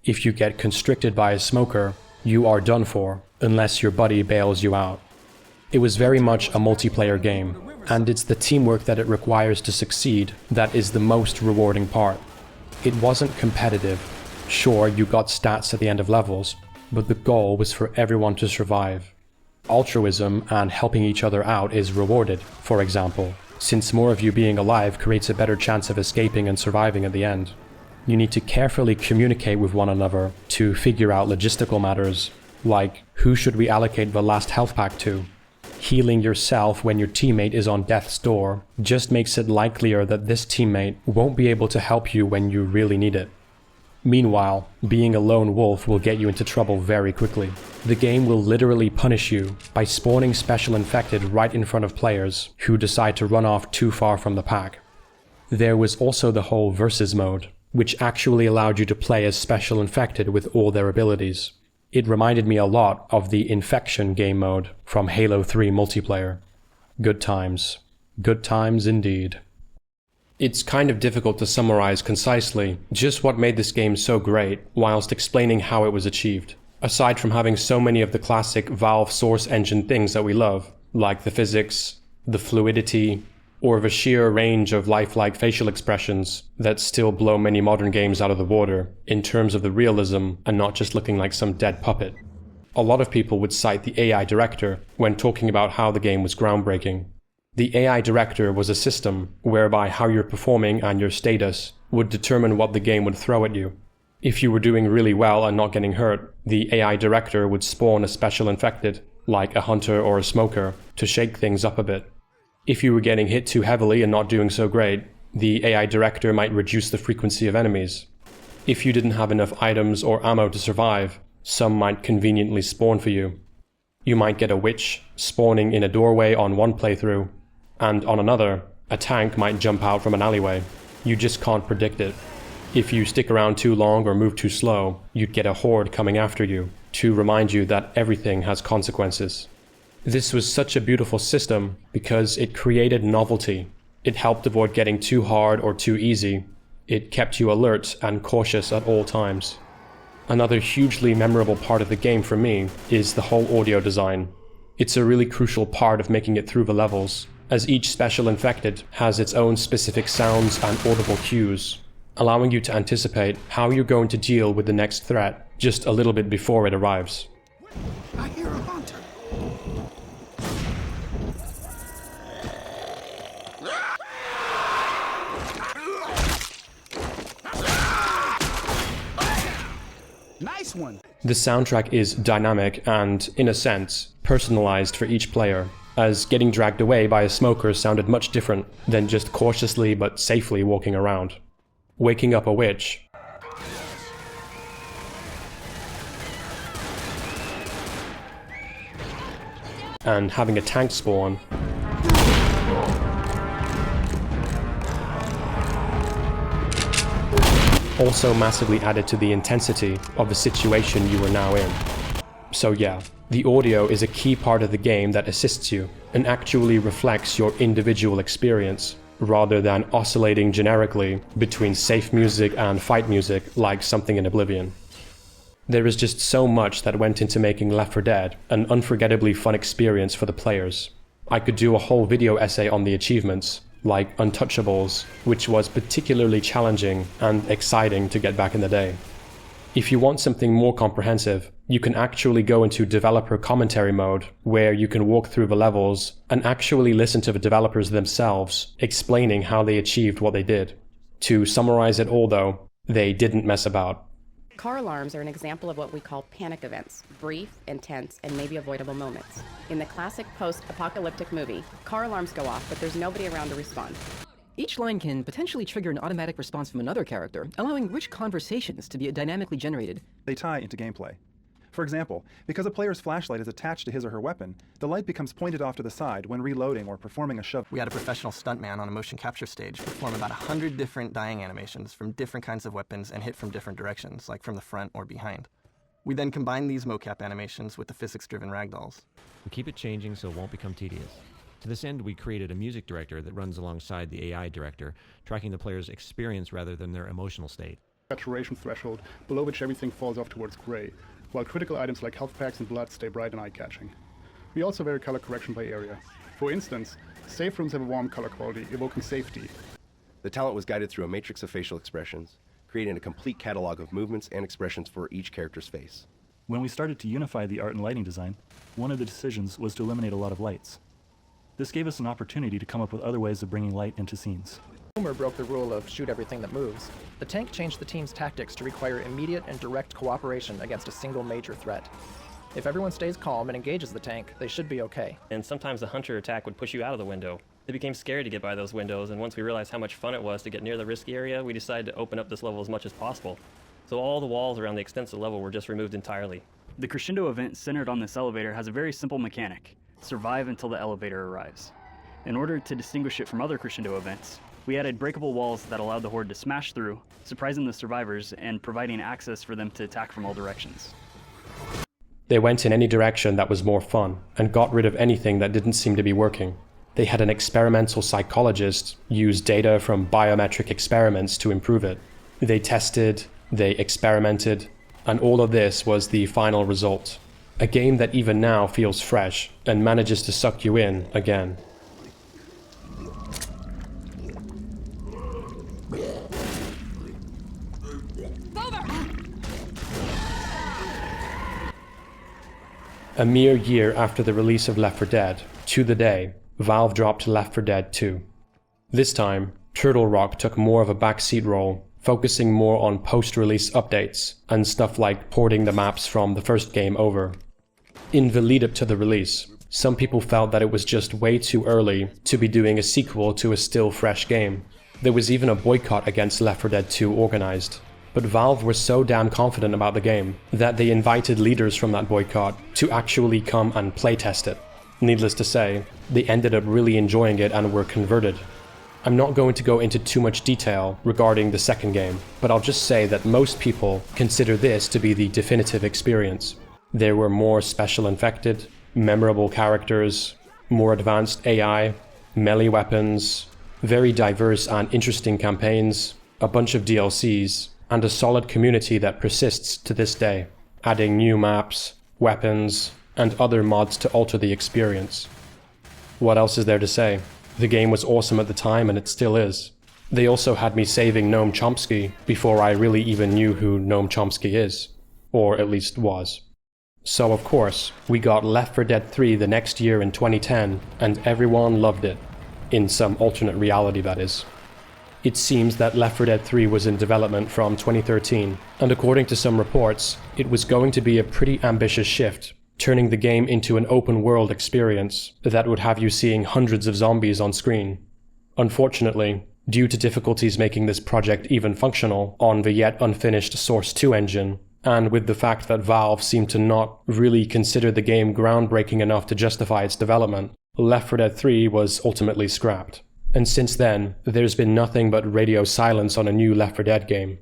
If you get constricted by a Smoker, you are done for, unless your buddy bails you out. It was very much a multiplayer game, and it's the teamwork that it requires to succeed that is the most rewarding part. It wasn't competitive. Sure, you got stats at the end of levels, but the goal was for everyone to survive. Altruism and helping each other out is rewarded, for example, since more of you being alive creates a better chance of escaping and surviving at the end. You need to carefully communicate with one another to figure out logistical matters, like who should we allocate the last health pack to? Healing yourself when your teammate is on death's door just makes it likelier that this teammate won't be able to help you when you really need it. Meanwhile, being a lone wolf will get you into trouble very quickly. The game will literally punish you by spawning special infected right in front of players who decide to run off too far from the pack. There was also the whole versus mode, which actually allowed you to play as special infected with all their abilities. It reminded me a lot of the Infection game mode from Halo 3 multiplayer. Good times. Good times indeed. It's kind of difficult to summarize concisely just what made this game so great whilst explaining how it was achieved. Aside from having so many of the classic Valve source engine things that we love, like the physics, the fluidity, or the sheer range of lifelike facial expressions that still blow many modern games out of the water in terms of the realism and not just looking like some dead puppet. A lot of people would cite the AI director when talking about how the game was groundbreaking. The AI director was a system whereby how you're performing and your status would determine what the game would throw at you. If you were doing really well and not getting hurt, the AI director would spawn a special infected, like a hunter or a smoker, to shake things up a bit. If you were getting hit too heavily and not doing so great, the AI director might reduce the frequency of enemies. If you didn't have enough items or ammo to survive, some might conveniently spawn for you. You might get a witch spawning in a doorway on one playthrough, and on another, a tank might jump out from an alleyway. You just can't predict it. If you stick around too long or move too slow, you'd get a horde coming after you to remind you that everything has consequences. This was such a beautiful system because it created novelty. It helped avoid getting too hard or too easy. It kept you alert and cautious at all times. Another hugely memorable part of the game for me is the whole audio design. It's a really crucial part of making it through the levels, as each special infected has its own specific sounds and audible cues, allowing you to anticipate how you're going to deal with the next threat just a little bit before it arrives. I hear a hunter. Nice one! The soundtrack is dynamic and, in a sense, personalized for each player, as getting dragged away by a smoker sounded much different than just cautiously but safely walking around. Waking up a witch and having a tank spawn also massively added to the intensity of the situation you were now in. So yeah, the audio is a key part of the game that assists you and actually reflects your individual experience, rather than oscillating generically between safe music and fight music like something in Oblivion. There is just so much that went into making Left 4 Dead an unforgettably fun experience for the players. I could do a whole video essay on the achievements, like Untouchables, which was particularly challenging and exciting to get back in the day. If you want something more comprehensive, you can actually go into developer commentary mode, where you can walk through the levels and actually listen to the developers themselves explaining how they achieved what they did. To summarize it all though, they didn't mess about. Car alarms are an example of what we call panic events, brief, intense, and maybe avoidable moments. In the classic post-apocalyptic movie, car alarms go off, but there's nobody around to respond. Each line can potentially trigger an automatic response from another character, allowing rich conversations to be dynamically generated. They tie into gameplay. For example, because a player's flashlight is attached to his or her weapon, the light becomes pointed off to the side when reloading or performing a shove. We had a professional stuntman on a motion capture stage perform about 100 different dying animations from different kinds of weapons and hit from different directions, like from the front or behind. We then combine these mocap animations with the physics-driven ragdolls. We keep it changing so it won't become tedious. To this end, we created a music director that runs alongside the AI director, tracking the player's experience rather than their emotional state. Saturation threshold, below which everything falls off towards gray, while critical items like health packs and blood stay bright and eye-catching. We also vary color correction by area. For instance, safe rooms have a warm color quality, evoking safety. The talent was guided through a matrix of facial expressions, creating a complete catalog of movements and expressions for each character's face. When we started to unify the art and lighting design, one of the decisions was to eliminate a lot of lights. This gave us an opportunity to come up with other ways of bringing light into scenes. Boomer broke the rule of shoot everything that moves. The tank changed the team's tactics to require immediate and direct cooperation against a single major threat. If everyone stays calm and engages the tank, they should be okay. And sometimes the hunter attack would push you out of the window. It became scary to get by those windows, and once we realized how much fun it was to get near the risky area, we decided to open up this level as much as possible. So all the walls around the extensive level were just removed entirely. The crescendo event centered on this elevator has a very simple mechanic: survive until the elevator arrives. In order to distinguish it from other crescendo events, we added breakable walls that allowed the Horde to smash through, surprising the survivors and providing access for them to attack from all directions. They went in any direction that was more fun, and got rid of anything that didn't seem to be working. They had an experimental psychologist use data from biometric experiments to improve it. They tested, they experimented, and all of this was the final result. A game that even now feels fresh, and manages to suck you in again. A mere year after the release of Left 4 Dead, to the day, Valve dropped Left 4 Dead 2. This time, Turtle Rock took more of a backseat role, focusing more on post-release updates and stuff like porting the maps from the first game over. In the lead-up to the release, some people felt that it was just way too early to be doing a sequel to a still fresh game. There was even a boycott against Left 4 Dead 2 organized. But Valve were so damn confident about the game that they invited leaders from that boycott to actually come and playtest it. Needless to say, they ended up really enjoying it and were converted. I'm not going to go into too much detail regarding the second game, but I'll just say that most people consider this to be the definitive experience. There were more special infected, memorable characters, more advanced AI, melee weapons, very diverse and interesting campaigns, a bunch of DLCs, and a solid community that persists to this day, adding new maps, weapons, and other mods to alter the experience. What else is there to say? The game was awesome at the time and it still is. They also had me saving Noam Chomsky before I really even knew who Noam Chomsky is, or at least was. So of course, we got Left 4 Dead 3 the next year in 2010, and everyone loved it. In some alternate reality, that is. It seems that Left 4 Dead 3 was in development from 2013, and according to some reports, it was going to be a pretty ambitious shift, turning the game into an open-world experience that would have you seeing hundreds of zombies on screen. Unfortunately, due to difficulties making this project even functional on the yet unfinished Source 2 engine, and with the fact that Valve seemed to not really consider the game groundbreaking enough to justify its development, Left 4 Dead 3 was ultimately scrapped. And since then, there's been nothing but radio silence on a new Left 4 Dead game.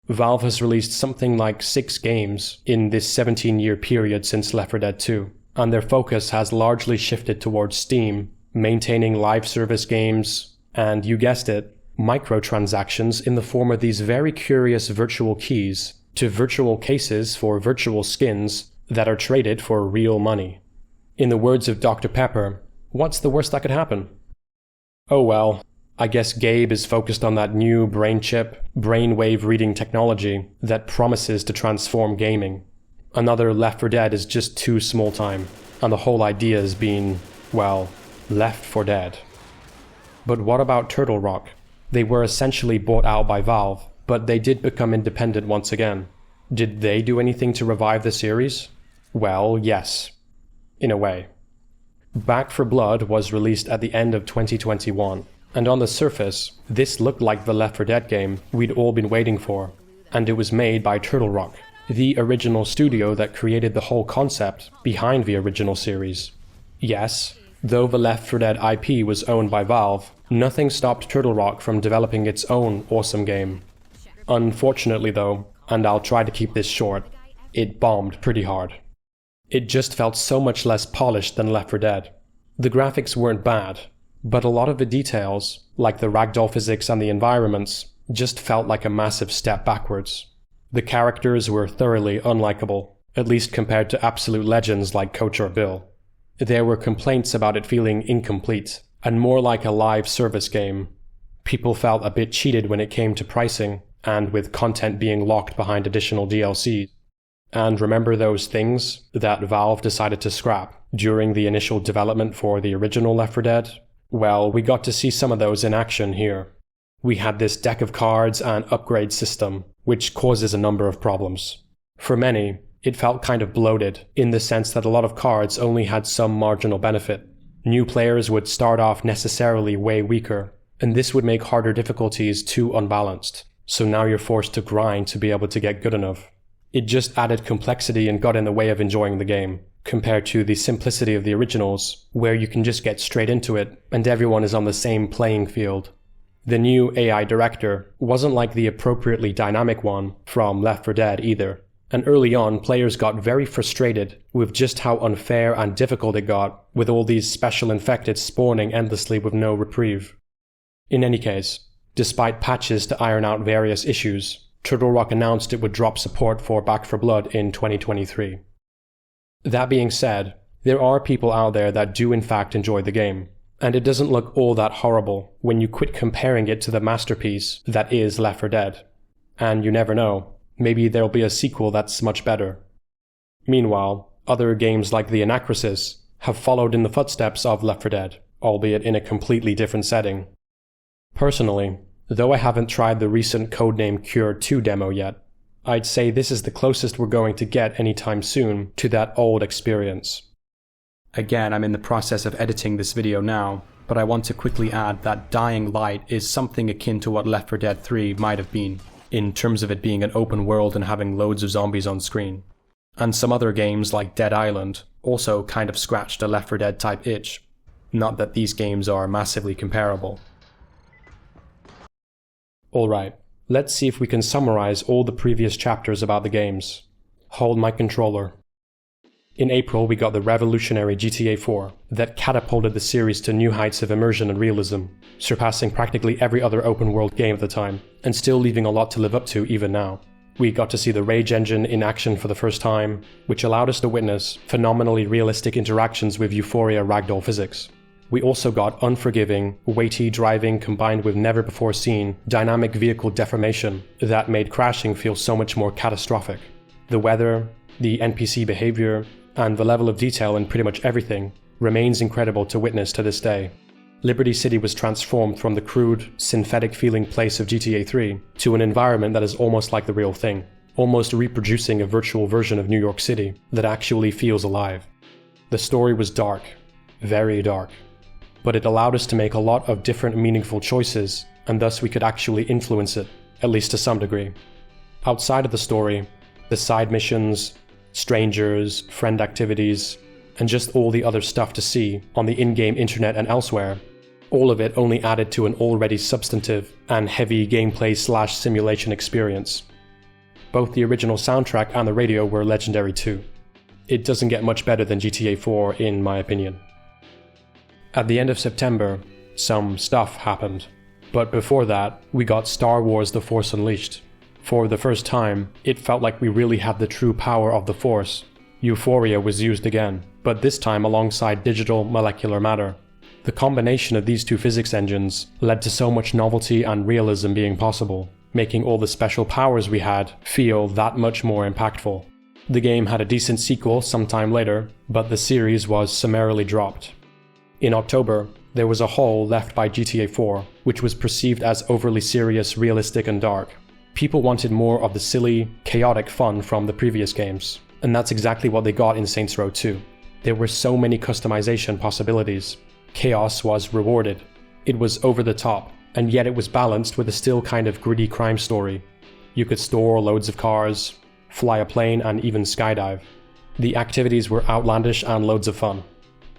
Valve has released something like 6 games in this 17-year period since Left 4 Dead 2, and their focus has largely shifted towards Steam, maintaining live service games, and you guessed it, microtransactions in the form of these very curious virtual keys to virtual cases for virtual skins that are traded for real money. In the words of Dr. Pepper, what's the worst that could happen? Oh well, I guess Gabe is focused on that new brain chip, brainwave reading technology that promises to transform gaming. Another Left 4 Dead is just too small time, and the whole idea has been, well, Left 4 Dead. But what about Turtle Rock? They were essentially bought out by Valve, but they did become independent once again. Did they do anything to revive the series? Well, yes. In a way. Back 4 Blood was released at the end of 2021, and on the surface, this looked like the Left 4 Dead game we'd all been waiting for, and it was made by Turtle Rock, the original studio that created the whole concept behind the original series. Yes, though the Left 4 Dead IP was owned by Valve, nothing stopped Turtle Rock from developing its own awesome game. Unfortunately though, and I'll try to keep this short, it bombed pretty hard. It just felt so much less polished than Left 4 Dead. The graphics weren't bad, but a lot of the details, like the ragdoll physics and the environments, just felt like a massive step backwards. The characters were thoroughly unlikable, at least compared to absolute legends like Coach or Bill. There were complaints about it feeling incomplete, and more like a live service game. People felt a bit cheated when it came to pricing, and with content being locked behind additional DLC. And remember those things that Valve decided to scrap during the initial development for the original Left 4 Dead? Well, we got to see some of those in action here. We had this deck of cards and upgrade system, which causes a number of problems. For many, it felt kind of bloated, in the sense that a lot of cards only had some marginal benefit. New players would start off necessarily way weaker, and this would make harder difficulties too unbalanced. so now you're forced to grind to be able to get good enough. It just added complexity and got in the way of enjoying the game, compared to the simplicity of the originals, where you can just get straight into it and everyone is on the same playing field. The new AI director wasn't like the appropriately dynamic one from Left 4 Dead either, and early on players got very frustrated with just how unfair and difficult it got with all these special infected spawning endlessly with no reprieve. In any case, despite patches to iron out various issues, Turtle Rock announced it would drop support for Back 4 Blood in 2023. That being said, there are people out there that do in fact enjoy the game, and it doesn't look all that horrible when you quit comparing it to the masterpiece that is Left 4 Dead. And you never know, maybe there'll be a sequel that's much better. Meanwhile, other games like the Anacrusis have followed in the footsteps of Left 4 Dead, albeit in a completely different setting. Personally, though I haven't tried the recent Codename Cure 2 demo yet, I'd say this is the closest we're going to get anytime soon to that old experience. Again, I'm in the process of editing this video now, but I want to quickly add that Dying Light is something akin to what Left 4 Dead 3 might have been, in terms of it being an open world and having loads of zombies on screen. And some other games like Dead Island also kind of scratched a Left 4 Dead type itch. Not that these games are massively comparable. Alright, let's see if we can summarize all the previous chapters about the games. Hold my controller. In April, we got the revolutionary GTA 4 that catapulted the series to new heights of immersion and realism, surpassing practically every other open-world game at the time, and still leaving a lot to live up to even now. We got to see the Rage engine in action for the first time, which allowed us to witness phenomenally realistic interactions with Euphoria ragdoll physics. We also got unforgiving, weighty driving combined with never-before-seen dynamic vehicle deformation that made crashing feel so much more catastrophic. The weather, the NPC behavior, and the level of detail in pretty much everything remains incredible to witness to this day. Liberty City was transformed from the crude, synthetic-feeling place of GTA 3 to an environment that is almost like the real thing, almost reproducing a virtual version of New York City that actually feels alive. The story was dark, very dark, but it allowed us to make a lot of different meaningful choices, and thus we could actually influence it, at least to some degree. Outside of the story, the side missions, strangers, friend activities, and just all the other stuff to see on the in-game internet and elsewhere, all of it only added to an already substantive and heavy gameplay/simulation experience. Both the original soundtrack and the radio were legendary too. It doesn't get much better than GTA 4 in my opinion. At the end of September, some stuff happened. But before that, we got Star Wars The Force Unleashed. For the first time, it felt like we really had the true power of the Force. Euphoria was used again, but this time alongside digital molecular matter. The combination of these two physics engines led to so much novelty and realism being possible, making all the special powers we had feel that much more impactful. The game had a decent sequel sometime later, but the series was summarily dropped. In October, there was a hole left by GTA 4, which was perceived as overly serious, realistic, and dark. People wanted more of the silly, chaotic fun from the previous games, and that's exactly what they got in Saints Row 2. There were so many customization possibilities. Chaos was rewarded. It was over the top, and yet it was balanced with a still kind of gritty crime story. You could store loads of cars, fly a plane, and even skydive. The activities were outlandish and loads of fun.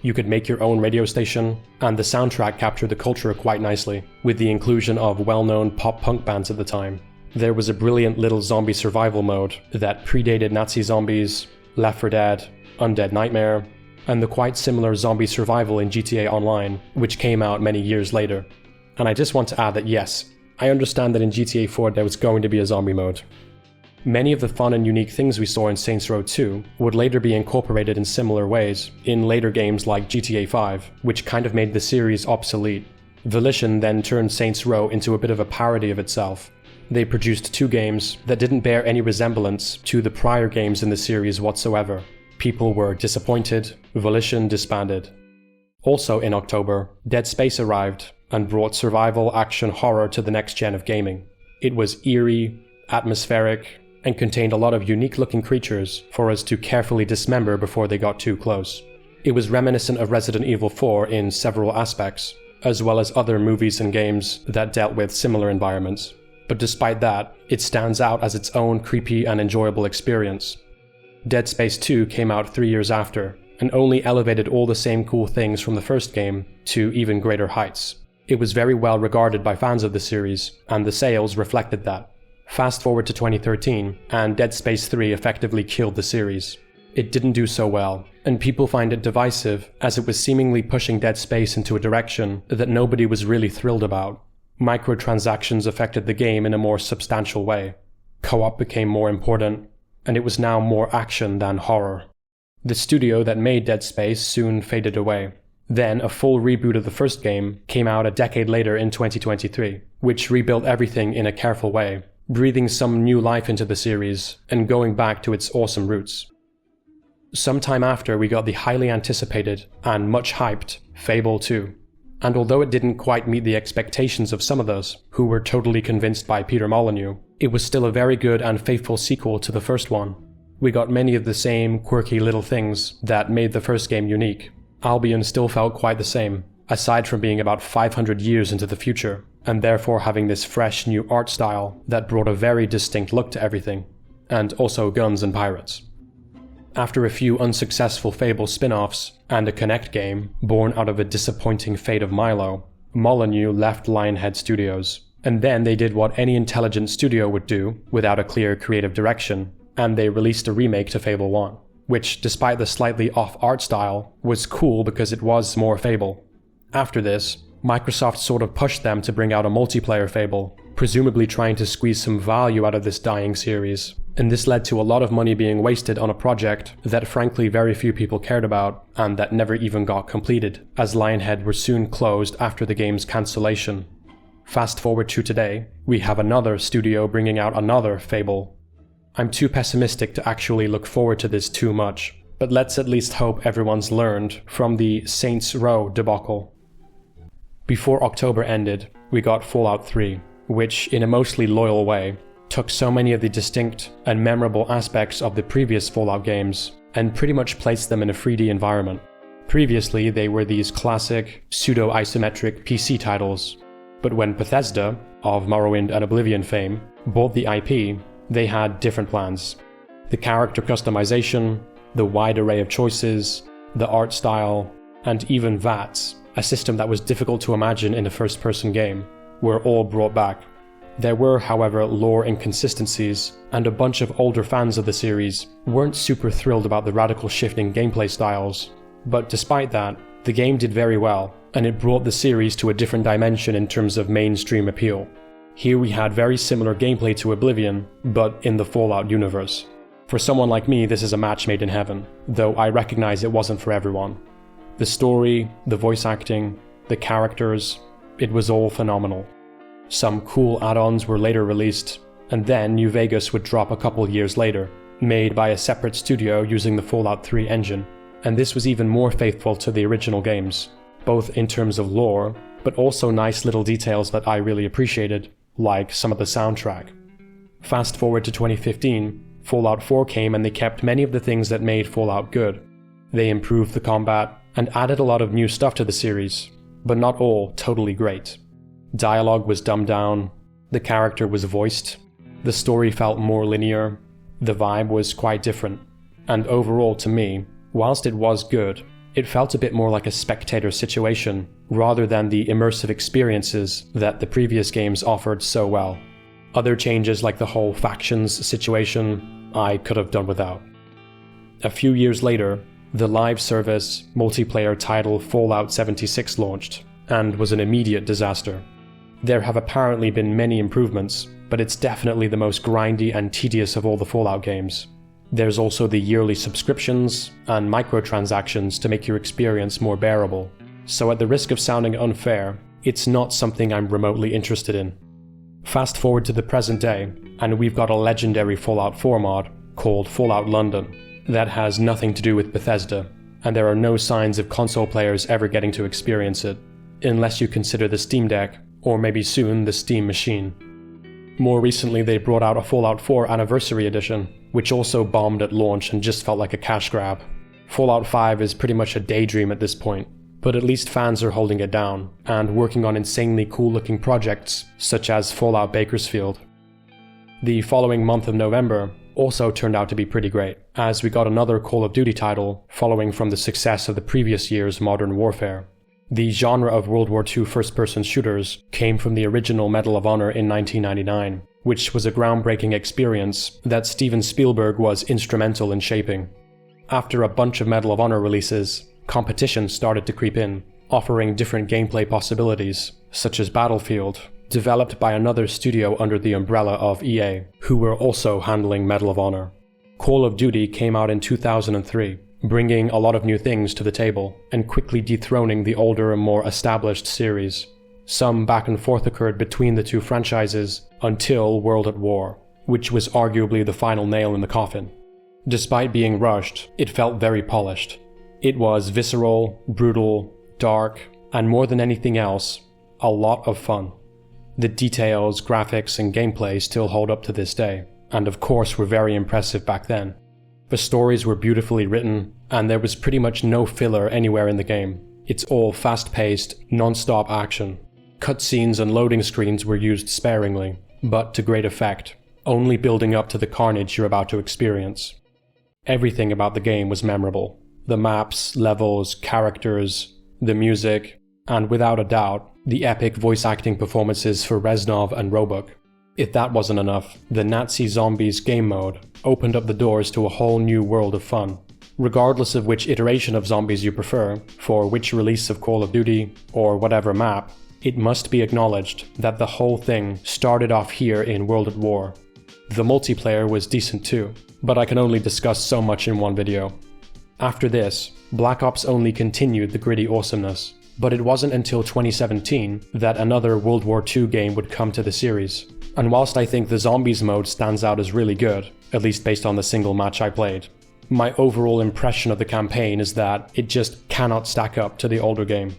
You could make your own radio station, and the soundtrack captured the culture quite nicely, with the inclusion of well-known pop-punk bands at the time. There was a brilliant little zombie survival mode that predated Nazi zombies, Left 4 Dead, Undead Nightmare, and the quite similar zombie survival in GTA Online, which came out many years later. And I just want to add that yes, I understand that in GTA 4 there was going to be a zombie mode. Many of the fun and unique things we saw in Saints Row 2 would later be incorporated in similar ways in later games like GTA 5, which kind of made the series obsolete. Volition then turned Saints Row into a bit of a parody of itself. They produced two games that didn't bear any resemblance to the prior games in the series whatsoever. People were disappointed, Volition disbanded. Also in October, Dead Space arrived and brought survival action horror to the next gen of gaming. It was eerie, atmospheric, and contained a lot of unique looking creatures for us to carefully dismember before they got too close. It was reminiscent of Resident Evil 4 in several aspects, as well as other movies and games that dealt with similar environments. but despite that, it stands out as its own creepy and enjoyable experience. Dead Space 2 came out 3 years after, and only elevated all the same cool things from the first game to even greater heights. It was very well regarded by fans of the series, and the sales reflected that. Fast forward to 2013, and Dead Space 3 effectively killed the series. It didn't do so well, and people find it divisive as it was seemingly pushing Dead Space into a direction that nobody was really thrilled about. Microtransactions affected the game in a more substantial way. Co-op became more important, and it was now more action than horror. The studio that made Dead Space soon faded away. Then a full reboot of the first game came out a decade later in 2023, which rebuilt everything in a careful way, breathing some new life into the series and going back to its awesome roots. Sometime after, we got the highly anticipated and much hyped Fable 2. And although it didn't quite meet the expectations of some of those, who were totally convinced by Peter Molyneux, it was still a very good and faithful sequel to the first one. We got many of the same quirky little things that made the first game unique. Albion still felt quite the same, aside from being about 500 years into the future, and therefore having this fresh new art style that brought a very distinct look to everything, and also guns and pirates. After a few unsuccessful Fable spin-offs and a Connect game born out of a disappointing fate of Milo, Molyneux left Lionhead Studios, and then they did what any intelligent studio would do without a clear creative direction, and they released a remake to Fable 1, which, despite the slightly off art style, was cool because it was more Fable. After this, Microsoft sort of pushed them to bring out a multiplayer Fable, presumably trying to squeeze some value out of this dying series, and this led to a lot of money being wasted on a project that frankly very few people cared about and that never even got completed, as Lionhead were soon closed after the game's cancellation. Fast forward to today, we have another studio bringing out another Fable. I'm too pessimistic to actually look forward to this too much, but let's at least hope everyone's learned from the Saints Row debacle. Before October ended, we got Fallout 3, which, in a mostly loyal way, took so many of the distinct and memorable aspects of the previous Fallout games and pretty much placed them in a 3D environment. Previously, they were these classic, pseudo-isometric PC titles, but when Bethesda, of Morrowind and Oblivion fame, bought the IP, they had different plans. The character customization, the wide array of choices, the art style, and even VATS, a system that was difficult to imagine in a first-person game, were all brought back. There were, however, lore inconsistencies, and a bunch of older fans of the series weren't super thrilled about the radical shift in gameplay styles. But despite that, the game did very well, and it brought the series to a different dimension in terms of mainstream appeal. Here we had very similar gameplay to Oblivion, but in the Fallout universe. For someone like me, this is a match made in heaven, though I recognize it wasn't for everyone. The story, the voice acting, the characters, it was all phenomenal. Some cool add-ons were later released, and then New Vegas would drop a couple years later, made by a separate studio using the Fallout 3 engine, and this was even more faithful to the original games, both in terms of lore, but also nice little details that I really appreciated, like some of the soundtrack. Fast forward to 2015, Fallout 4 came and they kept many of the things that made Fallout good. They improved the combat and added a lot of new stuff to the series, but not all totally great. Dialogue was dumbed down, the character was voiced, the story felt more linear, the vibe was quite different, and overall to me, whilst it was good, it felt a bit more like a spectator situation rather than the immersive experiences that the previous games offered so well. Other changes like the whole factions situation, I could have done without. A few years later, the live service multiplayer title Fallout 76 launched, and was an immediate disaster. There have apparently been many improvements, but it's definitely the most grindy and tedious of all the Fallout games. There's also the yearly subscriptions and microtransactions to make your experience more bearable, so at the risk of sounding unfair, it's not something I'm remotely interested in. Fast forward to the present day, and we've got a legendary Fallout 4 mod called Fallout London that has nothing to do with Bethesda, and there are no signs of console players ever getting to experience it, unless you consider the Steam Deck, or maybe soon the Steam Machine. More recently they brought out a Fallout 4 Anniversary Edition, which also bombed at launch and just felt like a cash grab. Fallout 5 is pretty much a daydream at this point, but at least fans are holding it down and working on insanely cool-looking projects such as Fallout Bakersfield. The following month of November also turned out to be pretty great, as we got another Call of Duty title following from the success of the previous year's Modern Warfare. The genre of World War II first-person shooters came from the original Medal of Honor in 1999, which was a groundbreaking experience that Steven Spielberg was instrumental in shaping. After a bunch of Medal of Honor releases, competition started to creep in, offering different gameplay possibilities, such as Battlefield, developed by another studio under the umbrella of EA, who were also handling Medal of Honor. Call of Duty came out in 2003, bringing a lot of new things to the table, and quickly dethroning the older and more established series. Some back and forth occurred between the two franchises until World at War, which was arguably the final nail in the coffin. Despite being rushed, it felt very polished. It was visceral, brutal, dark, and more than anything else, a lot of fun. The details, graphics, and gameplay still hold up to this day, and of course were very impressive back then. The stories were beautifully written, and there was pretty much no filler anywhere in the game. It's all fast-paced, non-stop action. Cutscenes and loading screens were used sparingly, but to great effect, only building up to the carnage you're about to experience. Everything about the game was memorable. The maps, levels, characters, the music, and without a doubt, the epic voice acting performances for Reznov and Roebuck. If that wasn't enough, the Nazi Zombies game mode opened up the doors to a whole new world of fun. Regardless of which iteration of zombies you prefer, for which release of Call of Duty, or whatever map, it must be acknowledged that the whole thing started off here in World at War. The multiplayer was decent too, but I can only discuss so much in one video. After this, Black Ops only continued the gritty awesomeness, but it wasn't until 2017 that another World War II game would come to the series. And whilst I think the Zombies mode stands out as really good, at least based on the single match I played, my overall impression of the campaign is that it just cannot stack up to the older game.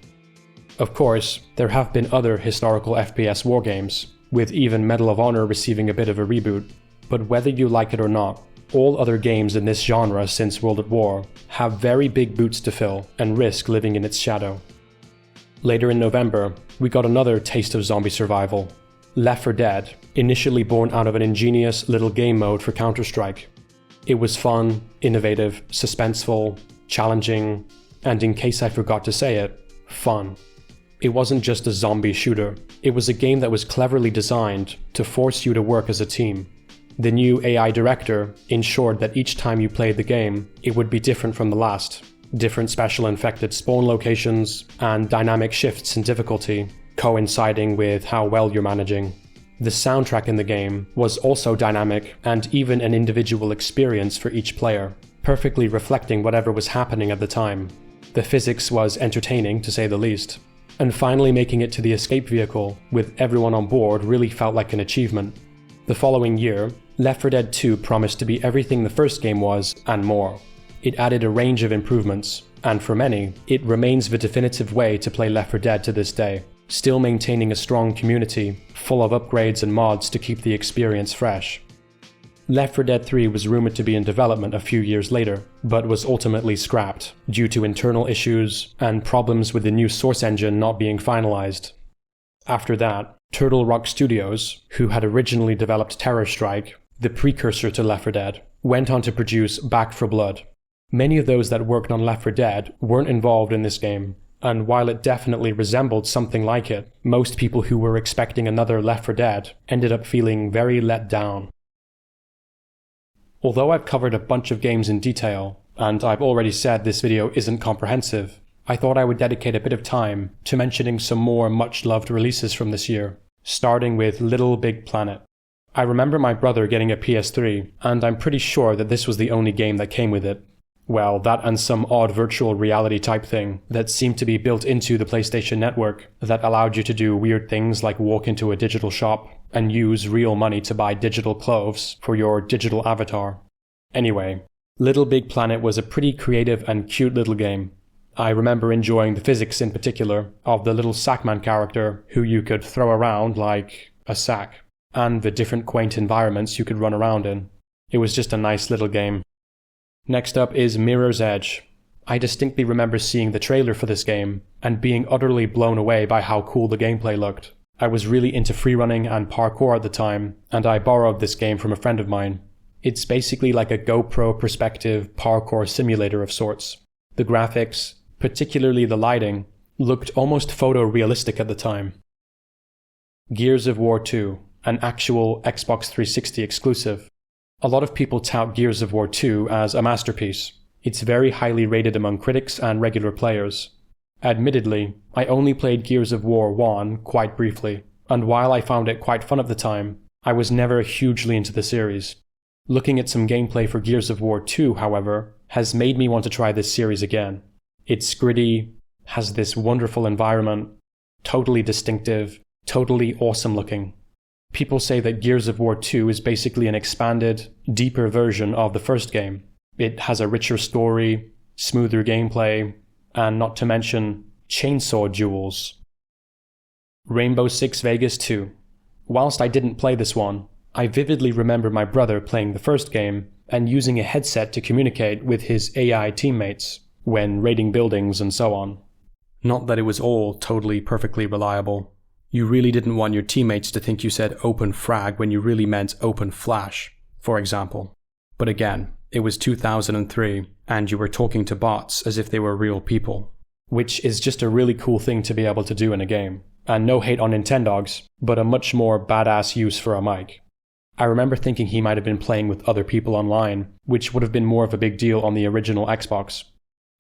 Of course, there have been other historical FPS wargames, with even Medal of Honor receiving a bit of a reboot, but whether you like it or not, all other games in this genre since World at War have very big boots to fill and risk living in its shadow. Later in November, we got another taste of zombie survival. Left 4 Dead, initially born out of an ingenious little game mode for Counter-Strike. It was fun, innovative, suspenseful, challenging, and in case I forgot to say it, fun. It wasn't just a zombie shooter, it was a game that was cleverly designed to force you to work as a team. The new AI director ensured that each time you played the game, it would be different from the last. Different special infected spawn locations, and dynamic shifts in difficulty, coinciding with how well you're managing. The soundtrack in the game was also dynamic and even an individual experience for each player, perfectly reflecting whatever was happening at the time. The physics was entertaining, to say the least. And finally making it to the escape vehicle with everyone on board really felt like an achievement. The following year, Left 4 Dead 2 promised to be everything the first game was, and more. It added a range of improvements, and for many, it remains the definitive way to play Left 4 Dead to this day, still maintaining a strong community, full of upgrades and mods to keep the experience fresh. Left 4 Dead 3 was rumored to be in development a few years later, but was ultimately scrapped, due to internal issues and problems with the new source engine not being finalized. After that, Turtle Rock Studios, who had originally developed Terror Strike, the precursor to Left 4 Dead, went on to produce Back 4 Blood. Many of those that worked on Left 4 Dead weren't involved in this game, and while it definitely resembled something like it, most people who were expecting another Left 4 Dead ended up feeling very let down. Although I've covered a bunch of games in detail, and I've already said this video isn't comprehensive, I thought I would dedicate a bit of time to mentioning some more much-loved releases from this year, starting with Little Big Planet. I remember my brother getting a PS3, and I'm pretty sure that this was the only game that came with it. Well, that and some odd virtual reality type thing that seemed to be built into the PlayStation Network that allowed you to do weird things like walk into a digital shop and use real money to buy digital clothes for your digital avatar. Anyway, Little Big Planet was a pretty creative and cute little game. I remember enjoying the physics in particular of the little Sackman character who you could throw around like a sack, and the different quaint environments you could run around in. It was just a nice little game. Next up is Mirror's Edge. I distinctly remember seeing the trailer for this game and being utterly blown away by how cool the gameplay looked. I was really into freerunning and parkour at the time, and I borrowed this game from a friend of mine. It's basically like a GoPro perspective parkour simulator of sorts. The graphics, particularly the lighting, looked almost photorealistic at the time. Gears of War 2, an actual Xbox 360 exclusive. A lot of people tout Gears of War 2 as a masterpiece. It's very highly rated among critics and regular players. Admittedly, I only played Gears of War 1 quite briefly, and while I found it quite fun at the time, I was never hugely into the series. Looking at some gameplay for Gears of War 2, however, has made me want to try this series again. It's gritty, has this wonderful environment, totally distinctive, totally awesome looking. People say that Gears of War 2 is basically an expanded, deeper version of the first game. It has a richer story, smoother gameplay, and not to mention chainsaw duels. Rainbow Six Vegas 2. Whilst I didn't play this one, I vividly remember my brother playing the first game and using a headset to communicate with his AI teammates when raiding buildings and so on. Not that it was all totally perfectly reliable. You really didn't want your teammates to think you said open frag when you really meant open flash, for example. But again, it was 2003, and you were talking to bots as if they were real people, which is just a really cool thing to be able to do in a game. And no hate on Nintendogs, but a much more badass use for a mic. I remember thinking he might have been playing with other people online, which would have been more of a big deal on the original Xbox.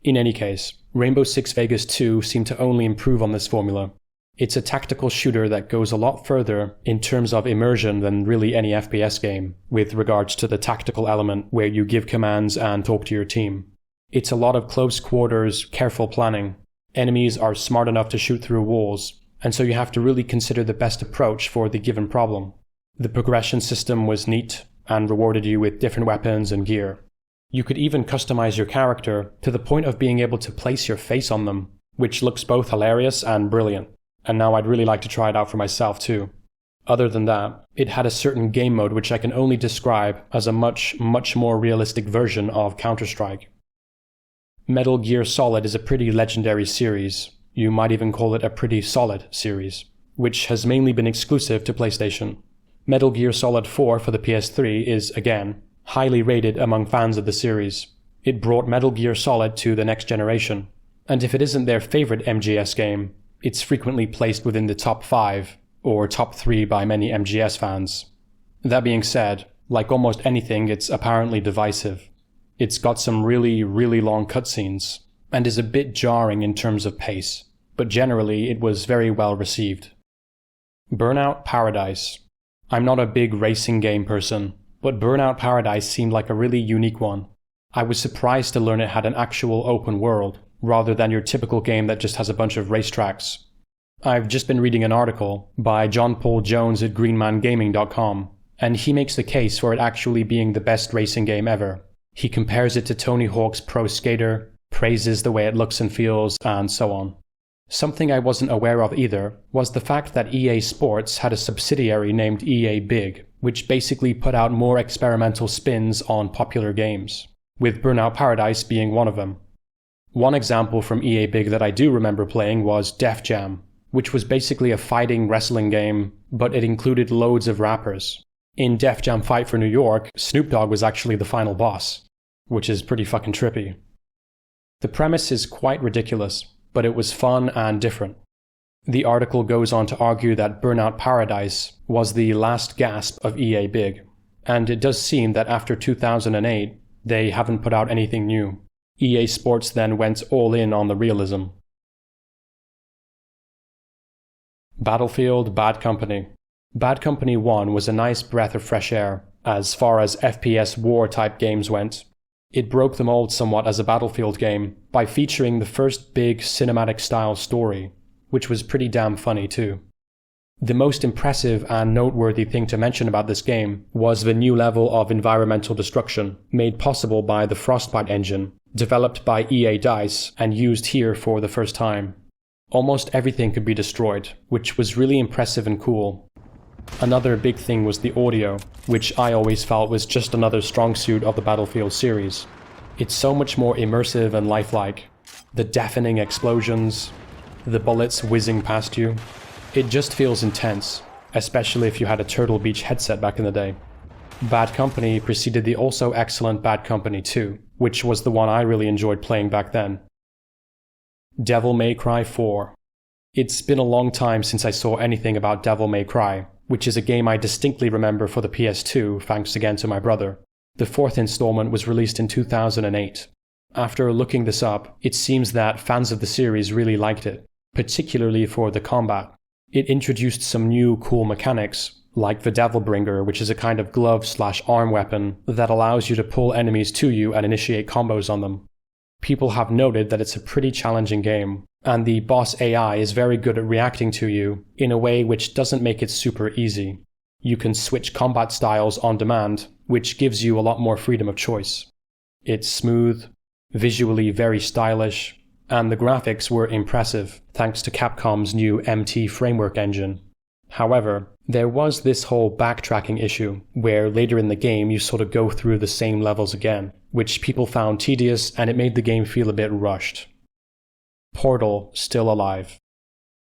In any case, Rainbow Six Vegas 2 seemed to only improve on this formula. It's a tactical shooter that goes a lot further in terms of immersion than really any FPS game, with regards to the tactical element where you give commands and talk to your team. It's a lot of close quarters, careful planning. Enemies are smart enough to shoot through walls, and so you have to really consider the best approach for the given problem. The progression system was neat and rewarded you with different weapons and gear. You could even customize your character to the point of being able to place your face on them, which looks both hilarious and brilliant. And now I'd really like to try it out for myself too. Other than that, it had a certain game mode which I can only describe as a much more realistic version of Counter-Strike. Metal Gear Solid is a pretty legendary series. You might even call it a pretty solid series, which has mainly been exclusive to PlayStation. Metal Gear Solid 4 for the PS3 is, again, highly rated among fans of the series. It brought Metal Gear Solid to the next generation. And if it isn't their favorite MGS game, it's frequently placed within the top 5 or top 3 by many MGS fans. That being said, like almost anything, it's apparently divisive. It's got some really long cutscenes and is a bit jarring in terms of pace, but generally it was very well received. Burnout Paradise. I'm not a big racing game person, but Burnout Paradise seemed like a really unique one. I was surprised to learn it had an actual open world, rather than your typical game that just has a bunch of racetracks. I've just been reading an article by John Paul Jones at greenmangaming.com, and he makes the case for it actually being the best racing game ever. He compares it to Tony Hawk's Pro Skater, praises the way it looks and feels, and so on. Something I wasn't aware of either was the fact that EA Sports had a subsidiary named EA Big, which basically put out more experimental spins on popular games, with Burnout Paradise being one of them. One example from EA Big that I do remember playing was Def Jam, which was basically a fighting wrestling game, but it included loads of rappers. In Def Jam Fight for New York, Snoop Dogg was actually the final boss, which is pretty fucking trippy. The premise is quite ridiculous, but it was fun and different. The article goes on to argue that Burnout Paradise was the last gasp of EA Big, and it does seem that after 2008, they haven't put out anything new. EA Sports then went all in on the realism. Battlefield Bad Company. Bad Company 1 was a nice breath of fresh air, as far as FPS war-type games went. It broke the mold somewhat as a Battlefield game by featuring the first big cinematic-style story, which was pretty damn funny too. The most impressive and noteworthy thing to mention about this game was the new level of environmental destruction made possible by the Frostbite engine, developed by EA DICE and used here for the first time. Almost everything could be destroyed, which was really impressive and cool. Another big thing was the audio, which I always felt was just another strong suit of the Battlefield series. It's so much more immersive and lifelike. The deafening explosions, the bullets whizzing past you. It just feels intense, especially if you had a Turtle Beach headset back in the day. Bad Company preceded the also excellent Bad Company 2, which was the one I really enjoyed playing back then. Devil May Cry 4. It's been a long time since I saw anything about Devil May Cry, which is a game I distinctly remember for the PS2 thanks again to my brother. The fourth installment was released in 2008. After looking this up, it seems that fans of the series really liked it, particularly for the combat. It introduced some new cool mechanics, like the Devilbringer, which is a kind of glove/arm weapon that allows you to pull enemies to you and initiate combos on them. People have noted that it's a pretty challenging game, and the boss AI is very good at reacting to you in a way which doesn't make it super easy. You can switch combat styles on demand, which gives you a lot more freedom of choice. It's smooth, visually very stylish, and the graphics were impressive thanks to Capcom's new MT framework engine. However, there was this whole backtracking issue, where later in the game you sort of go through the same levels again, which people found tedious and it made the game feel a bit rushed. Portal Still Alive.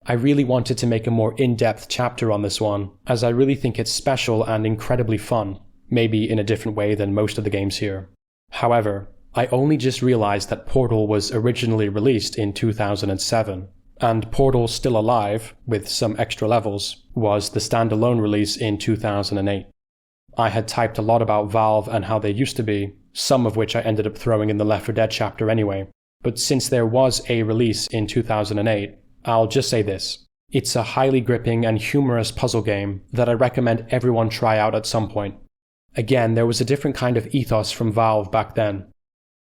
I really wanted to make a more in-depth chapter on this one, as I really think it's special and incredibly fun, maybe in a different way than most of the games here. However, I only just realized that Portal was originally released in 2007, and Portal Still Alive, with some extra levels, was the standalone release in 2008. I had typed a lot about Valve and how they used to be, some of which I ended up throwing in the Left 4 Dead chapter anyway, but since there was a release in 2008, I'll just say this. It's a highly gripping and humorous puzzle game that I recommend everyone try out at some point. Again, there was a different kind of ethos from Valve back then.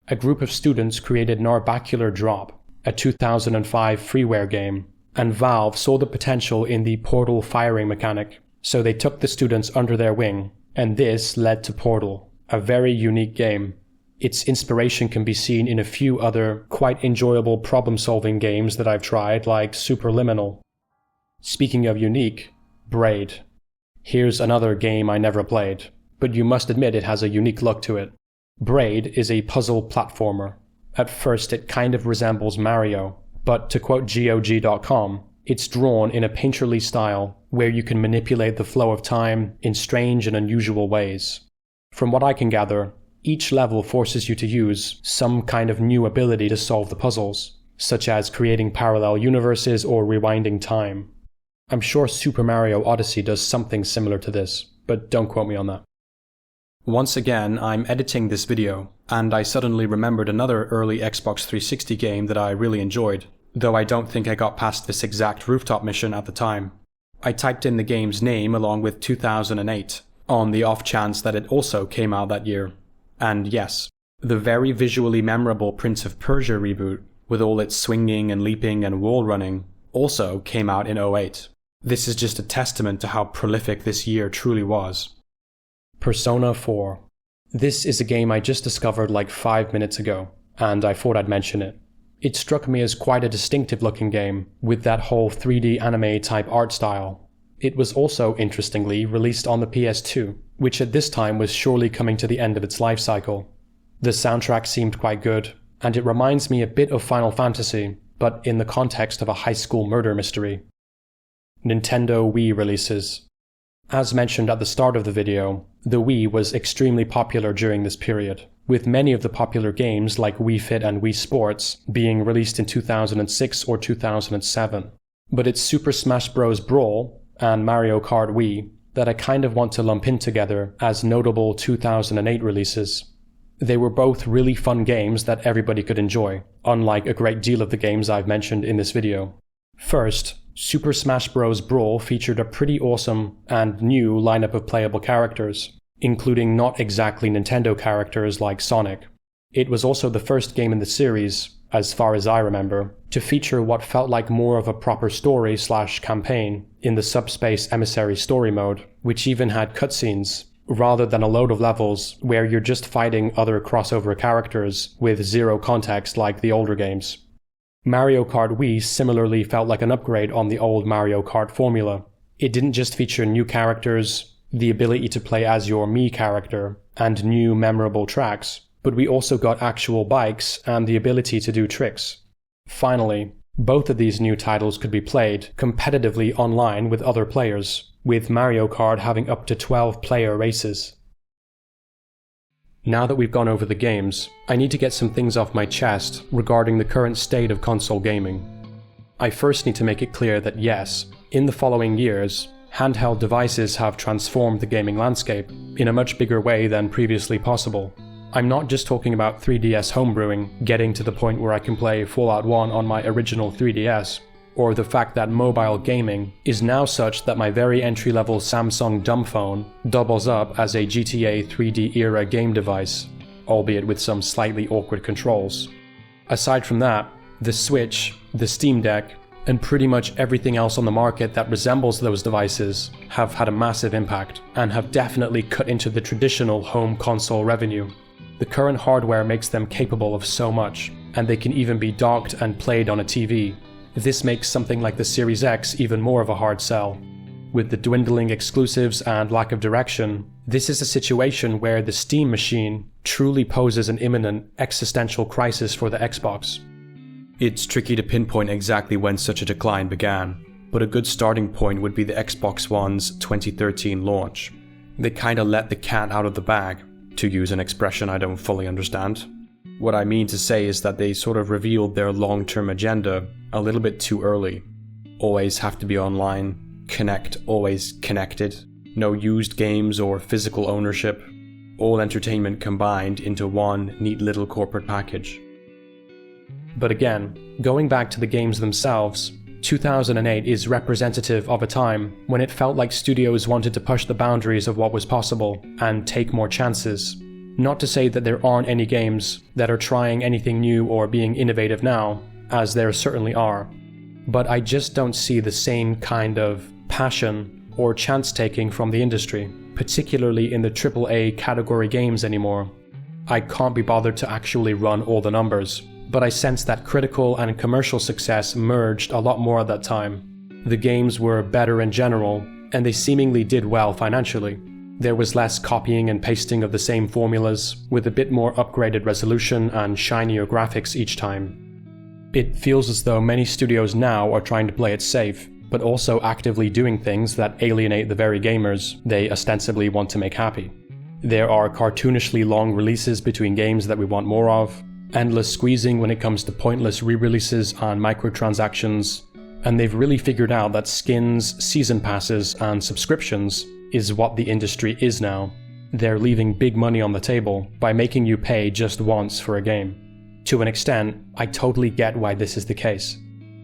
A group of students created Narbacular Drop, a 2005 freeware game, and Valve saw the potential in the portal firing mechanic, so they took the students under their wing, and this led to Portal, a very unique game. Its inspiration can be seen in a few other quite enjoyable problem-solving games that I've tried, like Superliminal. Speaking of unique, Braid. Here's another game I never played, but you must admit it has a unique look to it. Braid is a puzzle platformer. At first it kind of resembles Mario, but to quote GOG.com, it's drawn in a painterly style where you can manipulate the flow of time in strange and unusual ways. From what I can gather, each level forces you to use some kind of new ability to solve the puzzles, such as creating parallel universes or rewinding time. I'm sure Super Mario Odyssey does something similar to this, but don't quote me on that. Once again, I'm editing this video, and I suddenly remembered another early Xbox 360 game that I really enjoyed, though I don't think I got past this exact rooftop mission at the time. I typed in the game's name along with 2008, on the off chance that it also came out that year. And yes, the very visually memorable Prince of Persia reboot, with all its swinging and leaping and wall running, also came out in 2008. This is just a testament to how prolific this year truly was. Persona 4. This is a game I just discovered like 5 minutes ago, and I thought I'd mention it. It struck me as quite a distinctive looking game, with that whole 3D anime type art style. It was also, interestingly, released on the PS2, which at this time was surely coming to the end of its life cycle. The soundtrack seemed quite good, and it reminds me a bit of Final Fantasy, but in the context of a high school murder mystery. Nintendo Wii releases. As mentioned at the start of the video, the Wii was extremely popular during this period, with many of the popular games like Wii Fit and Wii Sports being released in 2006 or 2007. But it's Super Smash Bros. Brawl and Mario Kart Wii that I kind of want to lump in together as notable 2008 releases. They were both really fun games that everybody could enjoy, unlike a great deal of the games I've mentioned in this video. First, Super Smash Bros. Brawl featured a pretty awesome and new lineup of playable characters, including not exactly Nintendo characters like Sonic. It was also the first game in the series, as far as I remember, to feature what felt like more of a proper story/campaign in the Subspace Emissary story mode, which even had cutscenes, rather than a load of levels where you're just fighting other crossover characters with zero context like the older games. Mario Kart Wii similarly felt like an upgrade on the old Mario Kart formula. It didn't just feature new characters, the ability to play as your Mii character, and new memorable tracks, but we also got actual bikes and the ability to do tricks. Finally, both of these new titles could be played competitively online with other players, with Mario Kart having up to 12-player races. Now that we've gone over the games, I need to get some things off my chest regarding the current state of console gaming. I first need to make it clear that yes, in the following years, handheld devices have transformed the gaming landscape in a much bigger way than previously possible. I'm not just talking about 3DS homebrewing getting to the point where I can play Fallout 1 on my original 3DS, or the fact that mobile gaming is now such that my very entry-level Samsung dumb phone doubles up as a GTA 3D era game device, albeit with some slightly awkward controls. Aside from that, the Switch, the Steam Deck, and pretty much everything else on the market that resembles those devices have had a massive impact and have definitely cut into the traditional home console revenue. The current hardware makes them capable of so much, and they can even be docked and played on a TV. This makes something like the Series X even more of a hard sell. With the dwindling exclusives and lack of direction, this is a situation where the Steam machine truly poses an imminent existential crisis for the Xbox. It's tricky to pinpoint exactly when such a decline began, but a good starting point would be the Xbox One's 2013 launch. They kinda let the cat out of the bag, to use an expression I don't fully understand. What I mean to say is that they sort of revealed their long-term agenda a little bit too early. Always have to be online, connect always connected, no used games or physical ownership, all entertainment combined into one neat little corporate package. But again, going back to the games themselves, 2008 is representative of a time when it felt like studios wanted to push the boundaries of what was possible and take more chances. Not to say that there aren't any games that are trying anything new or being innovative now, as there certainly are, but I just don't see the same kind of passion or chance-taking from the industry, particularly in the AAA category games anymore. I can't be bothered to actually run all the numbers, but I sense that critical and commercial success merged a lot more at that time. The games were better in general, and they seemingly did well financially. There was less copying and pasting of the same formulas, with a bit more upgraded resolution and shinier graphics each time. It feels as though many studios now are trying to play it safe, but also actively doing things that alienate the very gamers they ostensibly want to make happy. There are cartoonishly long releases between games that we want more of, endless squeezing when it comes to pointless re-releases and microtransactions, and they've really figured out that skins, season passes, and subscriptions is what the industry is now. They're leaving big money on the table by making you pay just once for a game. To an extent, I totally get why this is the case.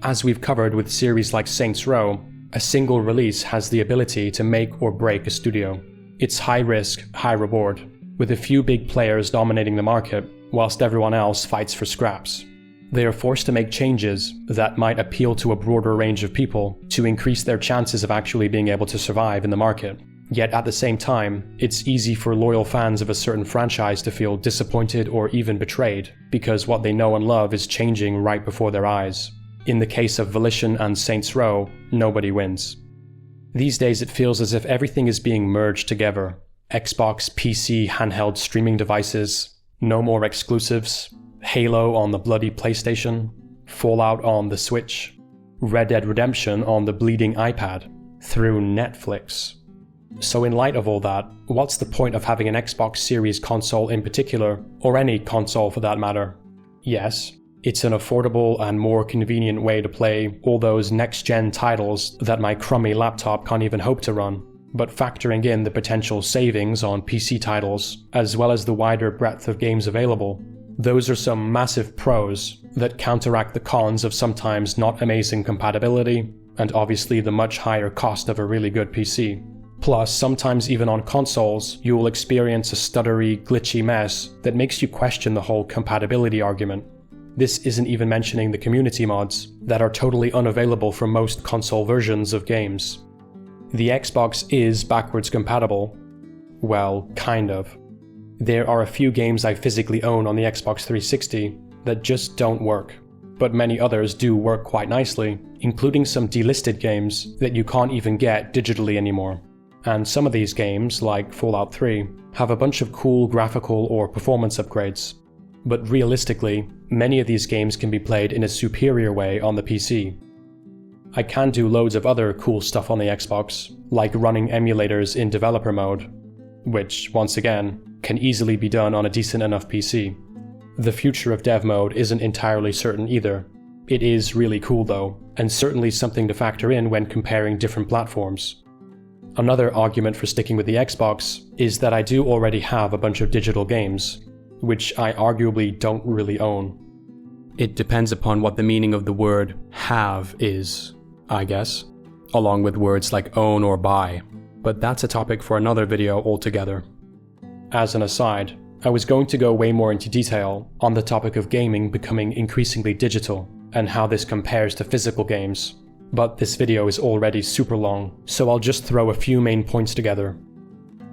As we've covered with series like Saints Row, a single release has the ability to make or break a studio. It's high risk, high reward, with a few big players dominating the market, whilst everyone else fights for scraps. They are forced to make changes that might appeal to a broader range of people to increase their chances of actually being able to survive in the market. Yet at the same time, it's easy for loyal fans of a certain franchise to feel disappointed or even betrayed, because what they know and love is changing right before their eyes. In the case of Volition and Saints Row, nobody wins. These days it feels as if everything is being merged together. Xbox, PC, handheld streaming devices, no more exclusives, Halo on the bloody PlayStation, Fallout on the Switch, Red Dead Redemption on the bleeding iPad, through Netflix. So in light of all that, what's the point of having an Xbox Series console in particular, or any console for that matter? Yes, it's an affordable and more convenient way to play all those next-gen titles that my crummy laptop can't even hope to run. But factoring in the potential savings on PC titles, as well as the wider breadth of games available, those are some massive pros that counteract the cons of sometimes not amazing compatibility, and obviously the much higher cost of a really good PC. Plus, sometimes even on consoles, you will experience a stuttery, glitchy mess that makes you question the whole compatibility argument. This isn't even mentioning the community mods that are totally unavailable for most console versions of games. The Xbox is backwards compatible. Well, kind of. There are a few games I physically own on the Xbox 360 that just don't work, but many others do work quite nicely, including some delisted games that you can't even get digitally anymore. and some of these games, like Fallout 3, have a bunch of cool graphical or performance upgrades. But realistically, many of these games can be played in a superior way on the PC. I can do loads of other cool stuff on the Xbox, like running emulators in developer mode, which, once again, can easily be done on a decent enough PC. The future of dev mode isn't entirely certain either. It is really cool though, and certainly something to factor in when comparing different platforms. Another argument for sticking with the Xbox is that I do already have a bunch of digital games, which I arguably don't really own. It depends upon what the meaning of the word have is, I guess, along with words like own or buy, but that's a topic for another video altogether. As an aside, I was going to go way more into detail on the topic of gaming becoming increasingly digital and how this compares to physical games, but this video is already super long, so I'll just throw a few main points together.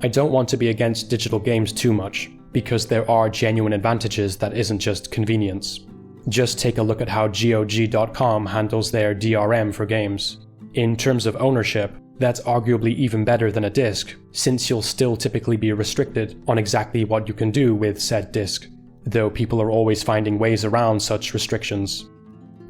I don't want to be against digital games too much, because there are genuine advantages that isn't just convenience. Just take a look at how GOG.com handles their DRM for games. In terms of ownership, that's arguably even better than a disc, since you'll still typically be restricted on exactly what you can do with said disc, though people are always finding ways around such restrictions.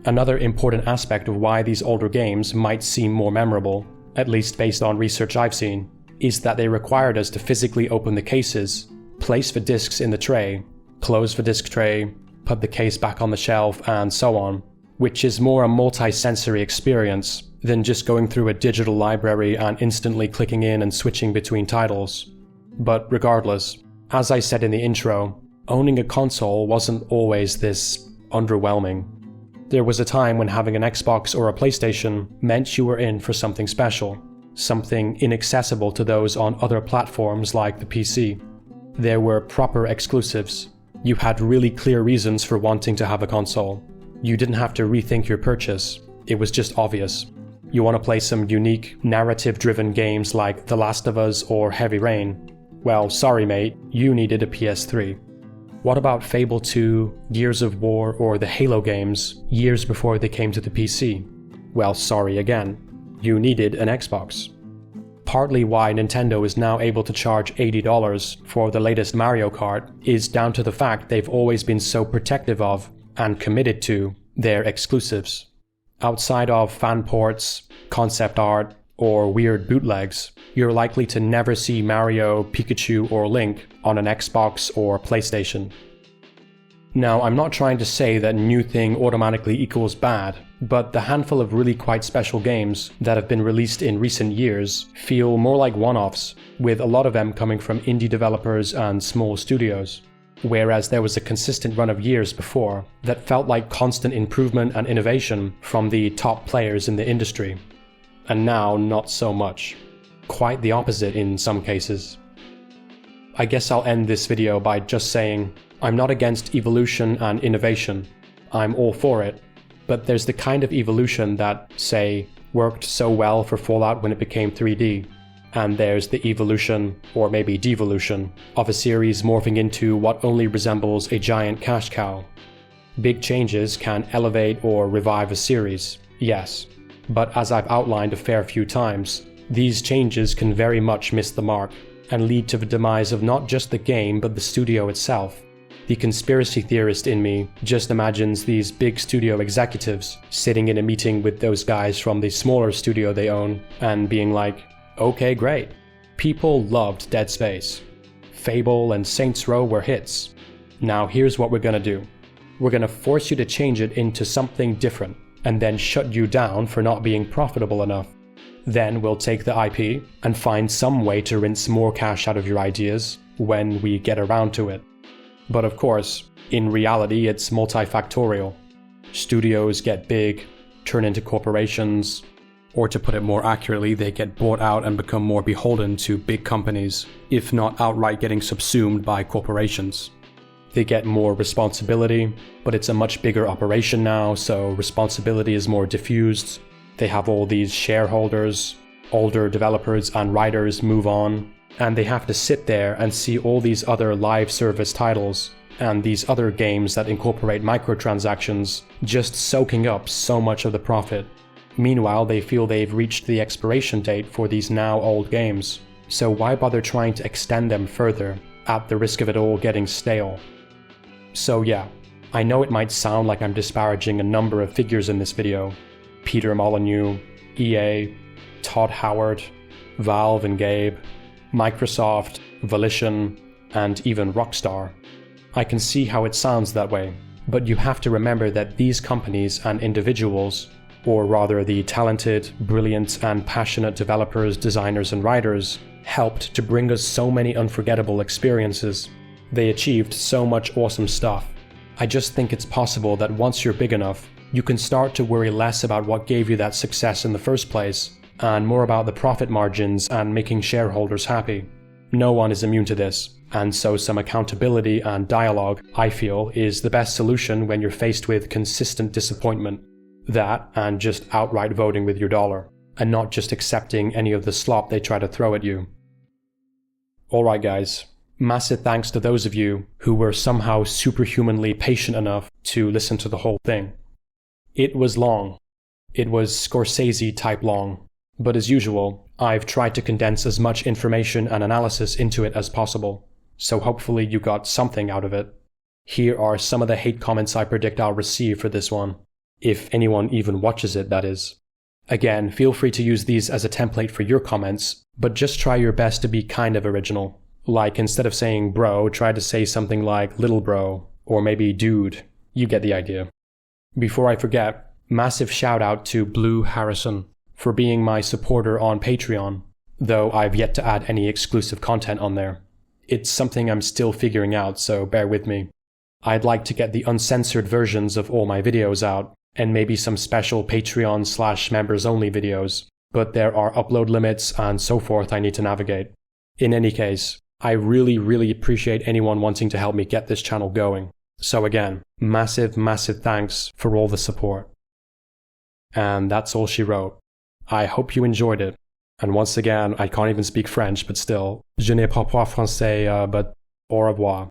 Another important aspect of why these older games might seem more memorable, at least based on research I've seen, is that they required us to physically open the cases, place the discs in the tray, close the disc tray, put the case back on the shelf, and so on, which is more a multi-sensory experience than just going through a digital library and instantly clicking in and switching between titles. But regardless, as I said in the intro, owning a console wasn't always this underwhelming. There was a time when having an Xbox or a PlayStation meant you were in for something special, something inaccessible to those on other platforms like the PC. There were proper exclusives. You had really clear reasons for wanting to have a console. You didn't have to rethink your purchase. It was just obvious. You want to play some unique, narrative-driven games like The Last of Us or Heavy Rain? Well, sorry mate, you needed a PS3. What about Fable II, Gears of War, or the Halo games years before they came to the PC? Well, sorry again. You needed an Xbox. Partly why Nintendo is now able to charge $80 for the latest Mario Kart is down to the fact they've always been so protective of, and committed to, their exclusives. Outside of fan ports, concept art, or weird bootlegs, you're likely to never see Mario, Pikachu, or Link on an Xbox or PlayStation. Now, I'm not trying to say that new thing automatically equals bad, but the handful of really quite special games that have been released in recent years feel more like one-offs, with a lot of them coming from indie developers and small studios, whereas there was a consistent run of years before that felt like constant improvement and innovation from the top players in the industry. And now, not so much. Quite the opposite in some cases. I guess I'll end this video by just saying, I'm not against evolution and innovation. I'm all for it. But there's the kind of evolution that, say, worked so well for Fallout when it became 3D. And there's the evolution, or maybe devolution, of a series morphing into what only resembles a giant cash cow. Big changes can elevate or revive a series, yes. But as I've outlined a fair few times, these changes can very much miss the mark and lead to the demise of not just the game but the studio itself. The conspiracy theorist in me just imagines these big studio executives sitting in a meeting with those guys from the smaller studio they own and being like, okay, great. People loved Dead Space. Fable and Saints Row were hits. Now here's what we're gonna do. We're gonna force you to change it into something different, and then shut you down for not being profitable enough. Then we'll take the IP and find some way to rinse more cash out of your ideas when we get around to it. But of course, in reality it's multifactorial. Studios get big, turn into corporations, or to put it more accurately, they get bought out and become more beholden to big companies, if not outright getting subsumed by corporations. They get more responsibility, but it's a much bigger operation now, so responsibility is more diffused. They have all these shareholders, older developers and writers move on, and they have to sit there and see all these other live service titles and these other games that incorporate microtransactions just soaking up so much of the profit. Meanwhile, they feel they've reached the expiration date for these now old games, so why bother trying to extend them further at the risk of it all getting stale? So yeah, I know it might sound like I'm disparaging a number of figures in this video. Peter Molyneux, EA, Todd Howard, Valve and Gabe, Microsoft, Volition, and even Rockstar. I can see how it sounds that way, but you have to remember that these companies and individuals, or rather the talented, brilliant, and passionate developers, designers, and writers, helped to bring us so many unforgettable experiences. They achieved so much awesome stuff. I just think it's possible that once you're big enough, you can start to worry less about what gave you that success in the first place, and more about the profit margins and making shareholders happy. No one is immune to this, and so some accountability and dialogue, I feel, is the best solution when you're faced with consistent disappointment. That, and just outright voting with your dollar, and not just accepting any of the slop they try to throw at you. Alright guys, massive thanks to those of you who were somehow superhumanly patient enough to listen to the whole thing. It was long. It was Scorsese type long. But as usual, I've tried to condense as much information and analysis into it as possible, so hopefully you got something out of it. Here are some of the hate comments I predict I'll receive for this one, if anyone even watches it, that is. Again, feel free to use these as a template for your comments, but just try your best to be kind of original. Like, instead of saying bro, try to say something like little bro, or maybe dude. You get the idea. Before I forget, massive shout out to Blue Harrison for being my supporter on Patreon, though I've yet to add any exclusive content on there. It's something I'm still figuring out, so bear with me. I'd like to get the uncensored versions of all my videos out, and maybe some special Patreon/members only videos, but there are upload limits and so forth I need to navigate. In any case, I really appreciate anyone wanting to help me get this channel going. So again, massive thanks for all the support. And that's all she wrote. I hope you enjoyed it. And once again, I can't even speak French, but still, je ne parle pas français, but au revoir.